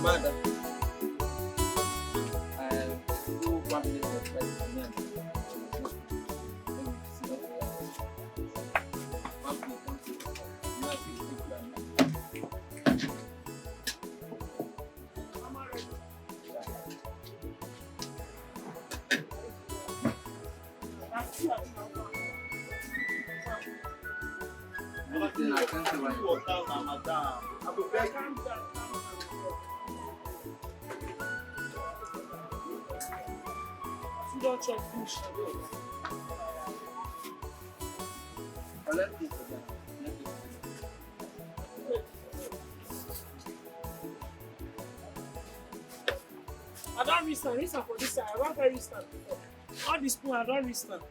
Madam, who one place was right for me and I don't restand for this side. I don't very restand before. All this spoon, I don't restand.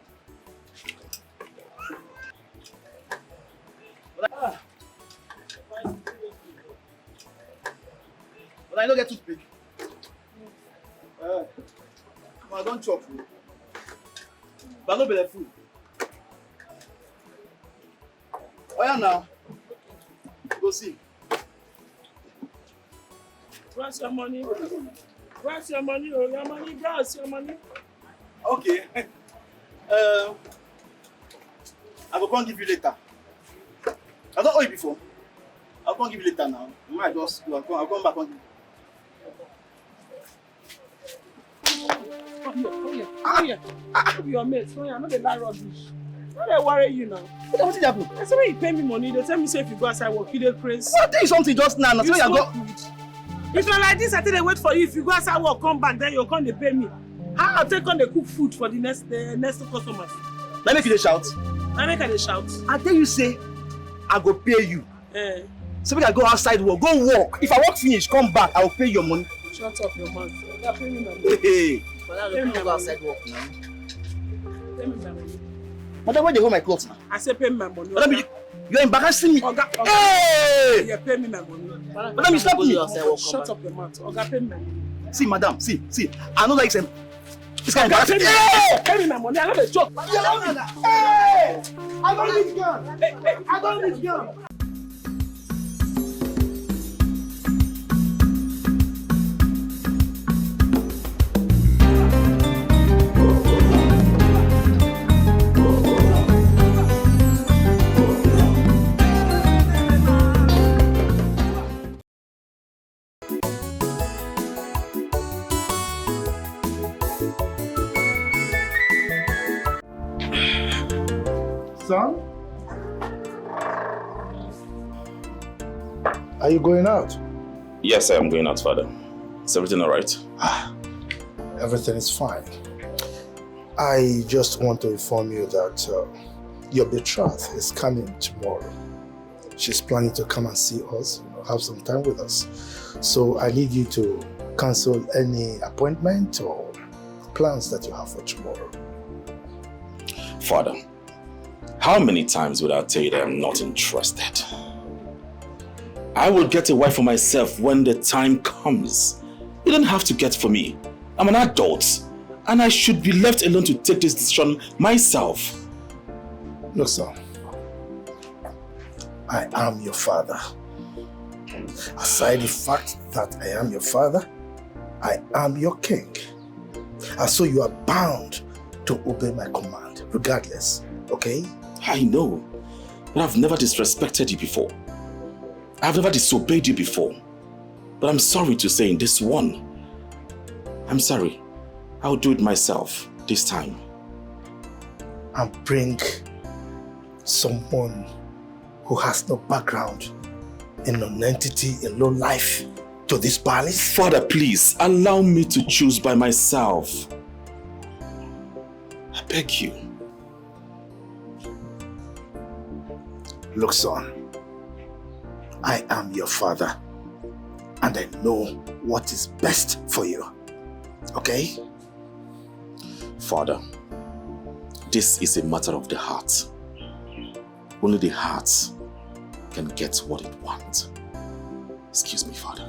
But I don't get to speak. I don't chop. But I don't be the food. Oh yeah, now. Go see. Where's your money? Where's your money? Oh, your money, where's your money? Okay. I will come give you later. I don't owe you before. I'll come give you later now. You might just go. I'll come back on you. Come here. Your mates. No, I'm not the lie rubbish. Why they worry you now? What did happen? I said when you pay me money, they tell me say if you go outside work, you dey crazy. I'll tell you something just now. You smoke weed. If you're like this, I tell they wait for you. If you go outside work, come back, then you'll come they pay me. How I'll take on the cook food for the next customers? Let me make you shout. I make her shout. I tell you say, I go pay you. So we can go outside work, go work. If I work finish, come back, I will pay your money. Shut up your mouth. You pay me my money. Hey. But I don't go outside work now. Pay me my money. Madam, where they hold my clothes now? I say pay me my money. Madam, you're embarrassing me. Oga. Hey! Yeah, pay me my money. Madam, you stop me. Shut up your mouth. Oga, pay me my money. See, madam, see. I know like this kind of pay me my money. I know the joke. Hey! I don't need gun. I don't need gun. Son? Are you going out? Yes, I am going out, Father. Is everything all right? Everything is fine. I just want to inform you that your betrothed is coming tomorrow. She's planning to come and see us, have some time with us. So I need you to cancel any appointment or plans that you have for tomorrow. Father, how many times would I tell you that I'm not interested? I will get a wife for myself when the time comes. You don't have to get for me. I'm an adult, and I should be left alone to take this decision myself. Look, son, I am your father. Aside the fact that I am your father, I am your king. And so you are bound to obey my command, regardless, okay? I know, but I've never disrespected you before. I've never disobeyed you before. But I'm sorry to say in this one, I'm sorry. I'll do it myself this time. And bring someone who has no background in non-entity, in low life to this palace? Father, please, allow me to choose by myself. I beg you. Look, son, I am your father, and I know what is best for you, okay? Father, this is a matter of the heart. Only the heart can get what it wants. Excuse me, Father.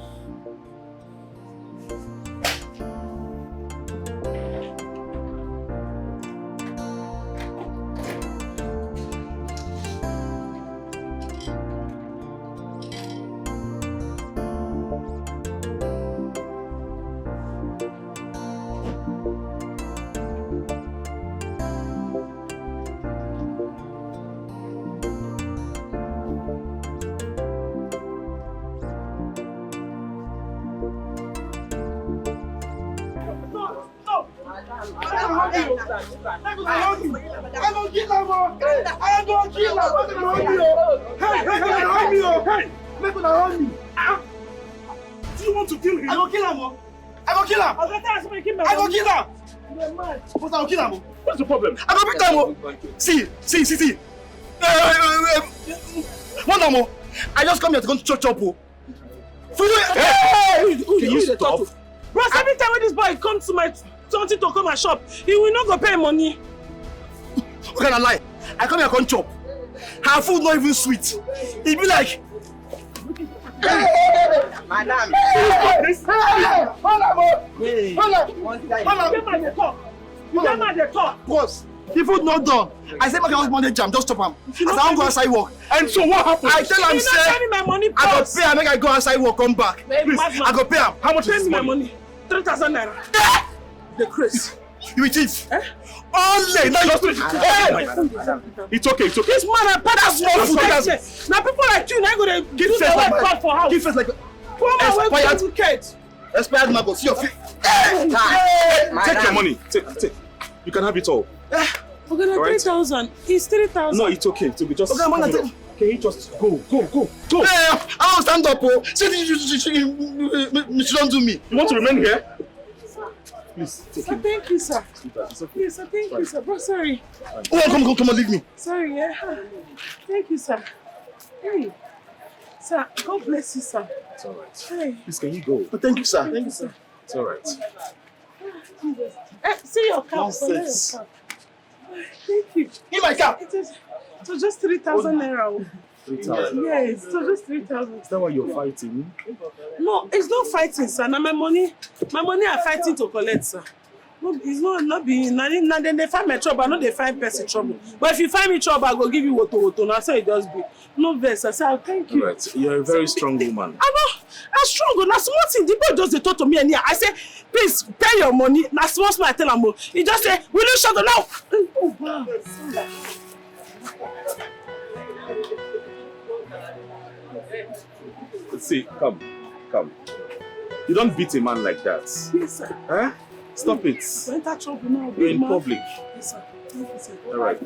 I go kill him. Hey. Make una hold me. Do you want to kill him? I go kill him. I go kill him. I go kill him. I go kill him. You're mad. But I go kill him. What's the problem? I go beat him. See. One more. I just come here to go to church up. Hey! Can you stop? Bros, every time when this boy comes to my something to come and shop, he will not go pay money. What can I lie? I come here to chop. Her food not even sweet. He be like, Madam. You get mad at talk. boss, the food not done. I said, make I Monday jam, just stop him. As I don't go outside work. And so what happened? I tell him, You not send me my money, I go boss. pay him, make I go outside work, come back. Please, I go pay him. How much Pay is me this my money? money. 3,000 naira. The Chris. You will thief. Only. Now you It's okay. This man and father small food. Now people like you, now go to Give do the face like work my- for house. give face like Poor man, wait expired. for wicked. expired mango. See your face. Take your money. Take. You can have it all. We're gonna Alright. 3,000. It's 3,000. No, it's okay. To be just. Okay, man, Can you just go? I don't stand up. Oh, she don't do me. You want to remain here? Please take Sir, him. thank you, sir. It's okay. Yes, sir, thank you, sir. Bro, sorry. Oh, come on, leave me. Sorry, yeah. Thank you, sir. Hey. Sir, God bless you, sir. It's all right. Hey. Please, can you go? But thank you, sir. Thank you, sir. It's all right. See your cap. Nonsense. Thank you. Give my cap. It was just 3,000 naira. 3,000. Yes, it was just 3,000. Is that why you're fighting? No, it's not fighting, sir. Now my money are fighting to collect, sir. No, it's not being. Now then they find my trouble. Not they find person trouble. But if you find me trouble, I go give you woto. Now so it does be. No verse. I say, oh, thank you. All right. You're a very strong woman. I'm strong. Now small thing. The boy just they talk to me and here. I say, please pay your money. Now small I tell him. He just say, will you shut up now? Oh wow. See, come. You don't beat a man like that. Yes, sir. Huh? Stop it. Enter trouble now. You're in man. public. Yes, sir. Thank you, sir. All right.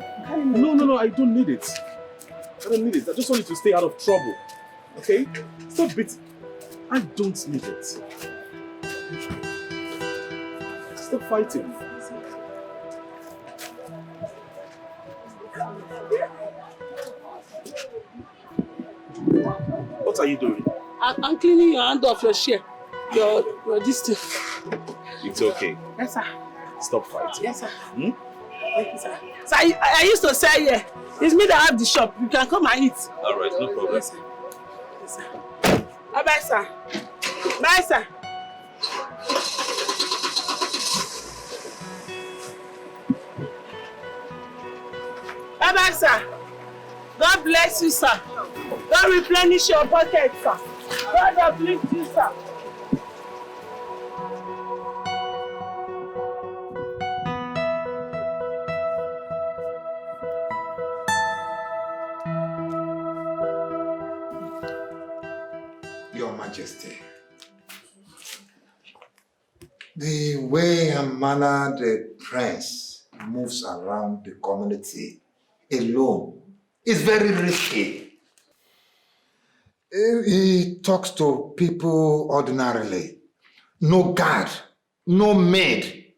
No, I don't need it. I just want you to stay out of trouble. Okay? Stop beating. I don't need it. Stop fighting. What are you doing? I'm cleaning your hand off your chair. Your distance. It's okay. Yes, sir. Stop fighting. Yes, sir. Hmm? Thank you, sir. So I used to say here, it's me that have the shop. You can come and eat. All right, no problem. Yes, sir. Yes, sir. Bye, sir. Bye, sir. Bye, sir. God bless you, sir. God replenish your pocket, sir. God uplift you, sir. Your Majesty, the way and manner the prince moves around the community alone is very risky. He talks to people ordinarily. No guard, no maid.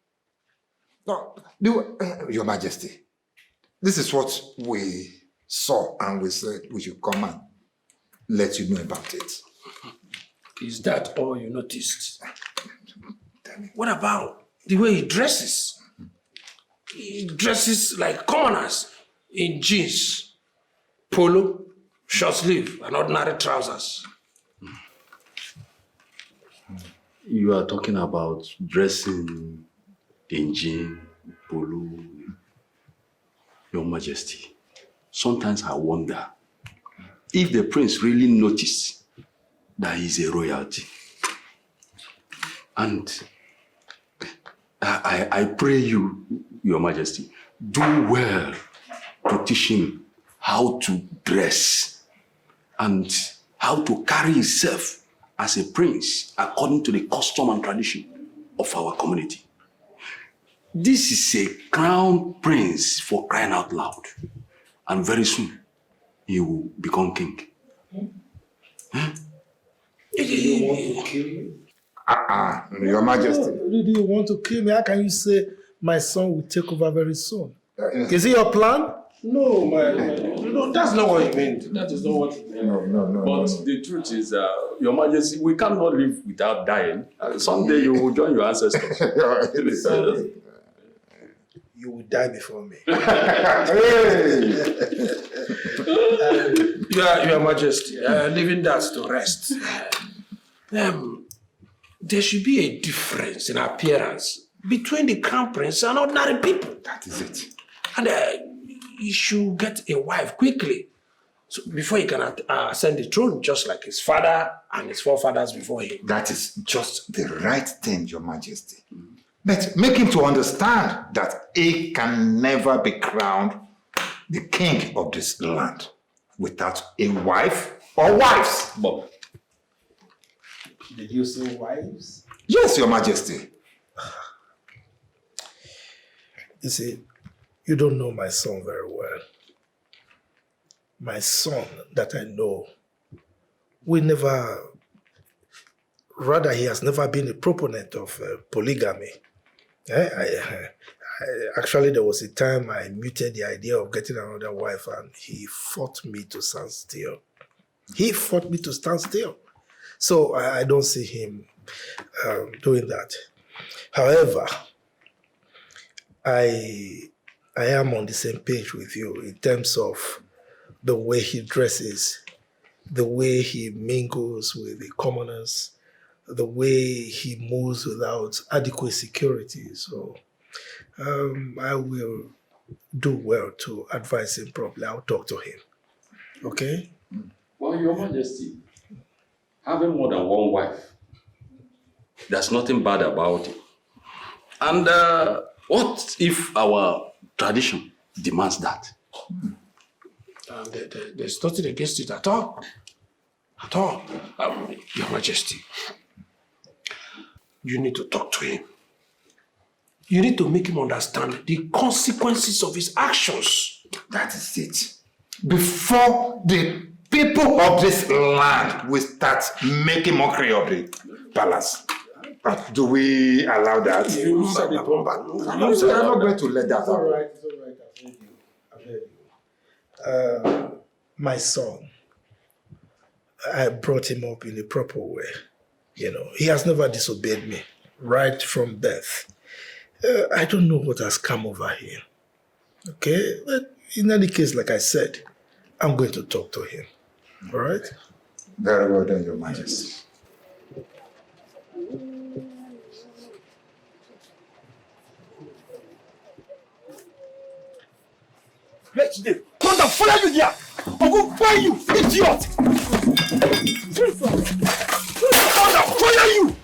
No, Your Majesty, this is what we saw and we said we should come and let you know about it. Is that all you noticed? What about the way he dresses? He dresses like commoners in jeans, polo, short sleeve, and ordinary trousers. You are talking about dressing in jean, polo. Your Majesty, sometimes I wonder if the prince really noticed that he's a royalty. And I pray you, Your Majesty, do well to teach him how to dress and how to carry himself as a prince according to the custom and tradition of our community. This is a crown prince, for crying out loud. And very soon, he will become king. You want to kill me? Your Majesty. Really, you want to kill me? How can you say my son will take over very soon? Is it your plan? No, no, that's not what he meant. That is not what he meant. No. But the truth is, Your Majesty, we cannot live without dying. Someday you will join your ancestors. You will die before me. Your Majesty, leaving that to rest. There should be a difference in appearance between the crown prince and ordinary people. That is it. And he should get a wife quickly, so before he can ascend the throne, just like his father and his forefathers before him. That is just the right thing, Your Majesty. But make him to understand that he can never be crowned the king of this land without a wife or wives. Bob. Did you say wives? Yes, Your Majesty. You see, you don't know my son very well. My son that I know, he has never been a proponent of polygamy. Actually, there was a time I muted the idea of getting another wife and he fought me to stand still. So I don't see him doing that. However, I am on the same page with you in terms of the way he dresses, the way he mingles with the commoners, the way he moves without adequate security. So I will do well to advise him properly. I'll talk to him. Okay? Well, Your Majesty, having more than one wife, there's nothing bad about it. And what if our tradition demands that? There's nothing against it at all. Your Majesty, you need to talk to him. You need to make him understand the consequences of his actions. That is it. Before the people of this land will start making mockery of the palace. But do we allow that? You said it, I'm not going to let that happen. It's all right. I've heard you. My son, I brought him up in a proper way. You know, he has never disobeyed me right from birth. I don't know what has come over him. Okay? But in any case, like I said, I'm going to talk to him. All right? Very well done, Your Majesty. Let's do. Come down, follow you there. I will find you, idiot. Come down, follow you.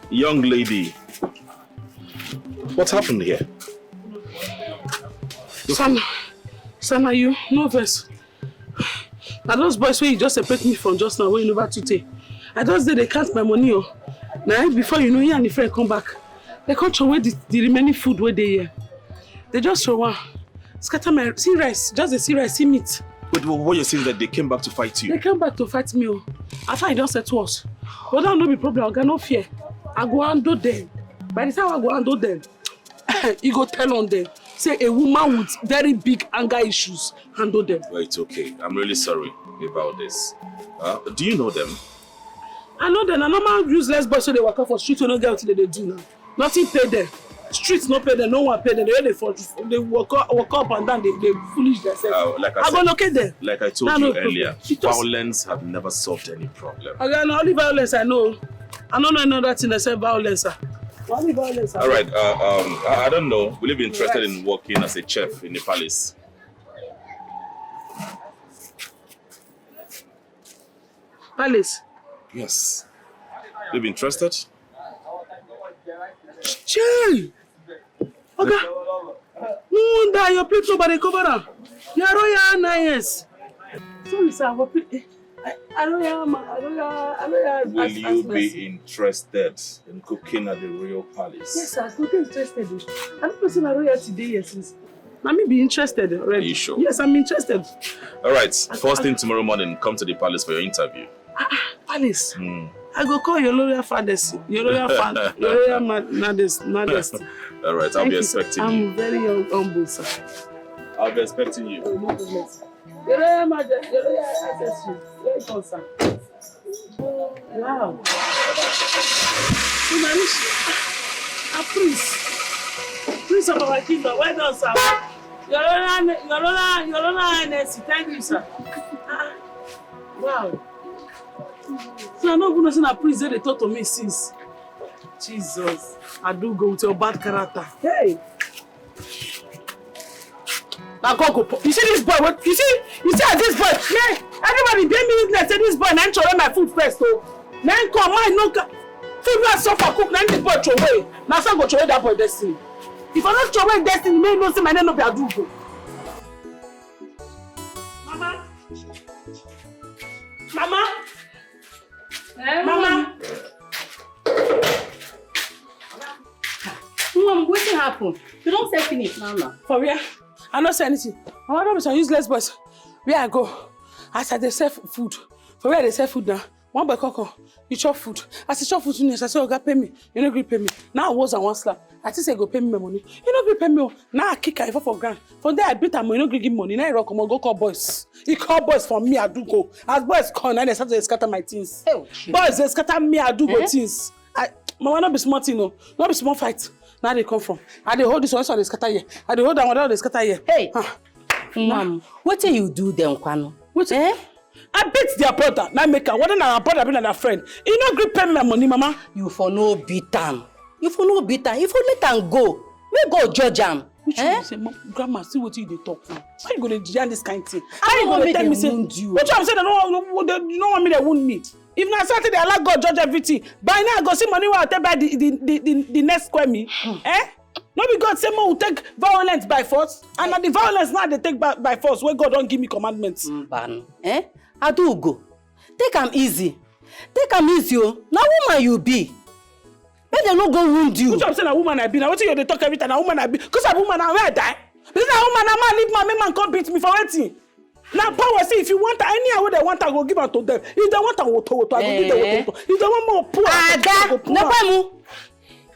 Young lady, what happened here? Sam, are you nervous? Are those boys where you just separate me from just now, where you never to take? I just did they count my money. Now, before you know, you and the friend come back, they can't throw away the remaining food where they here. They just throw one. Scatter my see rice, just the see rice, see meat. But what you're saying is that they came back to fight you? They came back to fight me. After I just said to us, but that no be problem, I got no fear. I go handle them. By the time I go handle them, you go tell on them. Say a woman with very big anger issues handle them. Well, it's okay. I'm really sorry about this. Do you know them? I know them. A normal useless boys so they work out for street when no get what they do now. Nothing pay them. Streets no pay them. No one pay them. They walk up and down. They foolish themselves. Like I go locate them. Like I told you earlier, violence have never solved any problem. Again, only violence I know. I don't know another thing except violence. Only violence. All right. I don't know. Will you be interested in working as a chef in the palace? Palace. Yes. Will you be interested? Jay! Okay. No wonder your plate nobody cover up. You're Royal Highness. Sorry, sir. Will you be interested in cooking at the royal palace? Yes, sir. I'm interested. I'm not person royal today, yes. Let me be interested already. Are you sure? Yes, I'm interested. All right. First thing tomorrow morning, come to the palace for your interview. Palace? I go call your loyal fathers. Your loyal father. Your loyal majesty. All right. I'll be expecting you. I'm very humble, sir. I'll be expecting you. Oh, no problem. Your loyal majesty. Your loyal ancestry. Very concerned. Wow. A priest. Priest of our kingdom. Well done, sir. Your loyal highness. Thank you, sir. Wow. So I'm not going to send a priest they talk to me since. Jesus. I do go with your bad character. Hey. Now go. You see this boy? What? You see this boy? Yeah. Everybody pay me witness. Say this boy now throw away my food first. Oh. Now come mine no. Food not suffer cook. Now this boy throw away. Now some go throw away that boy destiny. If I don't throw away destiny, me no say my name no be Adugo. Mama. Mama. Mom, what happened? You don't say finish now. For real? I don't say anything. I want to be some useless boys. Where I go? As I sell food. For where they sell food now? One boy coco, you chop food. As you chop food, I say, "Oh, God, pay me." You no agree pay me. Now I was on one slap. I say, "Go pay me my money." You no agree pay me. Now I kick her for grand. From there I beat her. You no agree give me money. Now I rock come on go call boys. He call boys for me. I do go. As boys come, now they start to scatter my things. Boys they scatter me. I do go things. Mama not be smart, you know. Not be small fight. Now they come from. I they hold this one so they scatter here. I they hold that one they scatter here. Hey, Mom, what do you do then, Kwano? What? I beat their brother. Now make her. What than our brother being a friend? You no gree pay me my money, Mama. You for no beat am. You for no beat am. You for let am go. We go judge am. Which one you say, Grandma? See what you dey talk now. Why you gonna judge this kind of thing? I don't want me tell me say wound you. Which one say they don't want me to wound me? If na Saturday, I like God judge everything. By now I go see money where I take by the next square me. No be God say more will take violence by force, and the violence now they take by force where God don't give me commandments. I do go. Take am easy. Take am easy, oh. Now woman you be. Make dem no go wound you. Which one say na woman I be? Now what you dey talk every time? Na woman I be. Cause I'm woman and where I die. Because na woman na man leave man, make man come beat me for wetin? Now power say if you want any way they want I go give am to them. If they want woto, I go give them woto. If they want more poor, Ada, no pemu.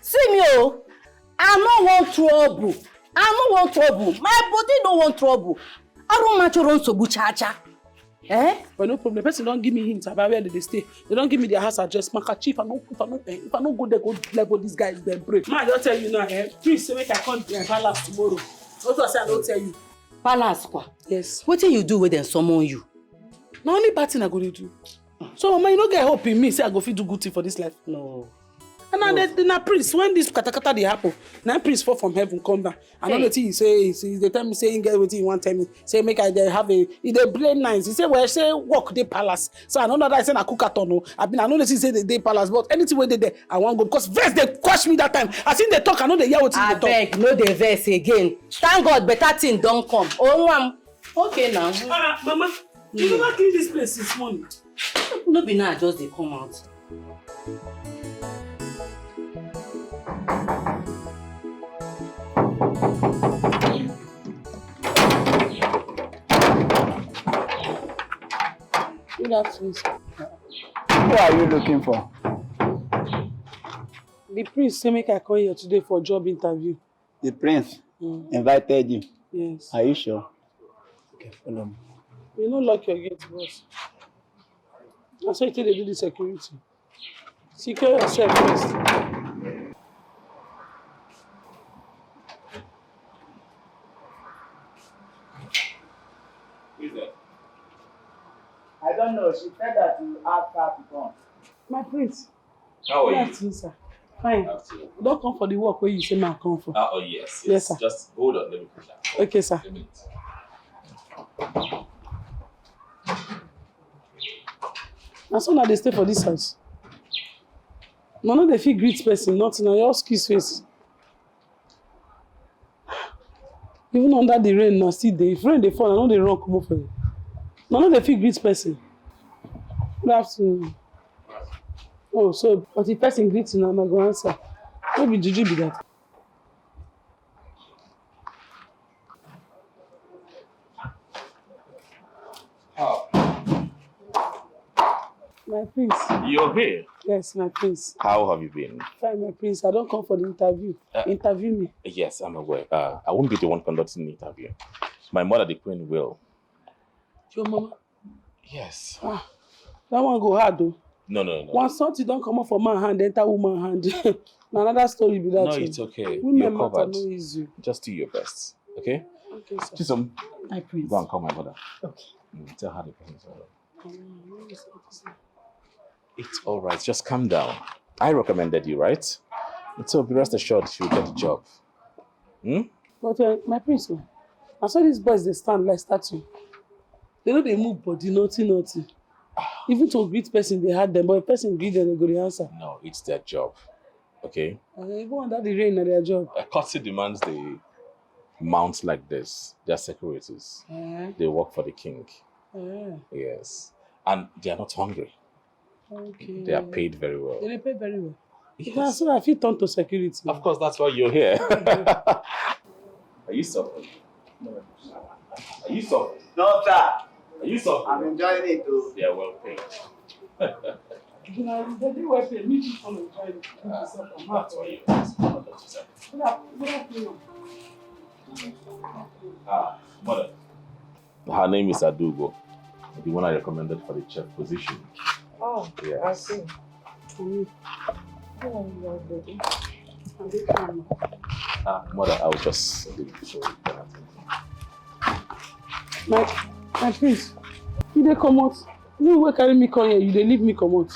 See me oh. I no want trouble. I no want trouble. My body no want trouble. I don't match your own sobu cha-cha. But no problem. The person don't give me hints about where they stay. They don't give me their house address. Maka chief, if I don't go there, go level these guys, then break. Man, I don't tell you now. Please, so make I come to palace tomorrow. What do I say? I don't tell you. Palace kwa? Yes. What do you do when they summon you? No only bad thing I go to do. So, Mama, you don't get hope in me. Say I go fit do good thing for this life. No. And now na priest, when this katakata dey happen, na priest fall from heaven come down. I know the thing he say, they tell me say, get wetin he want tell me. Say make I have a, he dey blame nice. He say, well, say work dey palace. So I know that I say na cookathon o. I know the thing say they dey palace, but anything wey dey there, I want go because verse they quash me that time. I seen they talk, I know they hear wetin they talk. Abeg, no dey verse again. Thank God, better thing don come. Oh, okay now. Mama, you never clean this place this morning. No be now, just dey come out. Good afternoon, sir. Who are you looking for? The priest say make I come here today for a job interview. The prince invited you? Yes. Are you sure? Okay, follow me. You no lock your gate, boss. That's why you tell they do the security. Secure yourself first. Who is that? I don't know. She said that you asked her to come. My prince. How are Good you? afternoon, sir. Fine. Afternoon. Don't come for the work where you say man come for. Oh, yes. Yes, sir. Just hold on. Let me put that. Okay, sir. A minute. And so now they stay for this house. No, they feel greet person, nothing. Now your kiss face. Even under the rain, now still there. If rain they fall, I know they run come up for you. No, they feel greet person. Good afternoon. Oh, so but the person greets you now, I go answer. What be juju be that? Oh, My prince. you're here. Yes, my prince. How have you been? Fine, my prince. I don't come for the interview. Interview me. Yes, I'm aware. I won't be the one conducting the interview. My mother, the queen, will. Your mama. Yes. Ah, that one go hard though. No. Once something don't come up for man hand, enter woman hand. Na another story be that. No, too. it's okay. Women You're matter covered. no easy. Just do your best. Okay? Okay, sir. Chisom, My prince. go and call my mother. Okay. Tell her the person is all right. It's all right. Just calm down. I recommended you, right? So be rest assured she'll get the job. Hmm? But my prince, I saw these boys they stand like statue. They know they move body, nothing. Even to greet person, they had them, but if person greet them, they go the answer. No, it's their job. Okay? Even under the rain, na their job. A courtesy demands they mount like this. They're securities. They work for the king. Yes. And they are not hungry. Okay. They are paid very well. They pay very well. Yes. Yes. So I feel turn to security. Of course, that's why you're here. Are you suffering? No. Are you suffering? No, sir. Are you suffering? I'm enjoying it too. They are well paid. They do well pay. Me too come and try to That's why you're here. Good afternoon. Mother. Her name is Adugo, the one I recommended for the chef position. Oh, Yes. I see. Mother, I'll just leave so you can attend. My prince, you dey comot. You wey carry me come here, you dey leave me comot.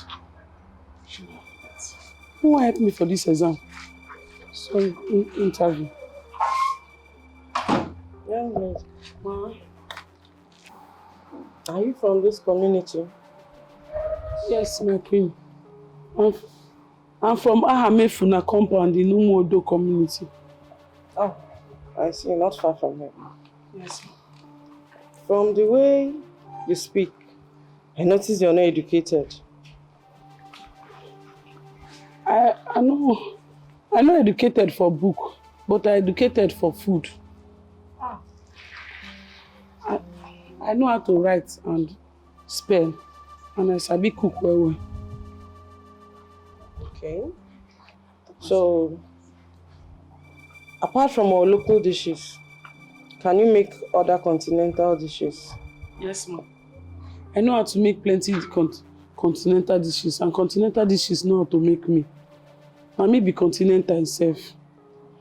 Who wan help me for this exam? Sorry, interview. Young lady, Ma, are you from this community? Yes, my queen. I'm from Ahamefuna compound in Umuodo community. Oh, I see, not far from here. Yes, ma'am. From the way you speak, I notice you're not educated. I'm not educated for book, but I'm educated for food. I know how to write and spell, and I sabi cook well. Okay. So, apart from our local dishes, can you make other continental dishes? Yes, ma'am. I know how to make plenty continental dishes, and continental dishes know how to make me. Na me be continental itself.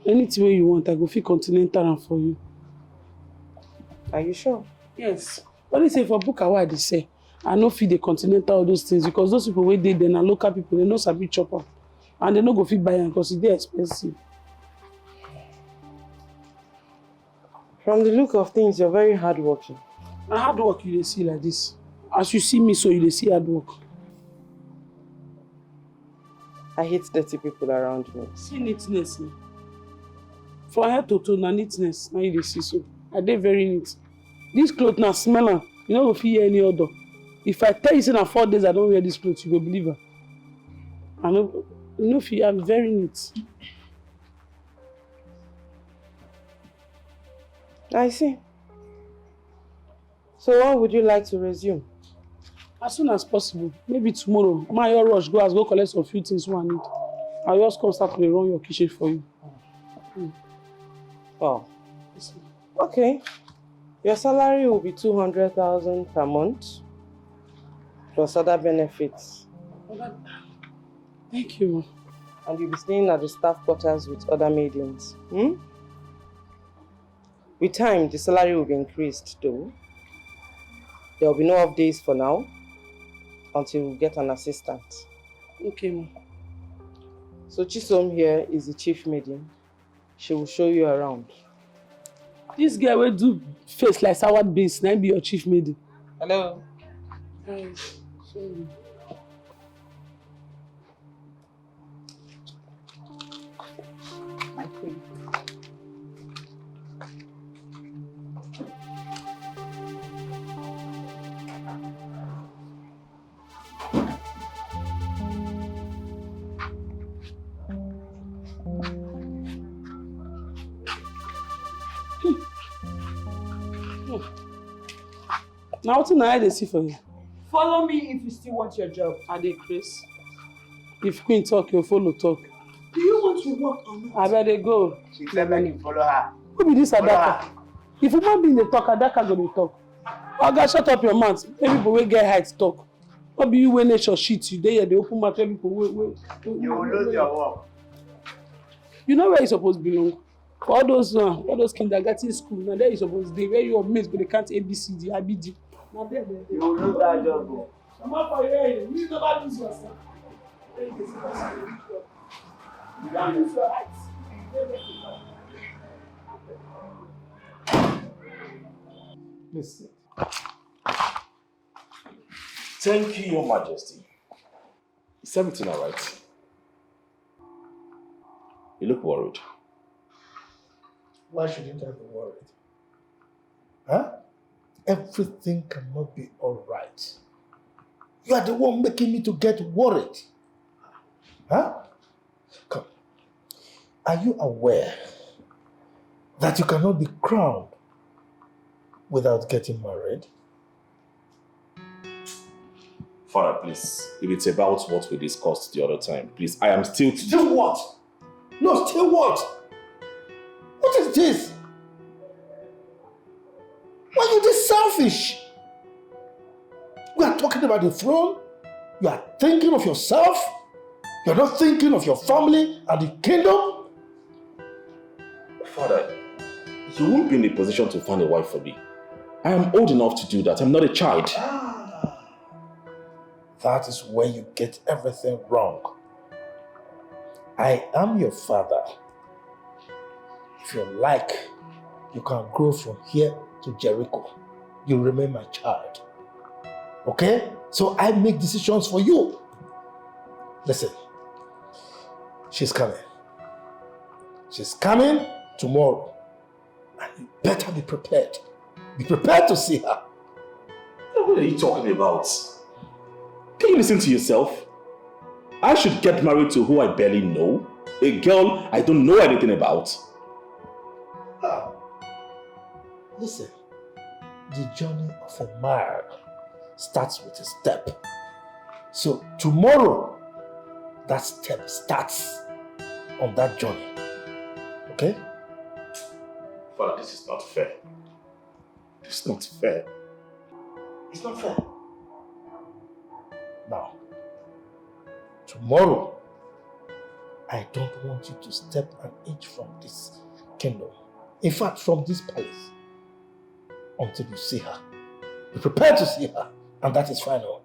Anything wey you want, I go fit continental am for you. Are you sure? Yes. What they say for book I dey say, I no fit the continental all those things because those people wey dey there na local people, they no sabi chop am, and they no go fit buy am because e dey expensive. From the look of things, you're very hardworking. Na hard work you dey see like this. As you see me so, you dey see hard work. I hate dirty people around me. See neatness na. From head to toe na neatness na you dey see so. I dey very neat. This cloth na smell am, you no go fit hear any odor. If I tell you say na 4 days I don wear this cloth, you go believe am. You no fit. I'm very neat. I see. So when would you like to resume? As soon as possible. Maybe tomorrow. Ma your rush go go collect some few things wey I need. I'll just come start to dey run your kitchen for you. Oh. Okay. Your salary will be 200,000 per month, plus other benefits. Thank you, ma. And you'll be staying at the staff quarters with other maidens. With time, the salary will be increased though. There will be no off days for now until we get an assistant. Okay, ma. So Chisom here is the chief maiden. She will show you around. This girl will do face like sour beans, now be your chief maiden. Hello. Hi. Sorry. My queen. Now what I dey see for you? Follow me if you still want your job. I dey Chris. If queen talk, you follow talk. Do you want to work or not? I better go. She said make you follow her. Who be this Follow Adaka? her. If woman be dey talk, Adaka go dey talk. Oga, shut up your mouth. Make people wey get height talk. What be you when nature shit you? Dey here dey open mouth. People wey. You will lose your work. You know where you suppose belong. For all those kindergarten school, now there you suppose dey where your mates go dey count ABCD, IBD. Now there. You will lose that job. Oh. Come on for here. You never lose yourself. You don't lose your height. Listen. Thank you, Your Majesty. Is everything all right? You look worried. Why shouldn't I be worried? Huh? Everything cannot be all right. You are the one making me to get worried. Huh? Come. Are you aware that you cannot be crowned without getting married? Father, please, if it's about what we discussed the other time, please, I am still... Still what? No, still what? What is this? Why are you this selfish? We are talking about the throne. You are thinking of yourself. You're not thinking of your family and the kingdom. Father, you won't be in a position to find a wife for me. I am old enough to do that. I'm not a child. That is where you get everything wrong. I am your father. If you like, you can grow from here to Jericho. You remain my child. Okay? So I make decisions for you. Listen, she's coming. She's coming tomorrow. And you better be prepared. Be prepared to see her. What are you talking about? Can you listen to yourself? I should get married to who I barely know? A girl I don't know anything about? Listen, the journey of a man starts with a step. So tomorrow, that step starts on that journey. Okay? Father, this is not fair. It's not fair. It's not fair. Now, tomorrow, I don't want you to step an inch from this kingdom. In fact, from this palace. Until you see her. Be prepared to see her. And that is final.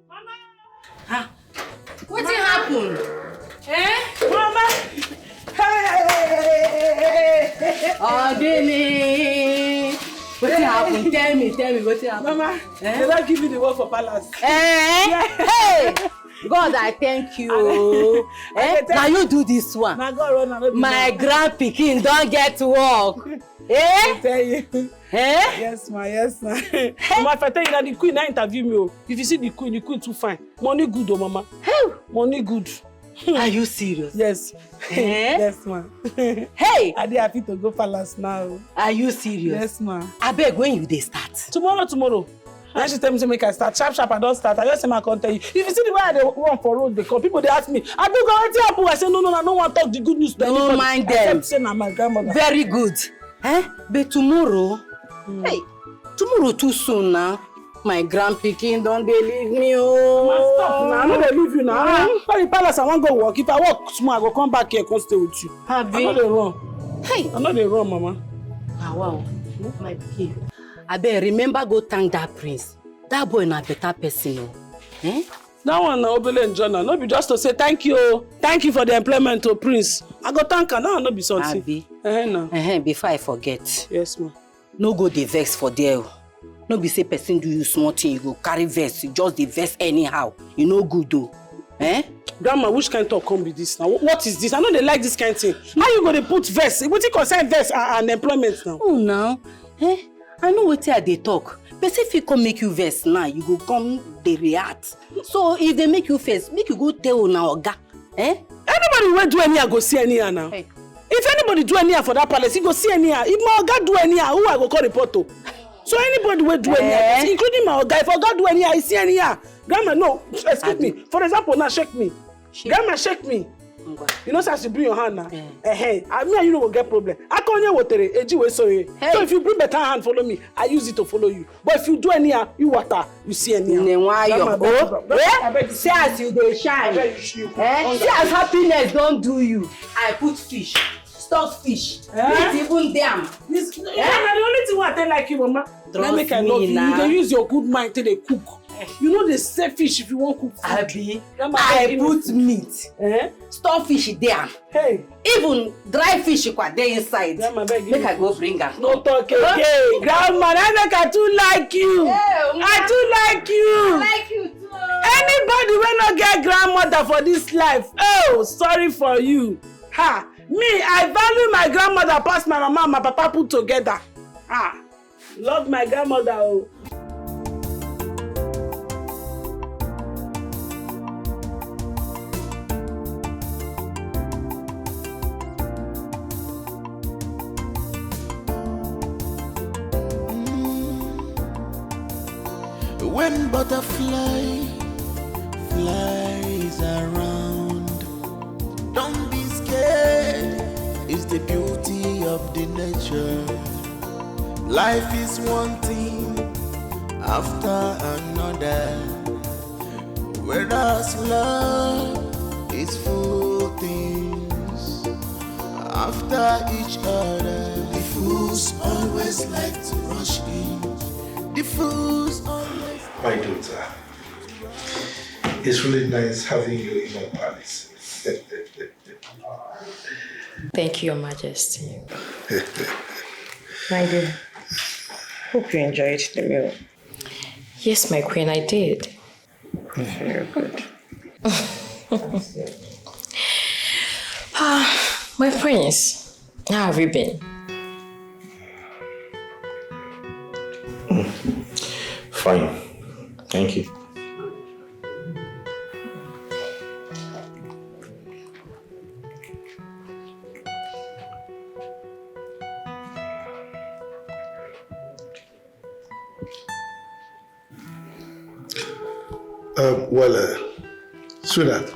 Mama! What happened? Mama! Hey! Oh, Denny! What happened? Tell me what happened. Mama, they don't give you the work for palace. Hey! God, I thank you. Now you do this one. Now God run my grand pikin don't get to work. I tell you. Yes, ma. Mama, if I tell you that the queen now interview me, if you see the queen too fine. Money good, oh mama. Money good. Are you serious? Yes. Yes, ma. Hey! I dey happy to go palace now. Are you serious? Yes, ma. I beg, when you dey start? Tomorrow. And she tell me to make I start. Sharp, I don't start. I just say I can't tell you. If you see the way I run for road, they come. People they ask me, I do go wetin happen. I say no, I don't want to talk the good news to anybody. Don't mind them. Except say na my grandmother. Very good. But tomorrow, hey, tomorrow too soon now. My grandpikin don't they leave me, oh. Mama, stop now. I know they leave you now. For the palace, I want to go work. If I work small, I go come back here and stay with you. I know they run. Hey. I know they run, Mama. Ah, wow. My pikin. I bet remember go thank that prince. That boy na better person, oh. Eh? That one na Obele and Jonah. No be just to say thank you. Thank you for the employment to Prince. I go thank her. Now no be something. Abi. No. Before I forget. Yes, ma. No go the vex for there. No be say person do you small thing, you go carry vex. You just the vex anyhow. You no good though. Eh? Grandma, which kind of talk come be this now? What is this? I know they like this kind of thing. How you going to put vex? What you concern vex and employment now? Oh, now. Eh? I know what they talk. But if you come make you vex now, you go come they react. So if they make you vex, make you go tell now oga. Eh? Anybody will do anyhow go see anyhow now. Hey. If anybody do anyhow for that palace, he go see anyhow. If my oga do anyhow, who I go call report to? So anybody will do anyhow, including my oga. If oga do anyhow, he see anyhow. Grandma, no, excuse me. For example, now shake me. Grandma, shake me. You know, as you bring your hand now. Hey, I mean, you know, will get problem. I can't hear water. So if you bring better hand, follow me. I use it to follow you. But if you do anyhow, you water, you see anyhow. See as you dey shine. See as happiness don't do you. I put fish, stockfish, even them. This the only thing I tell like you, Mama. Let me can love you. You can use your good mind till they cook. You know they say fish if you want cook food. Abi, I put meat, stockfish there. Hey, even dry fish there inside. Make I go bring her. No talk again, Grandma. I make I too like you. I too like you. I like you too. Anybody will not get grandmother for this life. Oh, sorry for you. Ha, me, I value my grandmother past my mama and my papa put together. Ah, love my grandmother. Oh. When butterfly flies around, don't be scared, it's the beauty of the nature. Life is one thing after another, whereas love is full things after each other. The fools always like to rush in. The fools always. My daughter, it's really nice having you in our palace. Thank you, Your Majesty. My dear, hope you enjoyed the meal. Yes, my queen, I did. Very good. My prince, how have you been? Fine. Thank you. Sweetheart,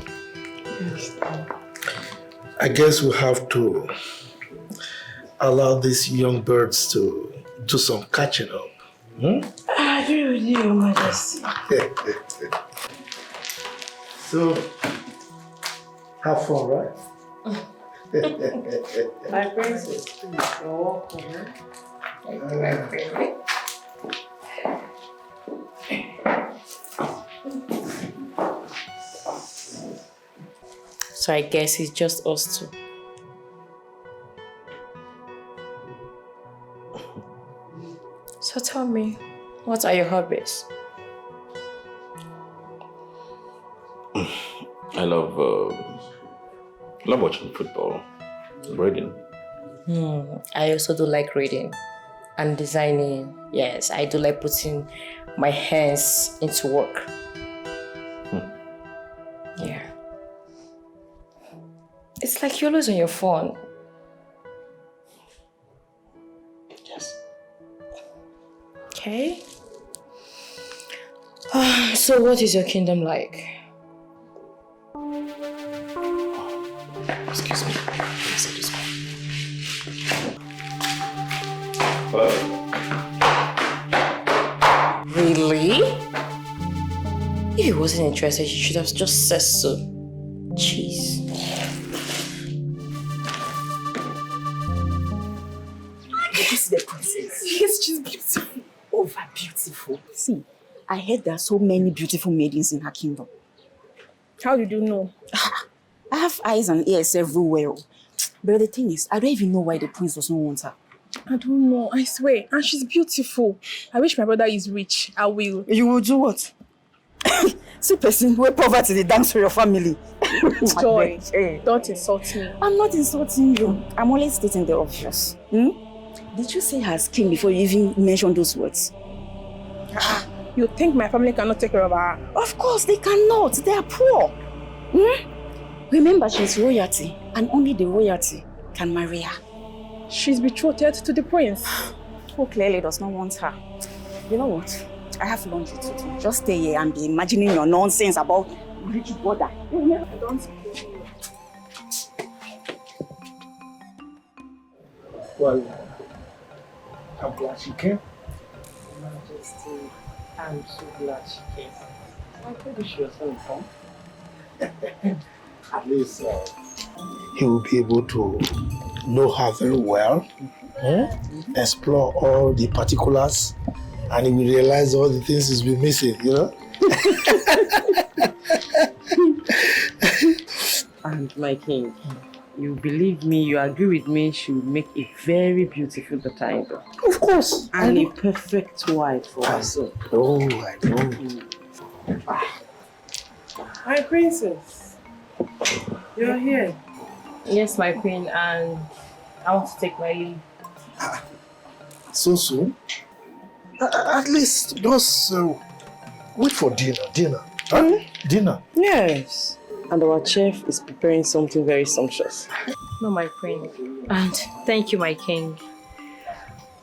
I guess we have to allow these young birds to do some catching up. I agree with you, Your Majesty. So, have fun, right? My princess, please, you're welcome. Thank you, my princess. So I guess it's just us two. So tell me, what are your hobbies? I love watching football, reading. I also do like reading and designing. Yes, I do like putting my hands into work. Yeah. It's like you're always on your phone. Yes. Okay. So what is your kingdom like? Excuse me. Excuse me. Really? If he wasn't interested, he should have just said so. Jeez. Did you see the princess? Yes, she's beautiful. Over beautiful. See, I heard there are so many beautiful maidens in her kingdom. How did you know? I have eyes and ears everywhere. But the thing is, I don't even know why the prince does not want her. I don't know, I swear. And she's beautiful. I wish my brother is rich. I will. You will do what? See, person, where poverty they dance for your family. Joy, don't insult me. I'm not insulting you. I'm only stating the obvious. Did you say her as king before you even mentioned those words? You think my family cannot take care of her? Of course they cannot. They are poor. Remember, she's royalty, and only the royalty can marry her. She's betrothed to the prince. Who clearly does not want her. You know what? I have laundry to do. Just stay here and be imagining your nonsense about rich brother. I don't. Well, I'm glad she came. Majesty, I'm so glad she came. I told she was going to come. At least he will be able to know her very well, explore all the particulars, and he will realize all the things he's been missing, you know? And my king, you believe me, you agree with me, she will make a very beautiful daughter. Of course. And a perfect wife for us. Oh, I know. My princess, you're here. Yes, my queen, and I want to take my leave. So soon? At least just wait for dinner. Huh? Dinner? Yes. And our chef is preparing something very sumptuous. No, my queen. And thank you, my king.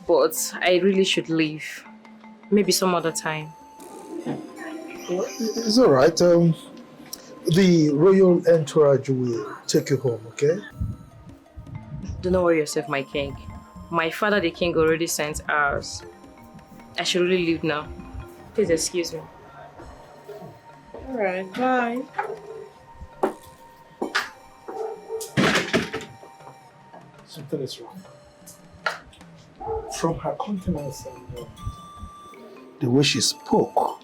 But I really should leave. Maybe some other time. It's all right. The royal entourage will take you home, okay? Do not worry yourself, my king. My father, the king, already sent ours. I should really leave now. Please excuse me. All right, bye. Something is wrong. From her countenance and the way she spoke,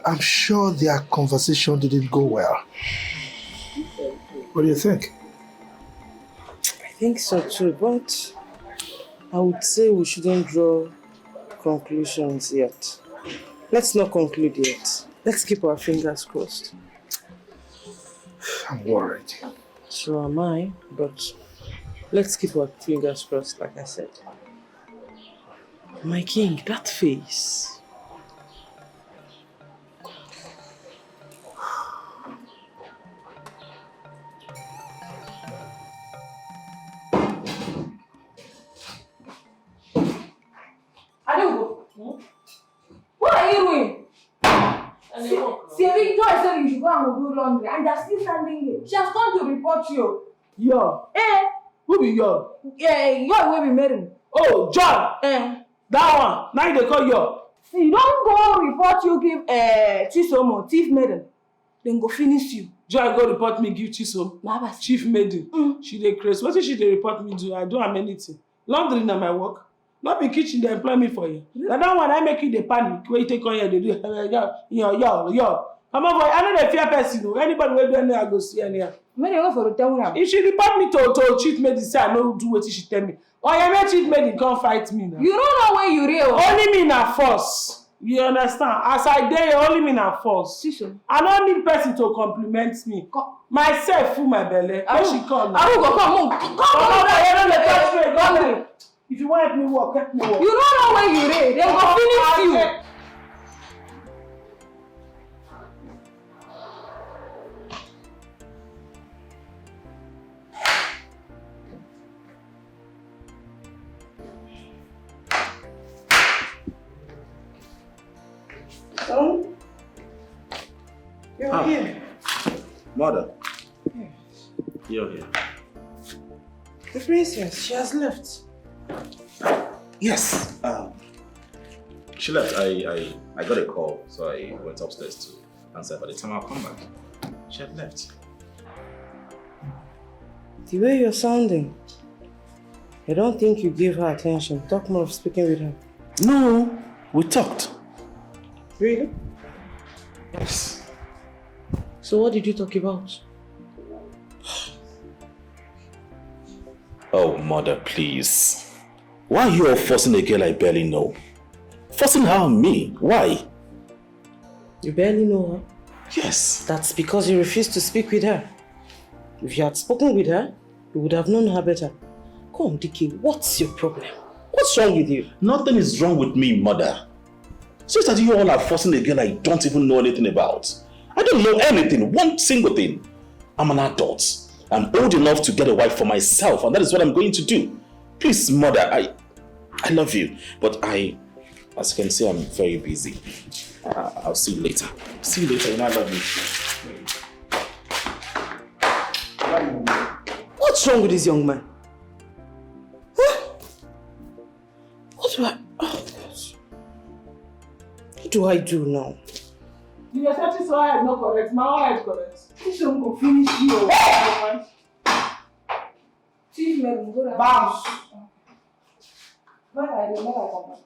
I'm sure their conversation didn't go well. What do you think? I think so too, but I would say we shouldn't draw conclusions yet. Let's not conclude yet. Let's keep our fingers crossed. I'm worried. So am I, but let's keep our fingers crossed, like I said. My king, that face. What are you doing? Joy said you should go and do laundry, and they're still standing here. She has come to report you. Yo. Who be yo? Yo will be married. Oh, John. That one. Now they call yo. See, don't go report you give Chisomo, thief maiden. Then go finish you. Joy go report me give Chisom. Chief maiden. She dey crazy. What if she dey report me do? I don't have anything. Laundry na my work. Not be kitchen they employ me for you. Now that one I make you the panic. Where you take on here they do yo. Come on boy, I know the fear person. Anybody will do anything I go see anyhow. If she report me to chief maiden, say I no do what she tell me. Or you make chief maiden come fight me now. You don't know where you real. Only me na force. You understand? As I dey, only me na force. I don't need person to compliment me. Myself full my belly. When she come. Come. If you want me work, let me work. You don't know where you real. They go finish you. Son, you're here. Mother. You're here. The princess, she has left. Yes. She left. I got a call, so I went upstairs to answer. By the time I'll come back, she had left. The way you're sounding, I don't think you give her attention. Talk more of speaking with her. No, we talked. Really? Yes. So what did you talk about? Oh, mother, please. Why are you all forcing a girl I barely know? Forcing her on me? Why? You barely know her? Yes. That's because you refused to speak with her. If you had spoken with her, you would have known her better. Come, Dickie, what's your problem? What's wrong with you? Nothing is wrong with me, mother. It's just that you all are forcing a girl I don't even know anything about. I don't know anything, one single thing. I'm an adult. I'm old enough to get a wife for myself, and that is what I'm going to do. Please, mother, I love you, but as you can see, I'm very busy. I'll see you later. See you later, and I love you. What's wrong with this young man? Huh? What do I do now? You are satisfied, not correct. My head correct. This one go finish you. Chief Madam, go ahead. Bounce. Why I don't come back?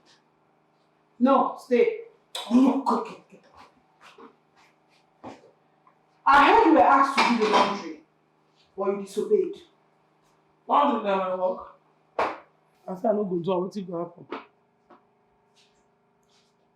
No, stay. Okay. I heard you were asked to do the laundry, but you disobeyed. Laundry na my work. I said I no go do am, wetin go happen?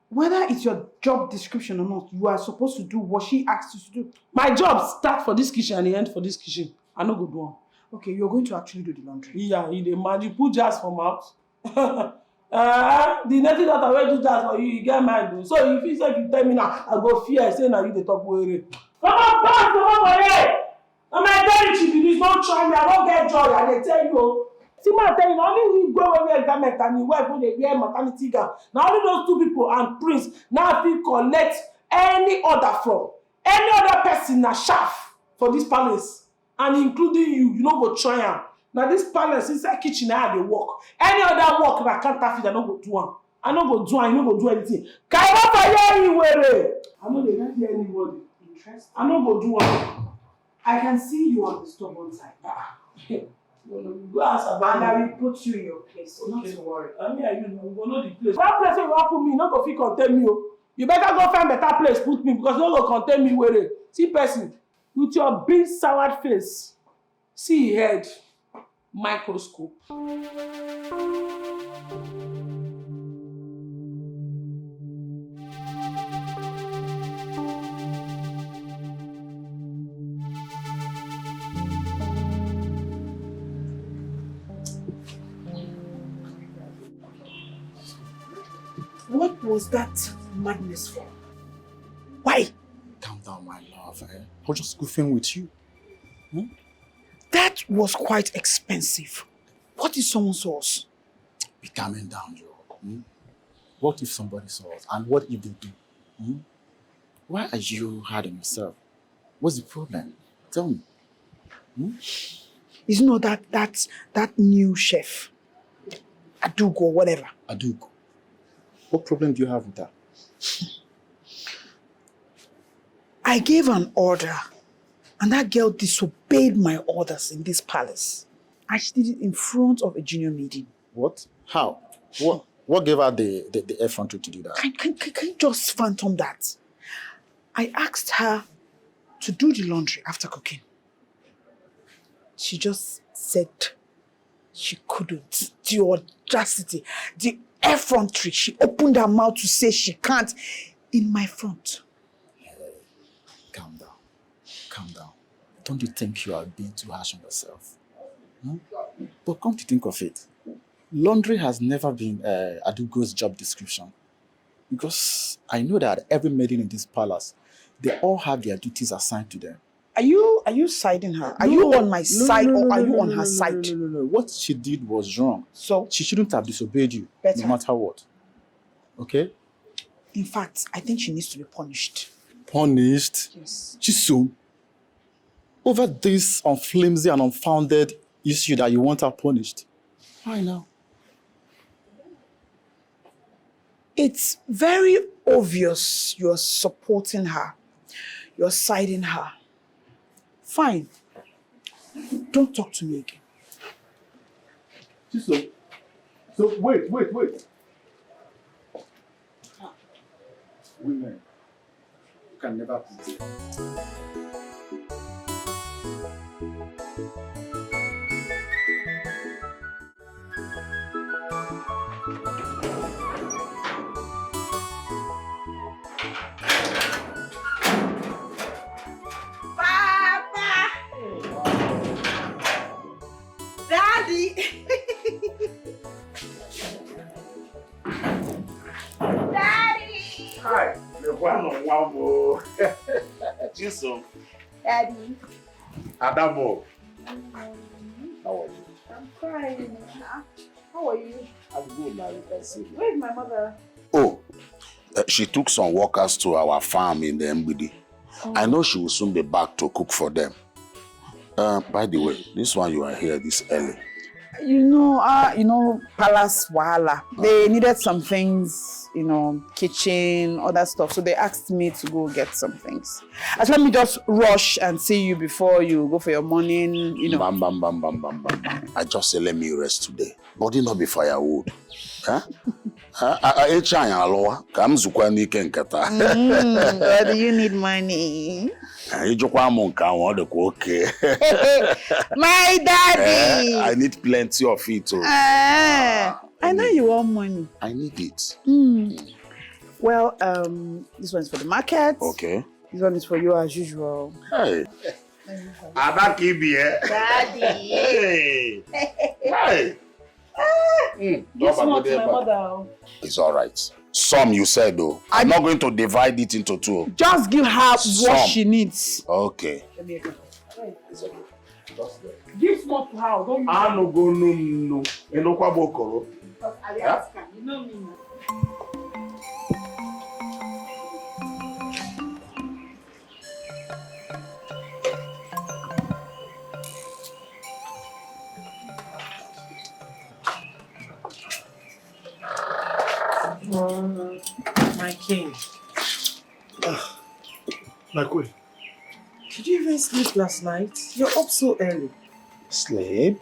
Whether it's your job description or not, you are supposed to do what she asked you to do. My job start for this kitchen and end for this kitchen. I no go do am. Okay, you're going to actually do the laundry. Yeah, you dey mad. You put jazz for mouth. The native daughter wey do jazz for you, you get mind o. So if you tell me now, I go fear say na you dey talk were. Come on for here. Na my territory be this. Don't try me. I don't get joy. I dey tell you. See, man, tell you, na only we go where wear garment and the wife wey dey wear maternity gown. Na only those two people and Prince now fit collect any order from any other person na shaft for this palace, and including you. You no go try am. Na this palace inside kitchen na I dey work. Any other work na counterfeit, I no go do am. I no go do am. You no go do anything. Kaiwa for here anywhere. I no dey hear anybody. Interesting. I no go do am. I can see you on the stubborn side. Go ask about and I will put you in your place, so not Okay. to worry. I mean, you know, we go know the place. That place where you wan put me, no go fit contain me. Oh. You better go find better place put me because no go contain me. Were see person with your big soured face, see head, microscope. What was that madness for? Why? Calm down, my love. I was just goofing with you. That was quite expensive. What if someone saw us? Be calming down, Joe. What if somebody saw us? And what if they do? Why are you hard on yourself? What's the problem? Tell me. Is not that new chef, Adugo, whatever. Adugo. What problem do you have with that? I gave an order, and that girl disobeyed my orders in this palace. And she did it in front of a junior maiden. What? How? What gave her the effrontery to do that? Can you just phantom that? I asked her to do the laundry after cooking. She just said she couldn't. The audacity, the effrontery. She opened her mouth to say she can't in my front. Hey, calm down. Calm down. Don't you think you are being too harsh on yourself? But come to think of it, laundry has never been Adugo's job description. Because I know that every maiden in this palace, they all have their duties assigned to them. Are you siding her? Are you on my side or are you on her side? No. What she did was wrong. So? She shouldn't have disobeyed you, Better. no matter what. Okay? In fact, I think she needs to be punished. Punished? Yes. Chisom, over this flimsy and unfounded issue that you want her punished. Why now? It's very obvious you're supporting her. You're siding her. Fine. Don't talk to me again. So wait. Women, you can never please. Daddy! Daddy! Hi, the one on one more. Chisom. Daddy. Adamo. How are you? I'm fine. How are you? I'm good now, you can see. Where's my mother? Oh, she took some workers to our farm in the MBD. Oh. I know she will soon be back to cook for them. By the way, this one you are here this early. You know, Palace Wahala. They needed some things, kitchen, other stuff. So they asked me to go get some things. I said, let me just rush and see you before you go for your morning, Bam. I just say, let me rest today. Body not be firewood. Huh? Daddy, you need money. My daddy. I need plenty of it too. I know you want money. I need it. Well, this one's for the market. Okay. This one is for you as usual. Hey. Daddy. Hey. This one to my mother. It's all right. Some you said though. I'm not going to divide it into two. Just give her Some. what she needs. Okay. It's okay. Give small to her. Don't No. Because I ask her. You know me now. My king. My queen. Did you even sleep last night? You're up so early. Sleep?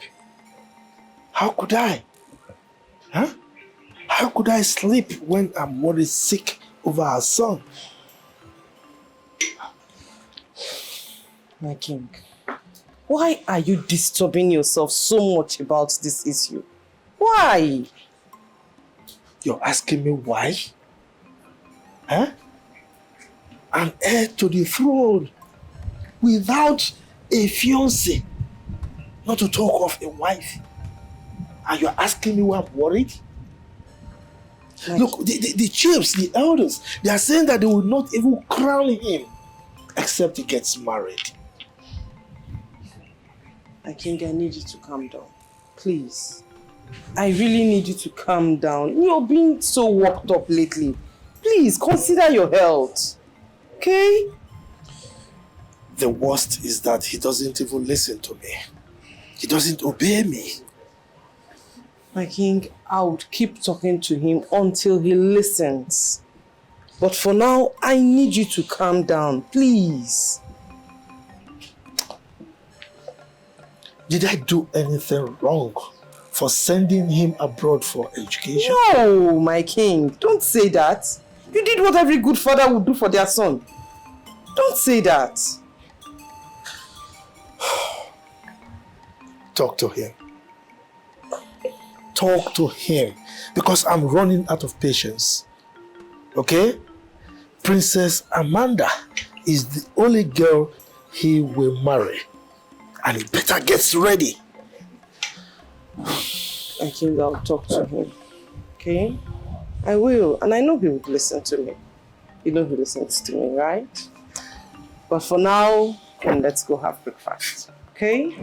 How could I? Huh? How could I sleep when I'm worried sick over our son? My king, why are you disturbing yourself so much about this issue? Why? You're asking me why? Huh? An heir to the throne without a fiancé, not to talk of a wife. And you're asking me why I'm worried? Look, the chiefs, the elders, they are saying that they will not even crown him except he gets married. My king, I need you to calm down. Please. I really need you to calm down. You're being so worked up lately. Please, consider your health. Okay? The worst is that he doesn't even listen to me. He doesn't obey me. My king, I would keep talking to him until he listens. But for now, I need you to calm down, please. Did I do anything wrong for sending him abroad for education? No, my king, don't say that. You did what every good father would do for their son. Don't say that. Talk to him. Talk to him, because I'm running out of patience. Okay? Princess Amanda is the only girl he will marry. And he better get ready. I think I'll talk to him. Okay? I will. And I know he would listen to me. You know he listens to me, right? But for now, let's go have breakfast. Okay?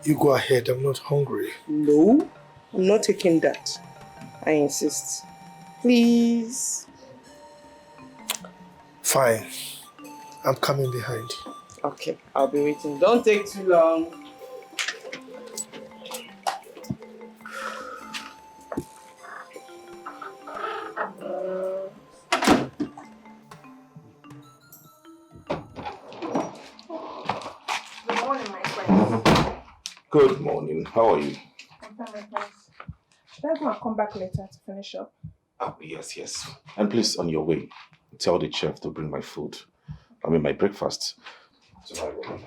You go ahead. I'm not hungry. No, I'm not taking that. I insist. Please. Fine. I'm coming behind. Okay, I'll be waiting. Don't take too long. morning, my friend. Good morning. How are you? I'm fine, my friend. Should I go and come back later to finish up? Oh, yes. And please, on your way, tell the chef to bring my food. I mean, my breakfast. So I will.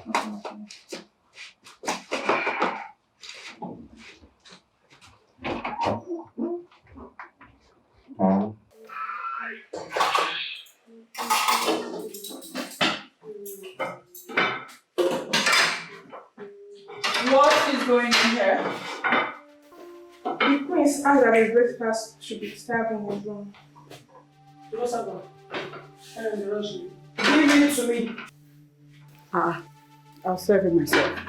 What is going on here? The prince asked that his breakfast should be served in his room. What's up? Give it to me. I'll serve it myself.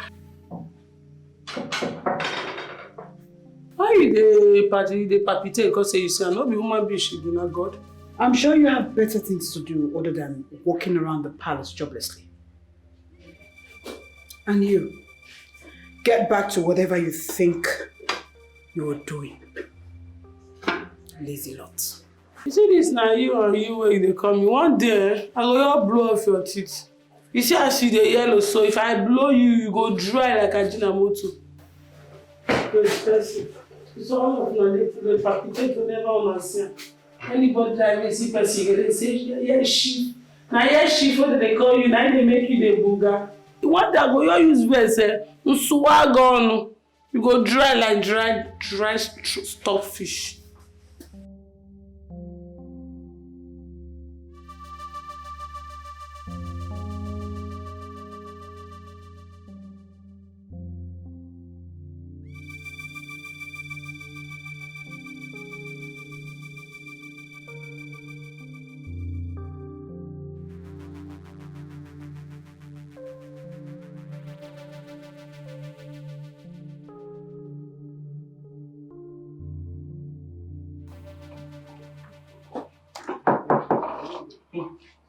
Why you the palpitate because you say no be human being she be not God? I'm sure you have better things to do other than walking around the palace joblessly. And you, get back to whatever you think you're doing. Lazy lot. You see this now, you or you where they come. One day, I go just blow off your teeth. You see I see the yellow, so if I blow you, you go dry like a Ajinomoto. So expensive. It's all of the palpitate to never understand. Anybody that will see person, they say, yeah, she. Now, yeah, she, what they call you, now they make you the booger. What that go, you use verse, swag on. You go dry like dry stockfish.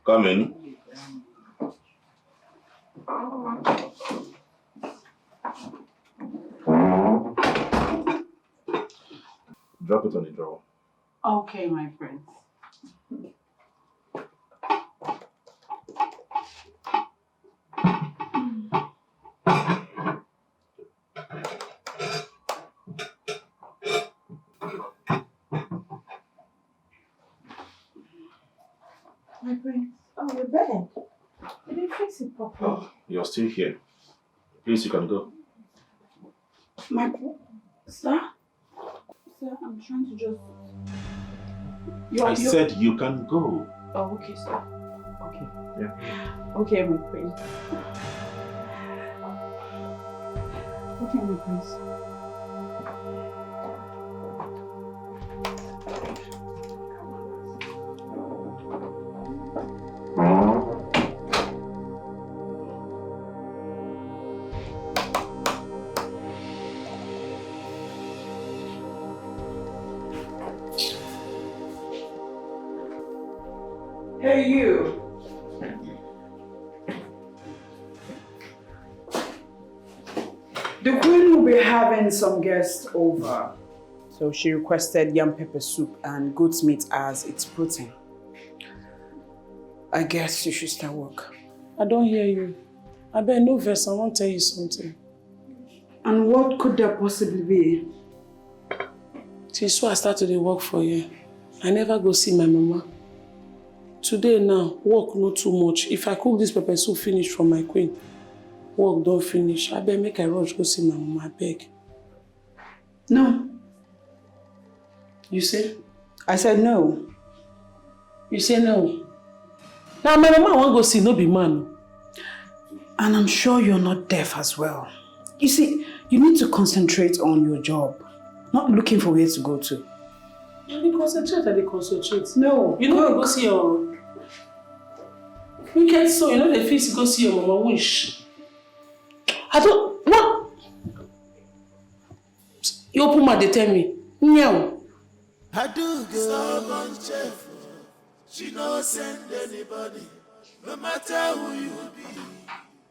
Come in. Drop it on the drawer. Okay, my friend. My prince. Oh, your bed. You didn't fix it properly. Oh, you're still here. Please, you can go. Sir? Sir, I'm trying to just... I said you can go. Oh, okay, sir. Okay. Yeah. Okay, my prince. Okay, my prince. Hey, you. The queen will be having some guests over. So she requested yam pepper soup and goat's meat as its protein. I guess you should start work. I don't hear you. I bet no verse, I want to tell you something. And what could there possibly be? Since I started to work for you, I never go see my mama. Today now, work not too much. If I cook this pepper soup finish from my queen, work don't finish. I bet make I rush go see my mama, I beg. No. You say? I said no. You say no? Now my mama won't go see, no be man. And I'm sure you're not deaf as well. You see, you need to concentrate on your job, not looking for where to go to. They concentrate. No. You know go see your... You get so, you know the face go see your mama wish. I don't... What? You open my, they tell me. No. I do go. Stubborn chef, she no send anybody. No matter who you be,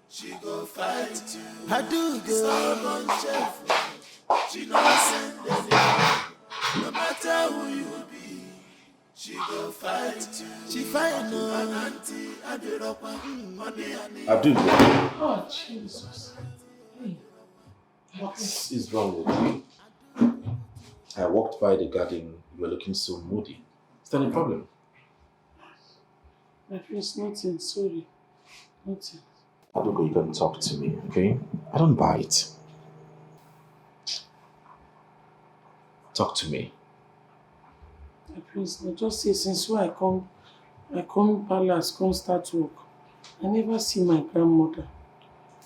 she go fight you. I do go. Stubborn chef, she no send anybody. No matter who you be, she go fight you. She find no an auntie Abdul. Oh, Jesus. Hey. What is wrong with you? I walked by the garden. You were looking so moody. Is that a problem? My prince, nothing. Sorry. Nothing. Adugo, you can talk to me, okay? I don't bite. Talk to me. My prince, I just say since when I come palace, come start work. I never see my grandmother.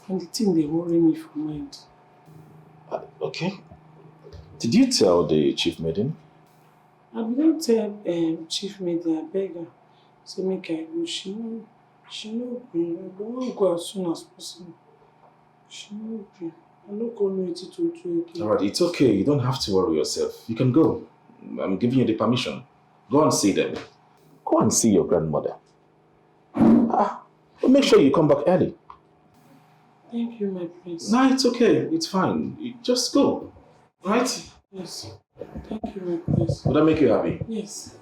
And the thing they worry me for mind. Okay. Did you tell the chief maiden? I didn't tell chief maiden, I beg her. Say make I go. She no agree. I don't go as soon as possible. She no agree. I don't go know it to do again. Alright, it's okay. You don't have to worry yourself. You can go. I'm giving you the permission. Go and see them. Go and see your grandmother. But make sure you come back early. Thank you, my prince. No, it's okay. It's fine. You just go. Right? Yes. Thank you, my prince. Will that make you happy? Yes.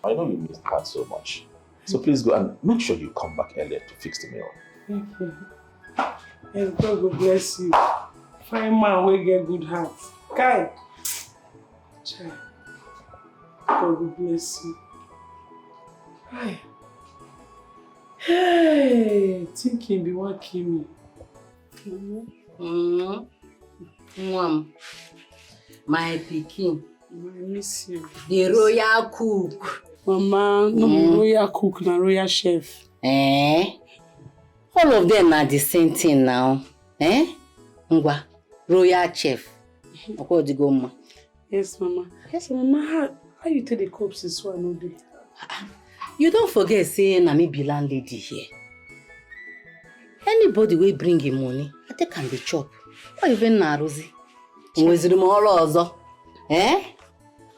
I know you missed her so much. So please go and make sure you come back earlier to fix the meal. Thank you. And God will bless you. Fine man will get good heart. Kai. Child. God will bless you. Hi. Hey, thinking be what kill me. My pikin. I miss you. The royal cook. Mama, no royal cook, na royal chef. All of them are the same thing now. Ngwa, royal chef. Yes, Mama. Yes, Mama, how you take the cope since one no day? You don't forget saying na me be landlady here. Anybody will bring him money, I think can be chop. Or even na Rosie. Mweziri mo all ozo.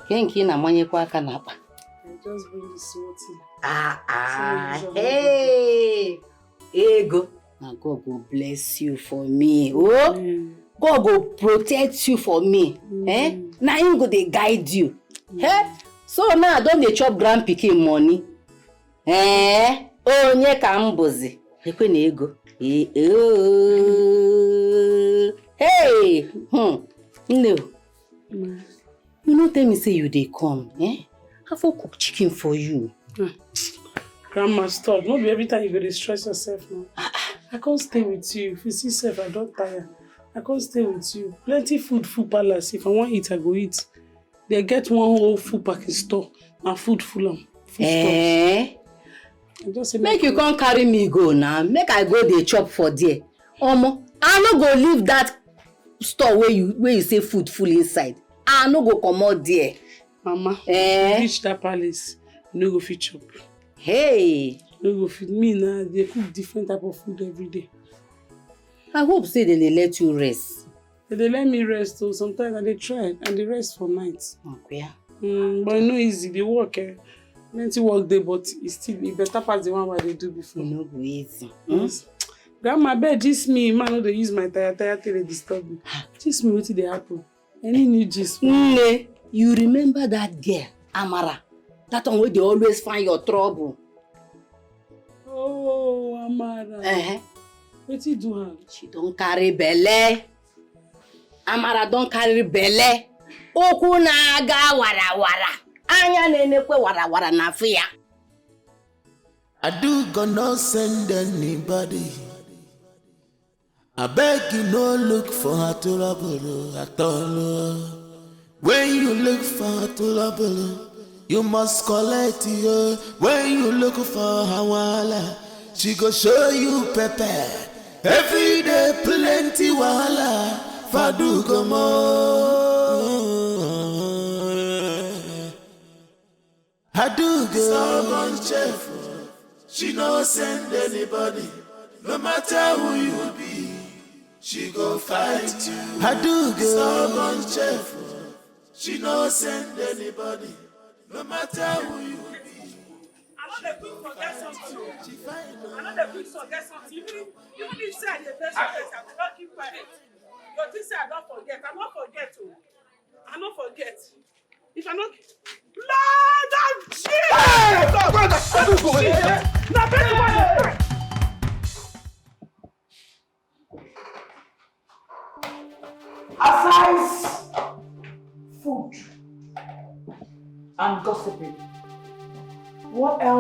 Kenki na manye kwa aka na apa. Just bring the small thing. Hey! Ego. Now God will bless you for me. Oh, God will protect you for me. Now him go dey guide you. So now I don't dey chop grand pikin money. Oh, nye ka mbozi. Ekwe na ego. Hey! No. You no tell me say you dey come, I for cook chicken for you. Grandma, stop. Not be every time you go to stress yourself now. I can't stay with you. If you see yourself, I don't tire. I can't stay with you. Plenty food palace. If I want to eat, I go eat. They get one whole food package store. And food full of just make you come carry me go now. Make I go dey chop for there. Omo, I no go leave that store where you say food full inside. I no go come out there. Mama, you reach that palace, you no go fit chop. Hey! No go fit me now. They cook different type of food every day. I hope say they let you rest. They let me rest too. Sometimes I dey try and they rest for nights. Okay. But it's not easy. They work. Plenty work day, but it's still better pass the one they do before. No go easy. Yes. Grandma, bed gist me. Man, no dey use my tire till they disturb me. Gist me wetin dey happen. Any new gist? You remember that girl, Amara? That one where they always find your trouble. Oh, Amara. Wetin do her? She don't carry belle. Amara don't carry belle. Oku na aga wara wara. Anya nenekwe wara wara na fear. I do gonna send anybody. I beg you no look for her trouble at all. When you look for her trouble, you must collect it. When you look for her wala, she go show you pepper. Every day plenty wala. Fadu gomo. I do go. Stubborn chef. She no send anybody. No matter who you be, she go fight you. I do go. Stubborn chef. She no send anybody. No matter who you be. I know the quick forget something. I know the quick forget something. Even if say I dey best forget, I will not keep quiet. Your thing say I don't forget. I don't forget. I don't forget. If I not Lord of Jesus! Hey! Now better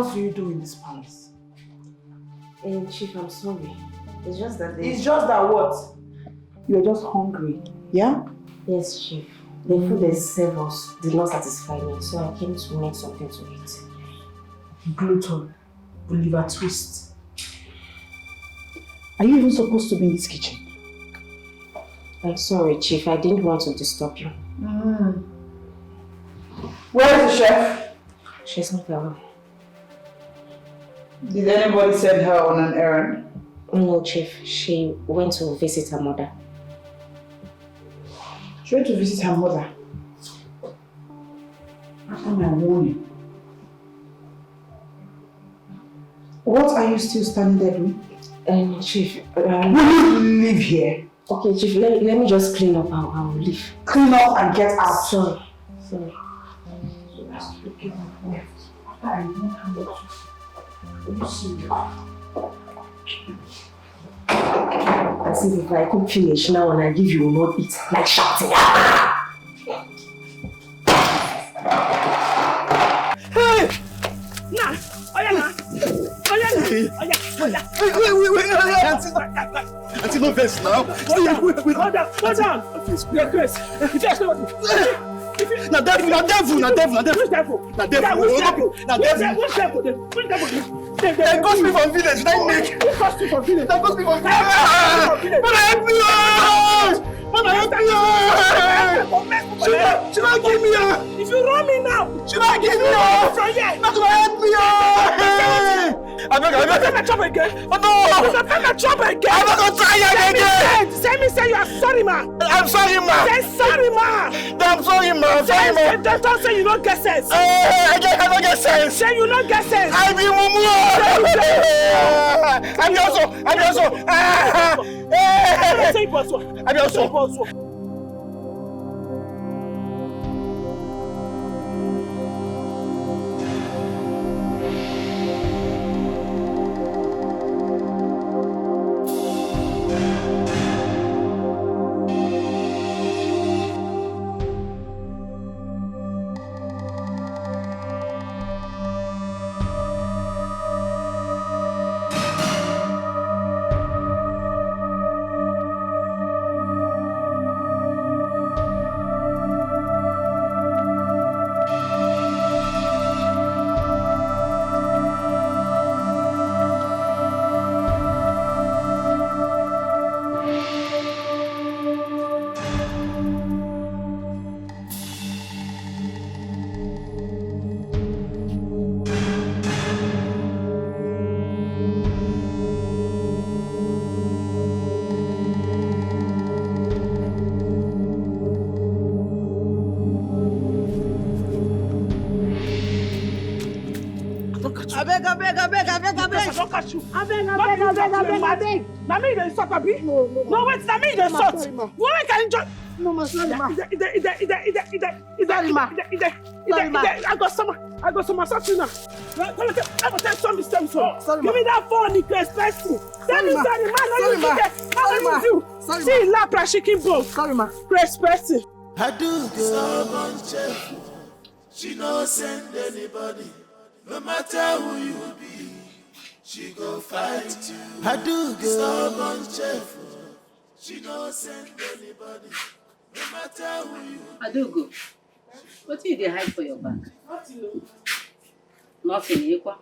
else do you do in this palace? Chief, I'm sorry. It's just that It's just that what? You're just hungry, yeah? Yes, Chief. The food they serve us did not satisfy me, so I came to make something to eat. Gluten, liver twist. Are you even supposed to be in this kitchen? I'm sorry, Chief. I didn't want to disturb you. Where is the chef? She's not around. Did anybody send her on an errand? No, Chief. She went to visit her mother. She went to visit her mother. After my warning. What are you still standing there doing? Chief, will you leave here? Okay, Chief, let me just clean up. I will leave. Clean up and get out. Sorry. As if I could finish now and I give you, will not eat. Like shouting. Hey! Nah! Auntie, no vex now. Hold down. Your grace. Na devil. They got me from village. They got me from village. Help me! Should I give me her? If you run me now, should I give me her? Not gonna help me! I'm not gonna chop again. Oh no! I'm not gonna chop again. I'm not gonna try again. Say you are sorry, ma. I'm sorry, ma. Say sorry, ma. I'm sorry, ma. Don't say you don't get sense. I don't get sense. Say you don't get sense. I be mumu. I'm also. I don't catch you. I beg. Na me dey insult abi? No, wait, na me dey insult. Why can you just... No, ma, sorry, ma. I got some assault now. Let me tell you something. Give me that phone, the crazy person. Tell me, sorry, man. Sorry, see, lapra chicken bone. Sorry, ma. Crazy person. I do stubborn chef. She no send anybody. No matter who you be, she go fight you. I do stubborn chef. She no send anybody. No matter who you be. Adugo, what do you hide for your back? Nothing, Ekwa.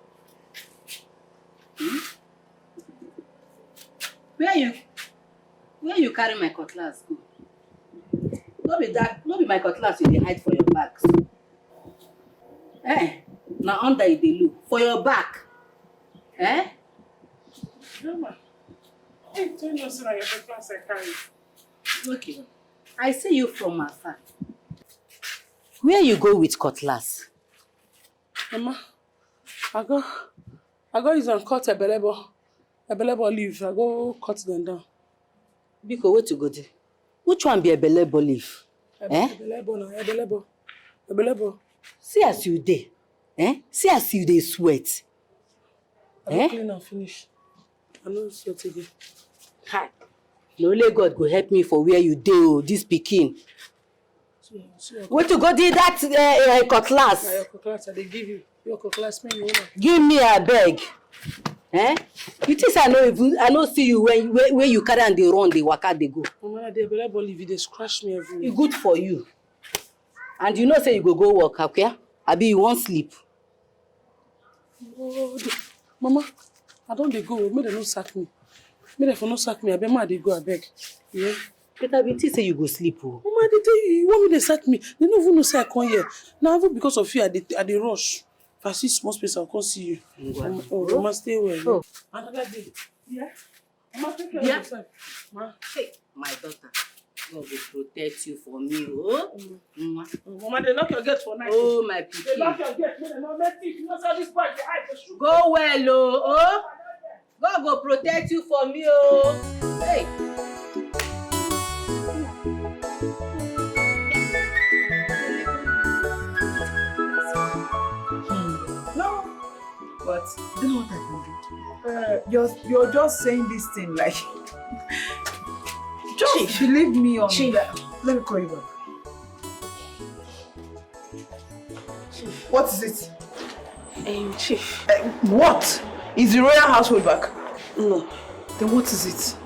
Where you carry my cutlass go? No be my cutlass you dey hide for your back. Now under it dey look for your back. Mama, hey, tell you say your cutlass I carry. Okay, I see you from afar. Where you go with cutlass? Mama, I go use and cut ebelebo leaf. I go cut them down. Biko, where to go there? Which one be ebelebo leaf? Ebelebo. See as you dey. See as you dey sweat. I clean and finish. I no sweat again. Hi. Na only God go help me for where you dey, this pikin. Where to go do that cutlass? Na your cutlass I dey give you. Your classmate, you know. Give me a beg. Eh? You think I know see you when you carry and they run, they waka, they go. Mama, they better believe they scratch me everywhere. It's good for you. And you know say you go work, okay? Abi you won't sleep. Oh, Mama, I don't they go. May they no sack me. May they for no sack me. I bet they go, I beg. Yeah. But I be say you go sleep. Oh. Mama, they tell you want me to sack me. They don't even know say I come here. Now even because of fear, I dey rush. If I see small space, I'll come see you. Mama, stay well. Oh. Another day. Yeah. Mama, take care of Yeah. yourself. Ma. Hey, my daughter. God will protect you for me, oh. Mama, they lock your gate for night. Oh, my pikin. They lock your gate. They don't let you. You know how this boy dey hide for shoe. Go well, oh. God will protect you for me, oh. Hey. No, but you know what I can do? You're just saying this thing like just Chief. Believe me on Chief. that. Let me call you back. Chief. What is it? Chief. What? Is the royal household back? No. Then what is it?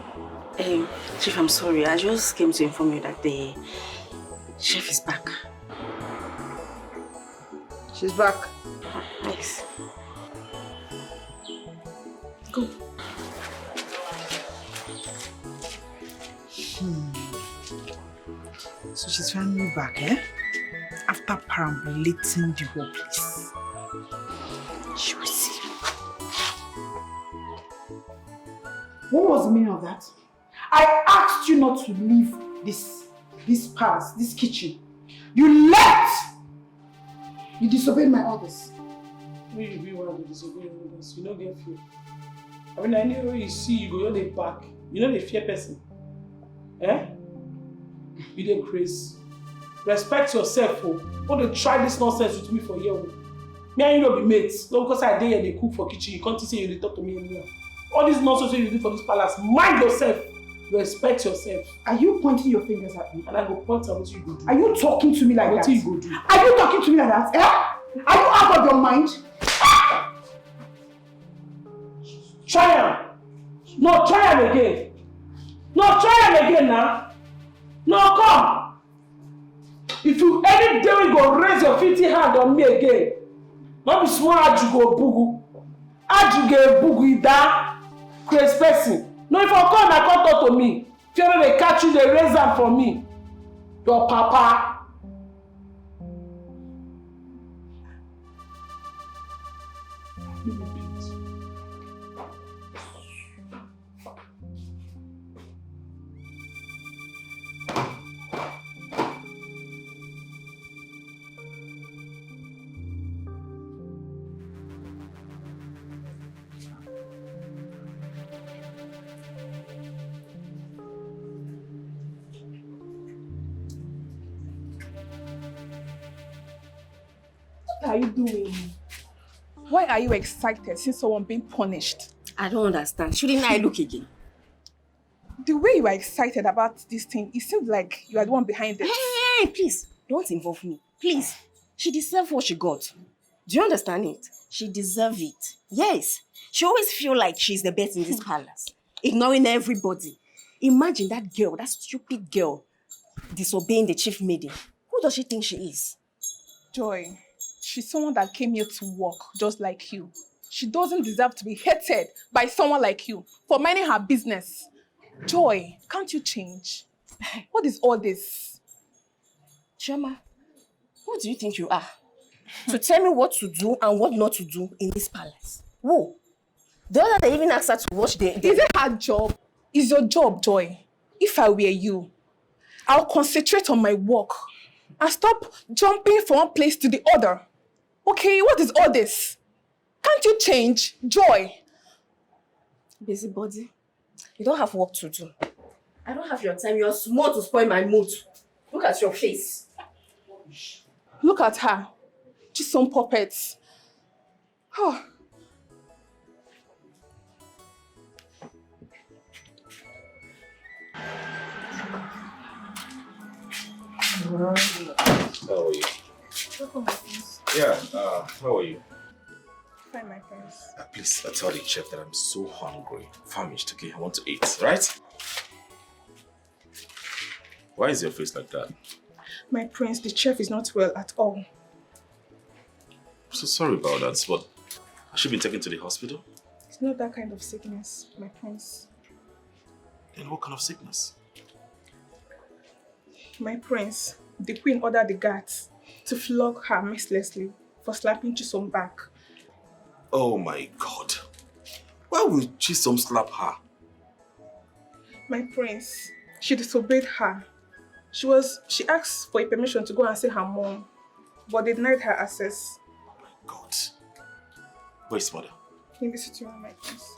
Chief, I'm sorry. I just came to inform you that the chef is back. She's back. Yes. Go. So she's finally back, eh? After perambulating the whole place. She will see. What was the meaning of that? I asked you not to leave this palace, this kitchen. You left! You disobeyed my orders. When you be one to disobey your orders, you don't get fear. I mean, anywhere you see, you go on the back. You know the fear person. Eh? You dey crazy. Respect yourself, oh. Don't they try this nonsense with me for here, oh. Me and you don't be mates. Not because I dey here, they cook for kitchen. You can't say you dey talk to me anymore. All this nonsense you do for this palace, mind yourself. Respect yourself. Are you pointing your fingers at me? And I go point at what you go do. Are you talking to me like what that? you go do? Are you talking to me like that? Eh? Are you out of your mind? Try am. No, try am again. No, try am again now. No, come. If you any day you go raise your filthy hand on me again, not be small aju go bugu. Aju go bugu ida. Crazy person. No, if I come, I come talk to me. If you know they catch you, they raise them for me. Your papa. What are you doing? Why are you excited since someone being punished? I don't understand. Shouldn't I look again? The way you are excited about this thing, it seems like you are the one behind it. Hey, please, don't involve me. Please. She deserves what she got. Do you understand it? She deserves it. Yes. She always feels like she's the best in this palace, ignoring everybody. Imagine that girl, that stupid girl, disobeying the chief maiden. Who does she think she is? Joy, she's someone that came here to work just like you. She doesn't deserve to be hated by someone like you for minding her business. Joy, can't you change? What is all this? Chioma, who do you think you are? To tell me what to do and what not to do in this palace? Who? The other day even asked her to watch the... Is it her job? It's your job, Joy. If I were you, I'll concentrate on my work and stop jumping from one place to the other. Okay, what is all this? Can't you change, Joy? Busybody, you don't have work to do. I don't have your time. You're small to spoil my mood. Look at your face. Look at her. Just some puppets. Oh. How are you? Yeah, how are you? Please, tell the chef that I'm so hungry, famished, okay? I want to eat, right? Why is your face like that? My prince, the chef is not well at all. I'm so sorry about that, but has she been taken to the hospital? It's not that kind of sickness, my prince. Then what kind of sickness? My prince, the queen ordered the guards to flog her mercilessly for slapping Chisom back. Oh my God. Why would Chisom slap her? My prince, she disobeyed her. She asked for a permission to go and see her mom, but they denied her access. Oh my God. Where's mother? In the sitting room, my prince.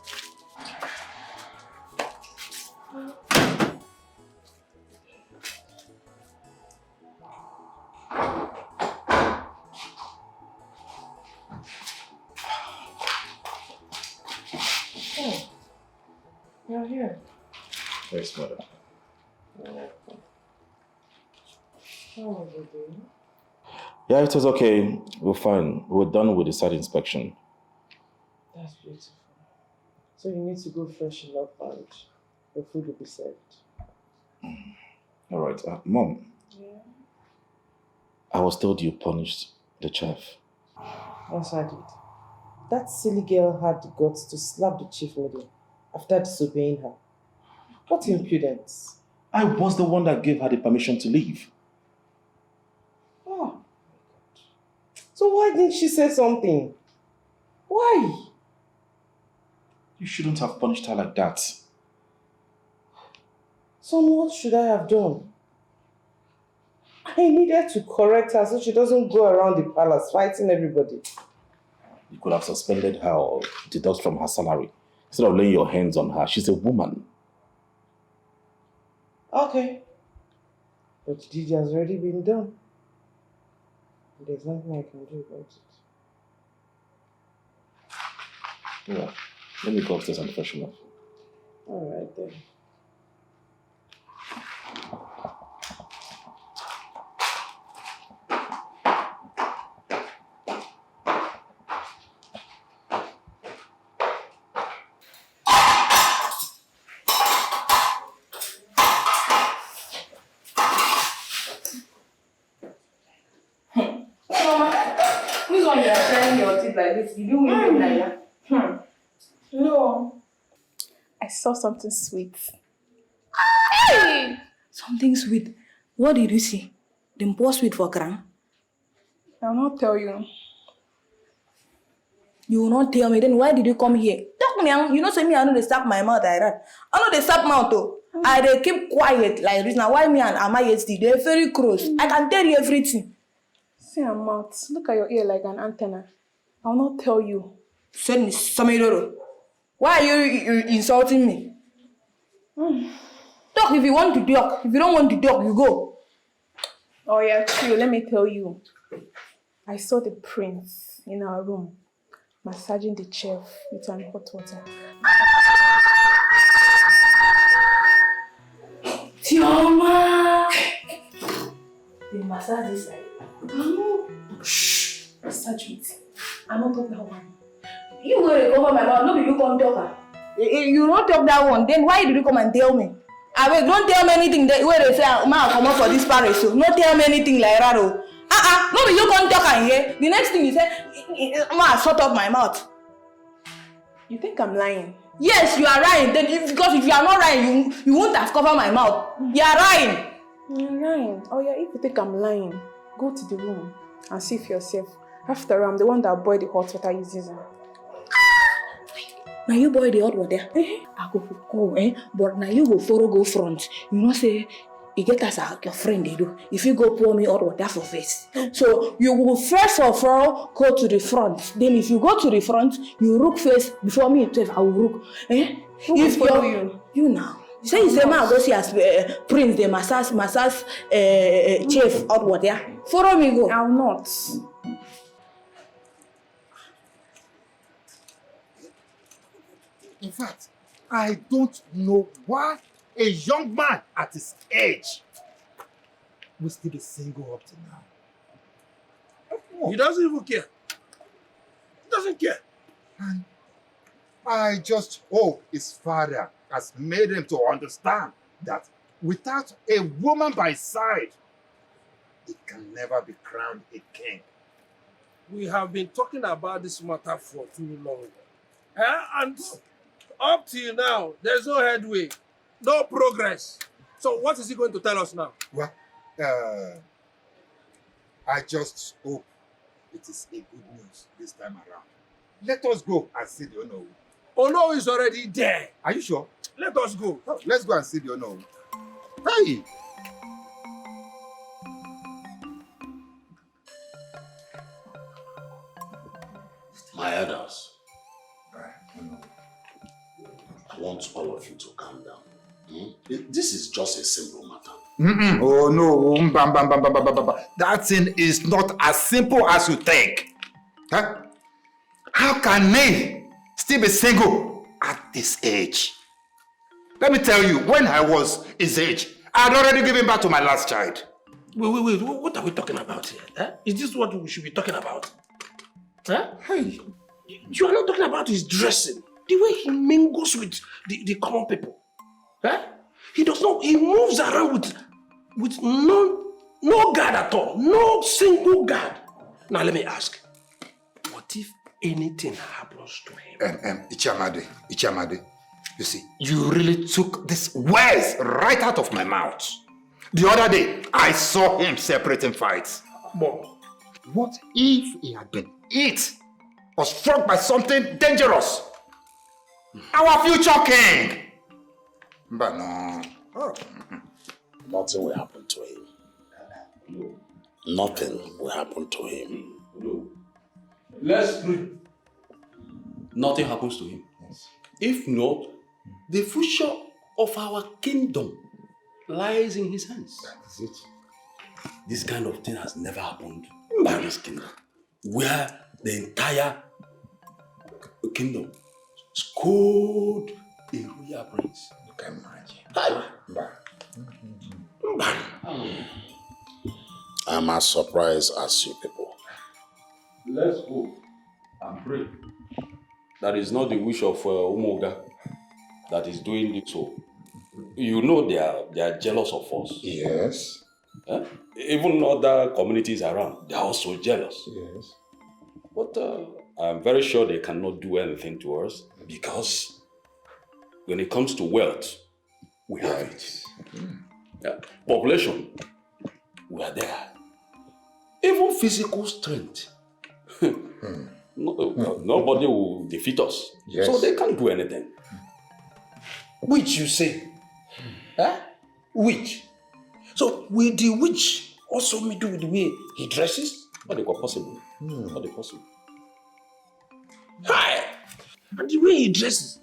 Oh, you're here. Where's mother? How are you doing? Yeah, it was okay. We're fine. We're done with the site inspection. That's beautiful. So you need to go freshen up and your food will be served. All right. Mom. Yeah. I was told you punished the chef. Yes, I did. That silly girl had the guts to slap the chief lady after disobeying her. What impudence. I was the one that gave her the permission to leave. Oh, my God. So why didn't she say something? Why? You shouldn't have punished her like that. Son, what should I have done? I needed to correct her so she doesn't go around the palace fighting everybody. You could have suspended her or deduct from her salary. Instead of laying your hands on her, she's a woman. Okay. But the deed has already been done. There's nothing I can do about it. Yeah. Let me go upstairs and freshen up. Alright then. Who's on your shining your teeth like this? Did you win like that? No. I saw something sweet. Hey! Something sweet. What did you see? Them pour sweet for Kran? I'll not tell you. You will not tell me. Then why did you come here? Talk me. You know, say me, I know they stop my mouth like that. I know they stop mouth though. They keep quiet like this. Now why me and Ama yesterday? They're very close. I can tell you everything. See your mouth. Look at your ear like an antenna. I'll not tell you. Send me some. Why are you insulting me? Talk if you want to talk. If you don't want to talk, you go. Oh yeah, true. Let me tell you. I saw the prince in our room massaging the chef with some hot water. Tioma! They massage this side. Shh! Massage it. I'm not talking that one. You go to cover my mouth. No, you come talk. You don't talk that one. Then why did you come and tell me? Don't tell me anything where they say, "Ma, come up for this parish." So don't tell me anything like that. No, you come talk and hear. The next thing you say, "Ma, shut up my mouth." You think I'm lying? Yes, you are lying. Because if you are not lying, you won't have covered my mouth. You are lying. You're lying. Oh yeah, if you think I'm lying, go to the room and see for yourself. After I'm the one that boiled the hot water using. Now you boil the hot water. I go, but now you go follow go front. You know say you get as your friend they do. If you go pour me hot water for face. So you will first of all go to the front. Then if you go to the front, you look first before me itself. I will look. Who if will follow you now. You say you say man go see as prince the massage chef hot water. Follow me go. I'll not. In fact, I don't know why a young man at his age will still be single up to now. He doesn't even care. He doesn't care. And I just hope his father has made him to understand that without a woman by his side, he can never be crowned a king. We have been talking about this matter for too long. And up till now, there's no headway, no progress. So what is he going to tell us now? Well, I just hope it is a good news this time around. Let us go and see the Ono. Ono is already there. Are you sure? Let us go. Oh, let's go and see the Ono. Hey! My elders, I want all of you to calm down. This is just a simple matter. Oh no, that thing is not as simple as you think. Huh? How can they still be single at this age? Let me tell you, when I was his age, I had already given birth to my last child. Wait, what are we talking about here? Is this what we should be talking about? Hey, you are not talking about his dressing, the way he mingles with the common people. He does not, he moves around with no guard at all, no single guard. Now let me ask, what if anything happens to him? Ichamade, you see, you really took these words right out of my mouth. The other day, I saw him separating fights. But what if he had been hit or struck by something dangerous? Our future king! But no. Nothing will happen to him. Nothing will happen to him. Let's pray. Nothing happens to him. If not, the future of our kingdom lies in his hands. That is it. This kind of thing has never happened in this kingdom, where the entire kingdom scored a royal prince. You can imagine. I'm as surprised as you people. Let's go and pray. That is not the wish of Umoga that is doing this. So, you know they are jealous of us. Yes. Even other communities around, they are also jealous. Yes. But I'm very sure they cannot do anything to us because when it comes to wealth, we have it. Population, we are there. Even physical strength, nobody will defeat us. Yes. So they can't do anything. Witch, you say? Witch. So will the witch also do with the way he dresses? Not possible. Not possible. Hi! And the way he dresses,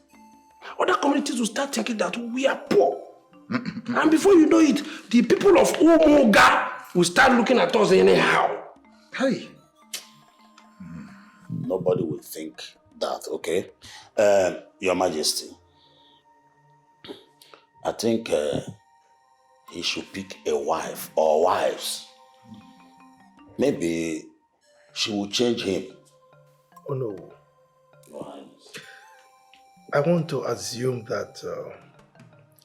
other communities will start thinking that we are poor. And before you know it, the people of Umoga will start looking at us anyhow. Hey. Nobody will think that, okay? Your Majesty, I think he should pick a wife or wives. Maybe she will change him. Oh no. I want to assume that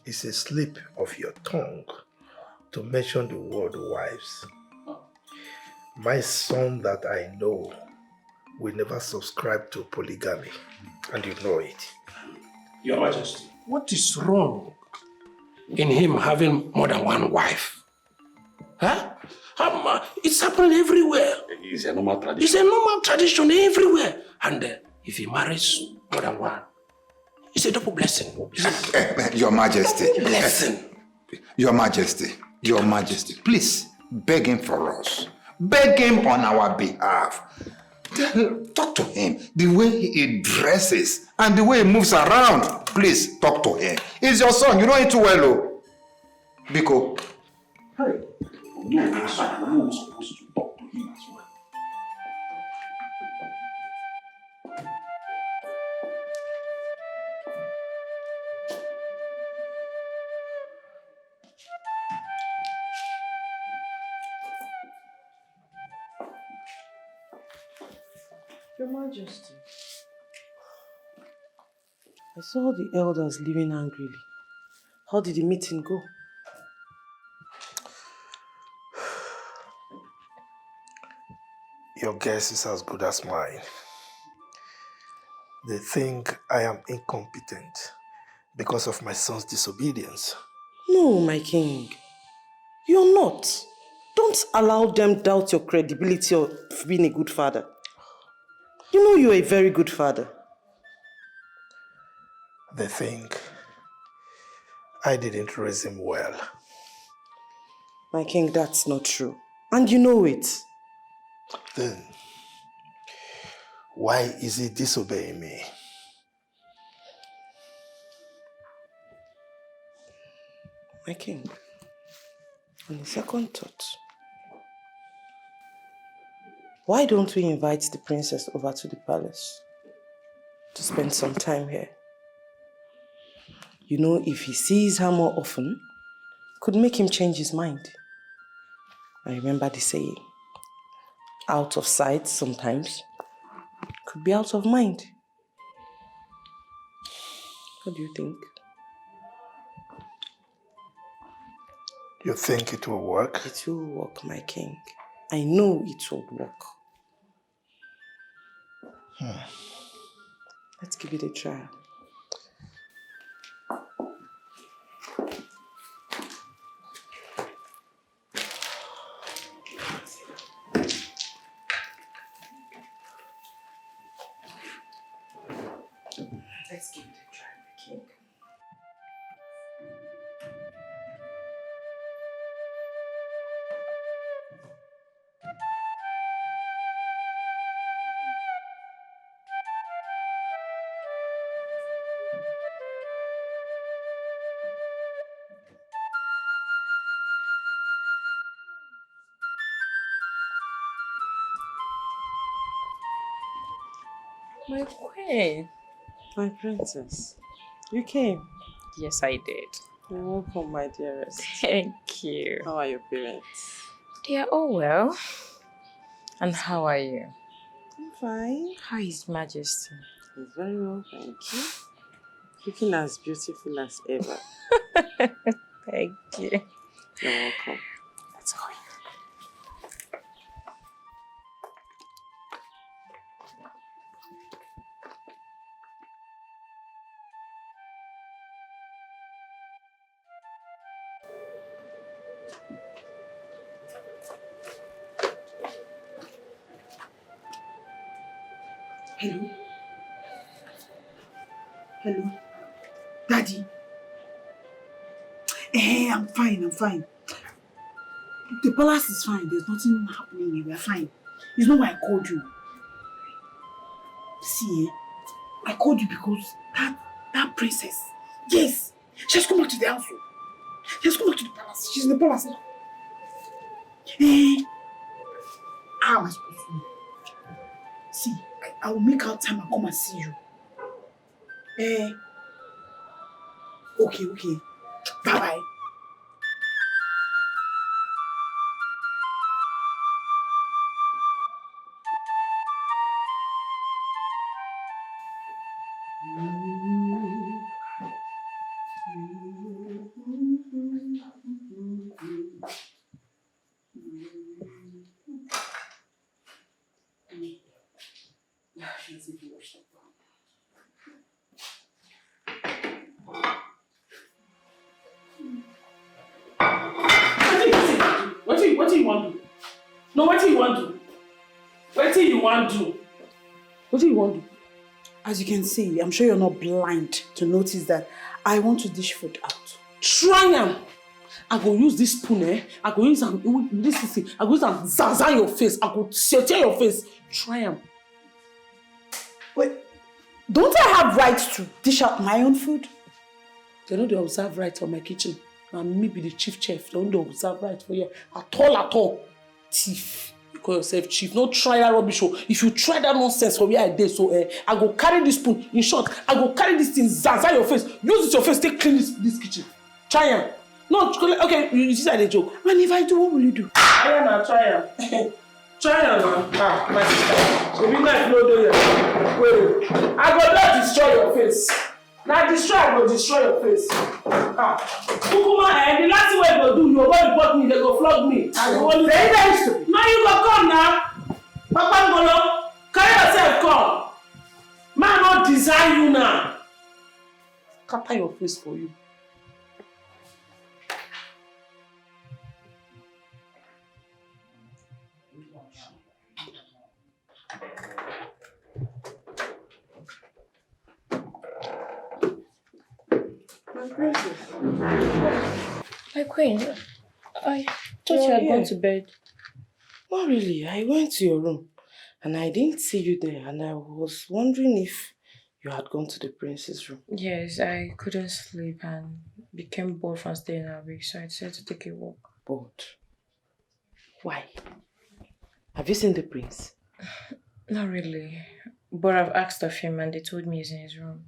it's a slip of your tongue to mention the word wives. My son that I know will never subscribe to polygamy, and you know it. Your Majesty, what is wrong in him having more than one wife? It's happening everywhere. It's a normal tradition. It's a normal tradition everywhere. And if he marries more than one, it's a double blessing. Your Majesty. Blessing. Your Majesty, please beg him for us. Beg him on our behalf. Talk to him. The way he dresses and the way he moves around, please talk to him. He's your son. You know him too well, oh. Biko. Hey. You're supposed to talk to him as well. Your Majesty. I saw the elders leaving angrily. How did the meeting go? Your guess is as good as mine. They think I am incompetent because of my son's disobedience. No, my king. You're not. Don't allow them doubt your credibility of being a good father. You know you're a very good father. They think I didn't raise him well. My king, that's not true. And you know it. Then, why is he disobeying me? My king, on a second thought, why don't we invite the princess over to the palace to spend some time here? You know, if he sees her more often, could make him change his mind. I remember the saying, out of sight sometimes could be out of mind. What do you think? You think it will work? It will work, my king. I know it will work. Let's give it a try. Let's give it a try, my king. My queen. My princess. You came. Yes, I did. You're welcome, my dearest. Thank you. How are your parents? They are all well. And how are you? I'm fine. How is Majesty? He's very well, thank you. Looking as beautiful as ever. Thank you. You're welcome. Let's go. Hello? Hello? Daddy? Hey, I'm fine. The palace is fine. There's nothing happening here. We're fine. It's not why I called you. See, I called you because that princess, yes, she has come back to the house. She has come back to the palace. She's in the palace now. How am I supposed to know? See, I will make out time and come and see you. Okay. Bye-bye. What do you want to do? No, what do you want to do? What do you want to do? What do you want to do? As you can see, I'm sure you're not blind to notice that I want to dish food out. Try am. I go use this spoon, I go use this thing. I go use am zaza your face. I go tear your face. Try am. Wait, don't I have rights to dish out my own food? They know they observe right for my kitchen. And me be the chief chef. They don't observe right for you. At all. Thief. You call yourself chief. No try that rubbish. If you try that nonsense for where I did, so I go carry this spoon. In short, I go carry this thing, zaza your face. Use it your face, take clean this kitchen. Try am. No, okay, you see that a joke. And if I do, what will you do? Try am. Try am, my sister. So be nice, no do ya. Wait. I go not destroy your face. Now destroy, I go destroy your face. Kukuma, the last way you go do, you go report me, they go flog me. Very nice. Now you go come now. Papa Ngolo, carry yourself come. Man not design you now. Scatter your face for you. My princess. My queen, I thought you had gone to bed. Not really. I went to your room and I didn't see you there, and I was wondering if you had gone to the prince's room. Yes, I couldn't sleep and became bored from staying awake, so I decided to take a walk. Bored? Why? Have you seen the prince? Not really, but I've asked of him and they told me he's in his room.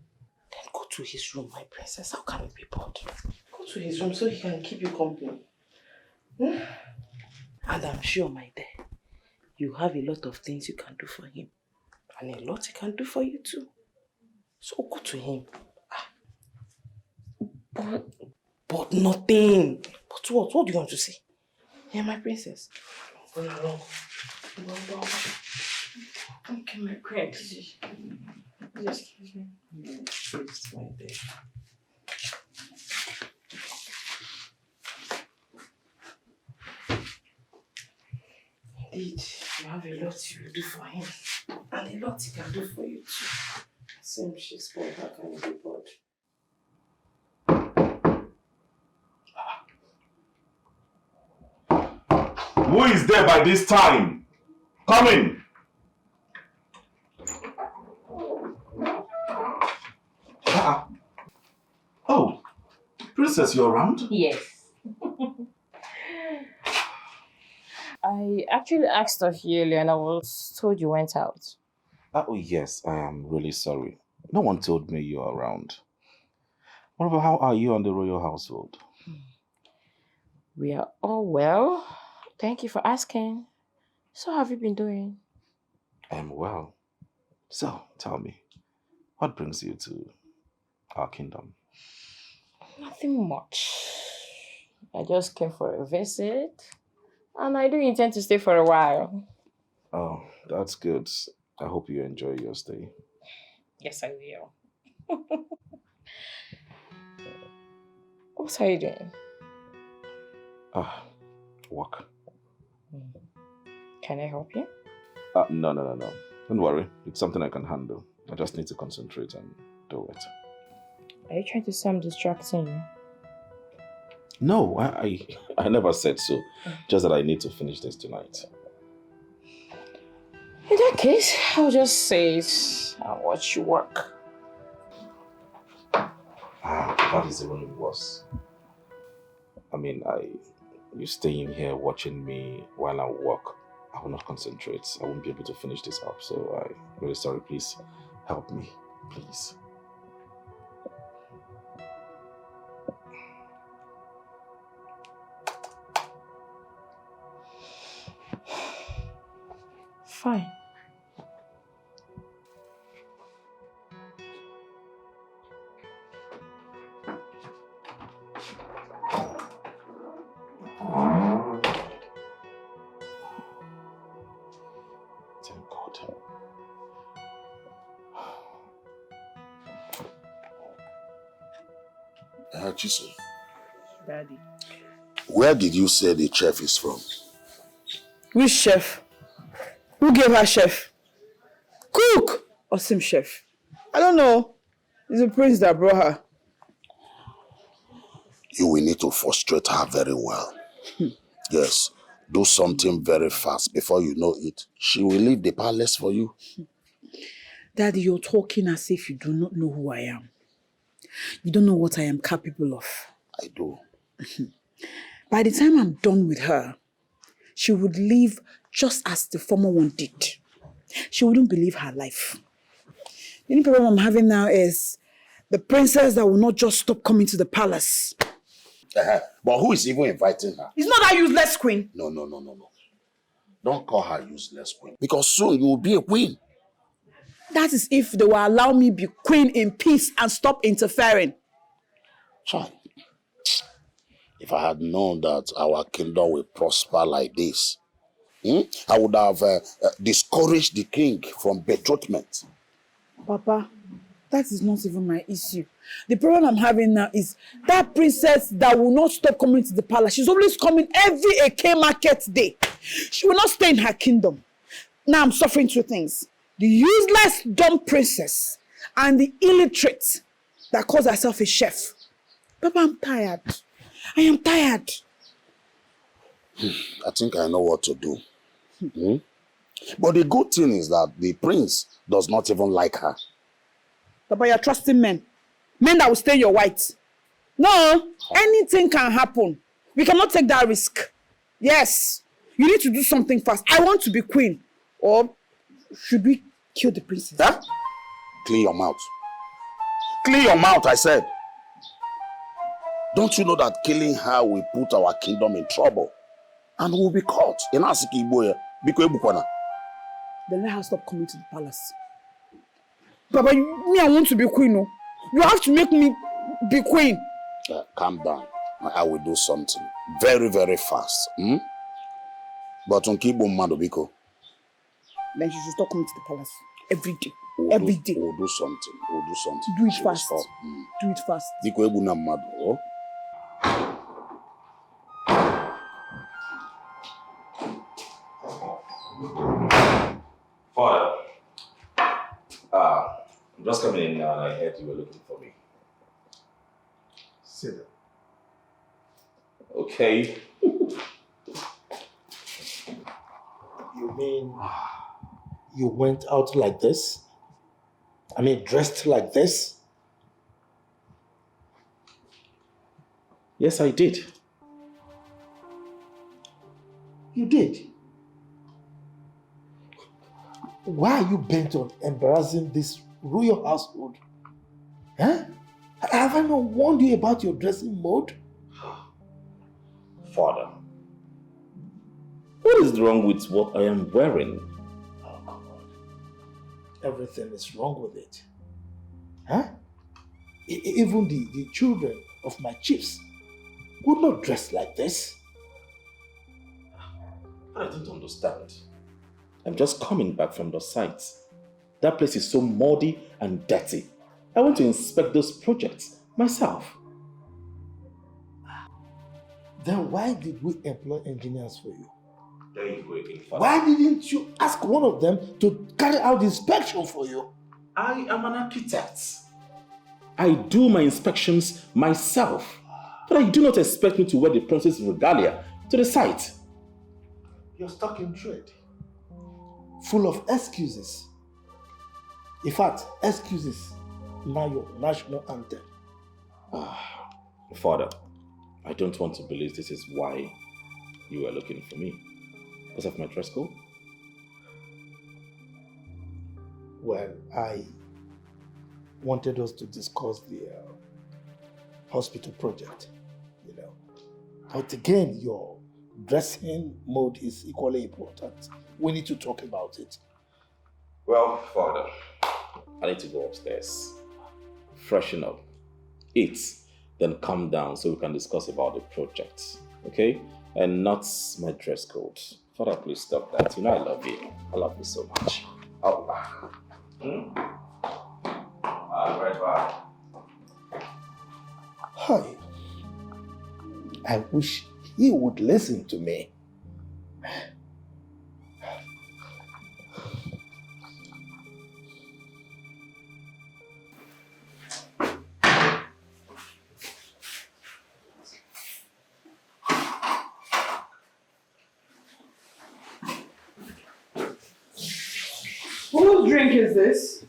Then go to his room, my princess. How can you be bored? Go to his room so he can keep you company. Hmm? And I'm sure, my dear, you have a lot of things you can do for him. And a lot he can do for you too. So go to him. But nothing. But what? What do you want to say? Yeah, my princess. Go along. Go. Okay, my queen. Please excuse me. Please, my dear. Indeed, you have a lot you will do for him. And a lot he can do for you too. Same Shakespeare, how can you be bored? Who is there by this time? Come in. Oh, princess, you're around? Yes. I actually asked of you earlier and I was told you went out. Oh, yes, I am really sorry. No one told me you're around. What about how are you on the royal household? We are all well. Thank you for asking. So how have you been doing? I'm well. So, tell me, what brings you to our kingdom? Nothing much. I just came for a visit and I do intend to stay for a while. Oh, that's good. I hope you enjoy your stay. Yes, I will. What are you doing? Work. Can I help you? No. Don't worry. It's something I can handle. I just need to concentrate and do it. Are you trying to say I'm distracting you? No, I never said so. Just that I need to finish this tonight. In that case, I'll just say it and watch you work. That is even worse. I mean, you staying here watching me while I work, I will not concentrate. I won't be able to finish this up. So I'm really sorry. Please help me, please. Fine. Thank God. Chisom, Daddy. where did you say the chef is from? Which chef? Who gave her chef? Cook or some chef? I don't know. It's the prince that brought her. You will need to frustrate her very well. Yes, do something very fast. Before you know it, she will leave the palace for you. Daddy, you're talking as if you do not know who I am. You don't know what I am capable of. I do. By the time I'm done with her, she would leave just as the former one did. She wouldn't believe her life. The only problem I'm having now is the princess that will not just stop coming to the palace. But who is even inviting her? It's not that useless queen. No. Don't call her useless queen. Because soon you will be a queen. That is if they will allow me be queen in peace and stop interfering. Child, if I had known that our kingdom will prosper like this, I would have discouraged the king from betrothment. Papa, that is not even my issue. The problem I'm having now is that princess that will not stop coming to the palace. She's always coming every Eke market day. She will not stay in her kingdom. Now I'm suffering two things. The useless dumb princess and the illiterate that calls herself a chef. Papa, I'm tired. I am tired. I think I know what to do. But the good thing is that the prince does not even like her. Papa, you're trusting men. Men that will stay your white. No, anything can happen. We cannot take that risk. Yes, you need to do something fast. I want to be queen. Or should we kill the princess? Huh? Clean your mouth. Clean your mouth, I said. Don't you know that killing her will put our kingdom in trouble? And we'll be caught. Then let her stop coming to the palace. Papa, me, I want to be queen. No? You have to make me be queen. Calm down. I will do something very, very fast. But on Kibo Madobiko. Then she should stop coming to the palace every day. We'll do something. Do it fast. Do it fast. Father, I'm just coming in now and I heard you were looking for me. Sit down. Okay. You mean you went out like this? I mean, dressed like this? Yes, I did. You did? Why are you bent on embarrassing this royal household? Huh? Have I not warned you about your dressing mode? Father, what is wrong with what I am wearing? Oh, come on. Everything is wrong with it. Huh? Even the children of my chiefs would not dress like this. I don't understand. I'm just coming back from the site. That place is so muddy and dirty. I want to inspect those projects myself. Then why did we employ engineers for you? There you go again, Father. Why didn't you ask one of them to carry out the inspection for you? I am an architect. I do my inspections myself. But I do not expect me to wear the princess regalia to the site. You're stuck in trade. Full of excuses. In fact, excuses now your national anthem. Father, I don't want to believe this is why you were looking for me. Because of my dress code? Well, I wanted us to discuss the hospital project, you know. But again, your dressing mode is equally important. We need to talk about it. Well, Father, I need to go upstairs, freshen up, eat, then come down so we can discuss about the project, okay? And not my dress code. Father, please stop that. You know I love you. I love you so much. I'll be back. I'll be right back. Hi. I wish he would listen to me. Whose drink is this?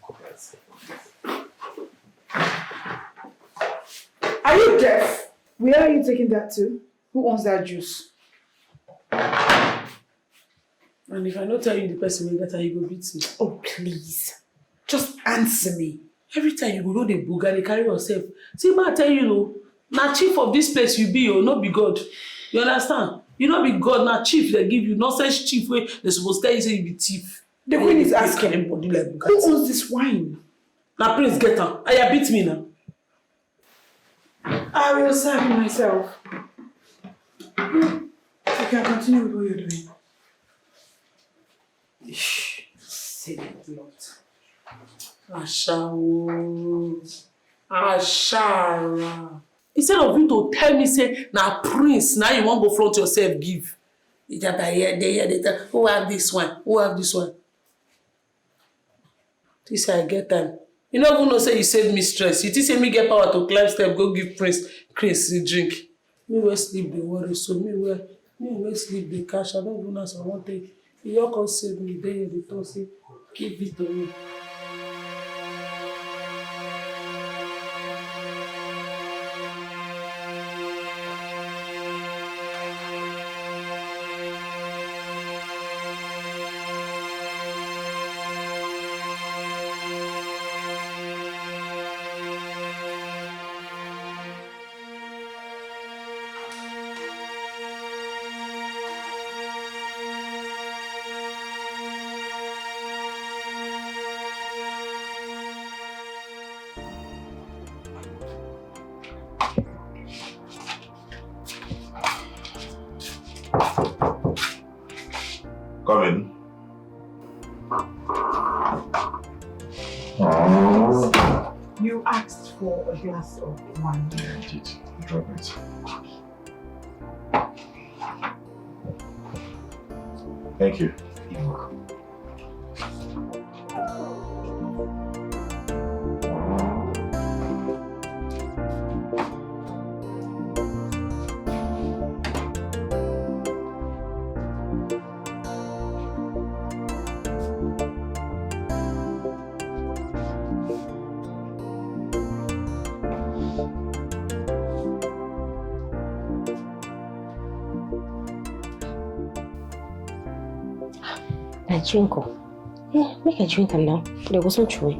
Are you deaf? Where are you taking that to? Who wants that juice? And if I not tell you the person will get her, he go beat me. Oh, please. Just answer me. Every time you go the booga, they carry yourself. See, ma tell you, no, na chief of this place you be, oh, not be God. You understand? You not be God, na chief they give you. Nonsense chief where they supposed to tell you say you be thief. The queen is asking, anybody like who owns this wine? Now, Prince, get her. I beat me now. I will serve you myself. You can continue with what you're doing. Say it not. Ashara. Instead of you to tell me, say, now Prince, now you won't go front yourself, give. You just they tell, who have this one? Who have this one? This I get time. You don't even know, say you save me stress. You think say me get power to climb step, go give Prince Chris a drink. Me will sleep the worry, so me will sleep the cash. I don't even know so I want to. You all can save me there, the talk say, give it to me. Come in. You asked for a glass of wine. Yeah, I did. Drop it. Thank you. You're welcome. I drink. Yeah, make a drink and now. There was no choice.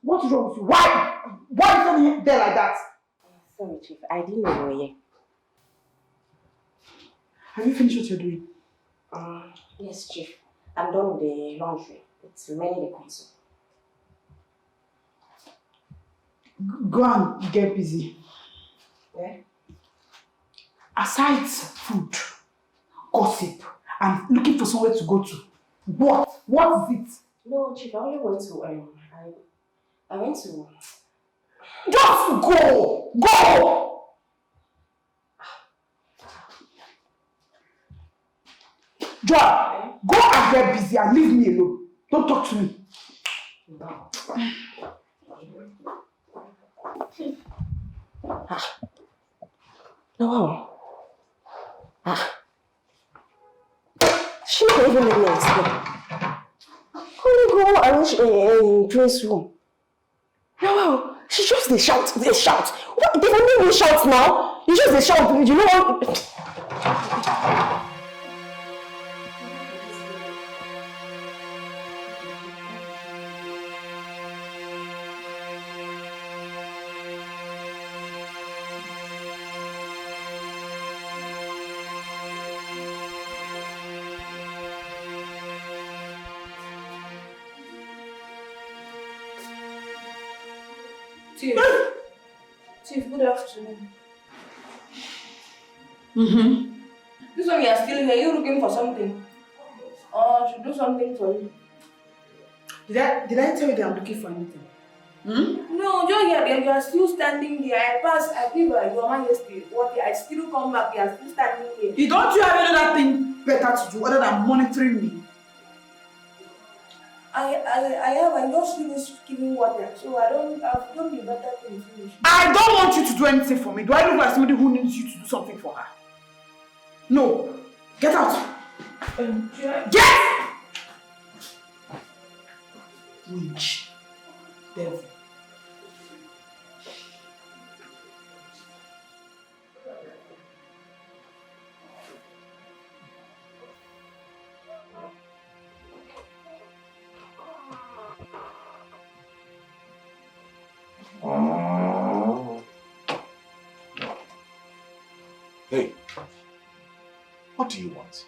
What's wrong with you? Why? Why is he there like that? Sorry, Chief. I didn't know you were here. Have you finished what you're doing? Yes, Chief. I'm done with the laundry. It's remaining the console. Go and get busy. Yeah? Aside food, gossip, and looking for somewhere to go to, what is it? No, Chief, I only went to, I went to... Just go! Go! Joy, go and get busy and leave me alone. Don't talk to me. No. No. She can't even let me explain. Only go arrange Prince's room. No, she just they shout. What? They don't even shout now. You just they shout. You know what? Chief, good afternoon. This one you are still here. You looking for something? I should do something for you. Did I tell you that I'm looking for anything? No, you're here. You are still standing here. I pass. I give your majesty what I still come back. You are still standing here. Don't you have another thing better to do other than monitoring me? I just finished giving water, so I've done the better thing finish. I don't want you to do anything for me. Do I look like somebody who needs you to do something for her? No. Get out. Get! Witch. Devil. Hey, what do you want?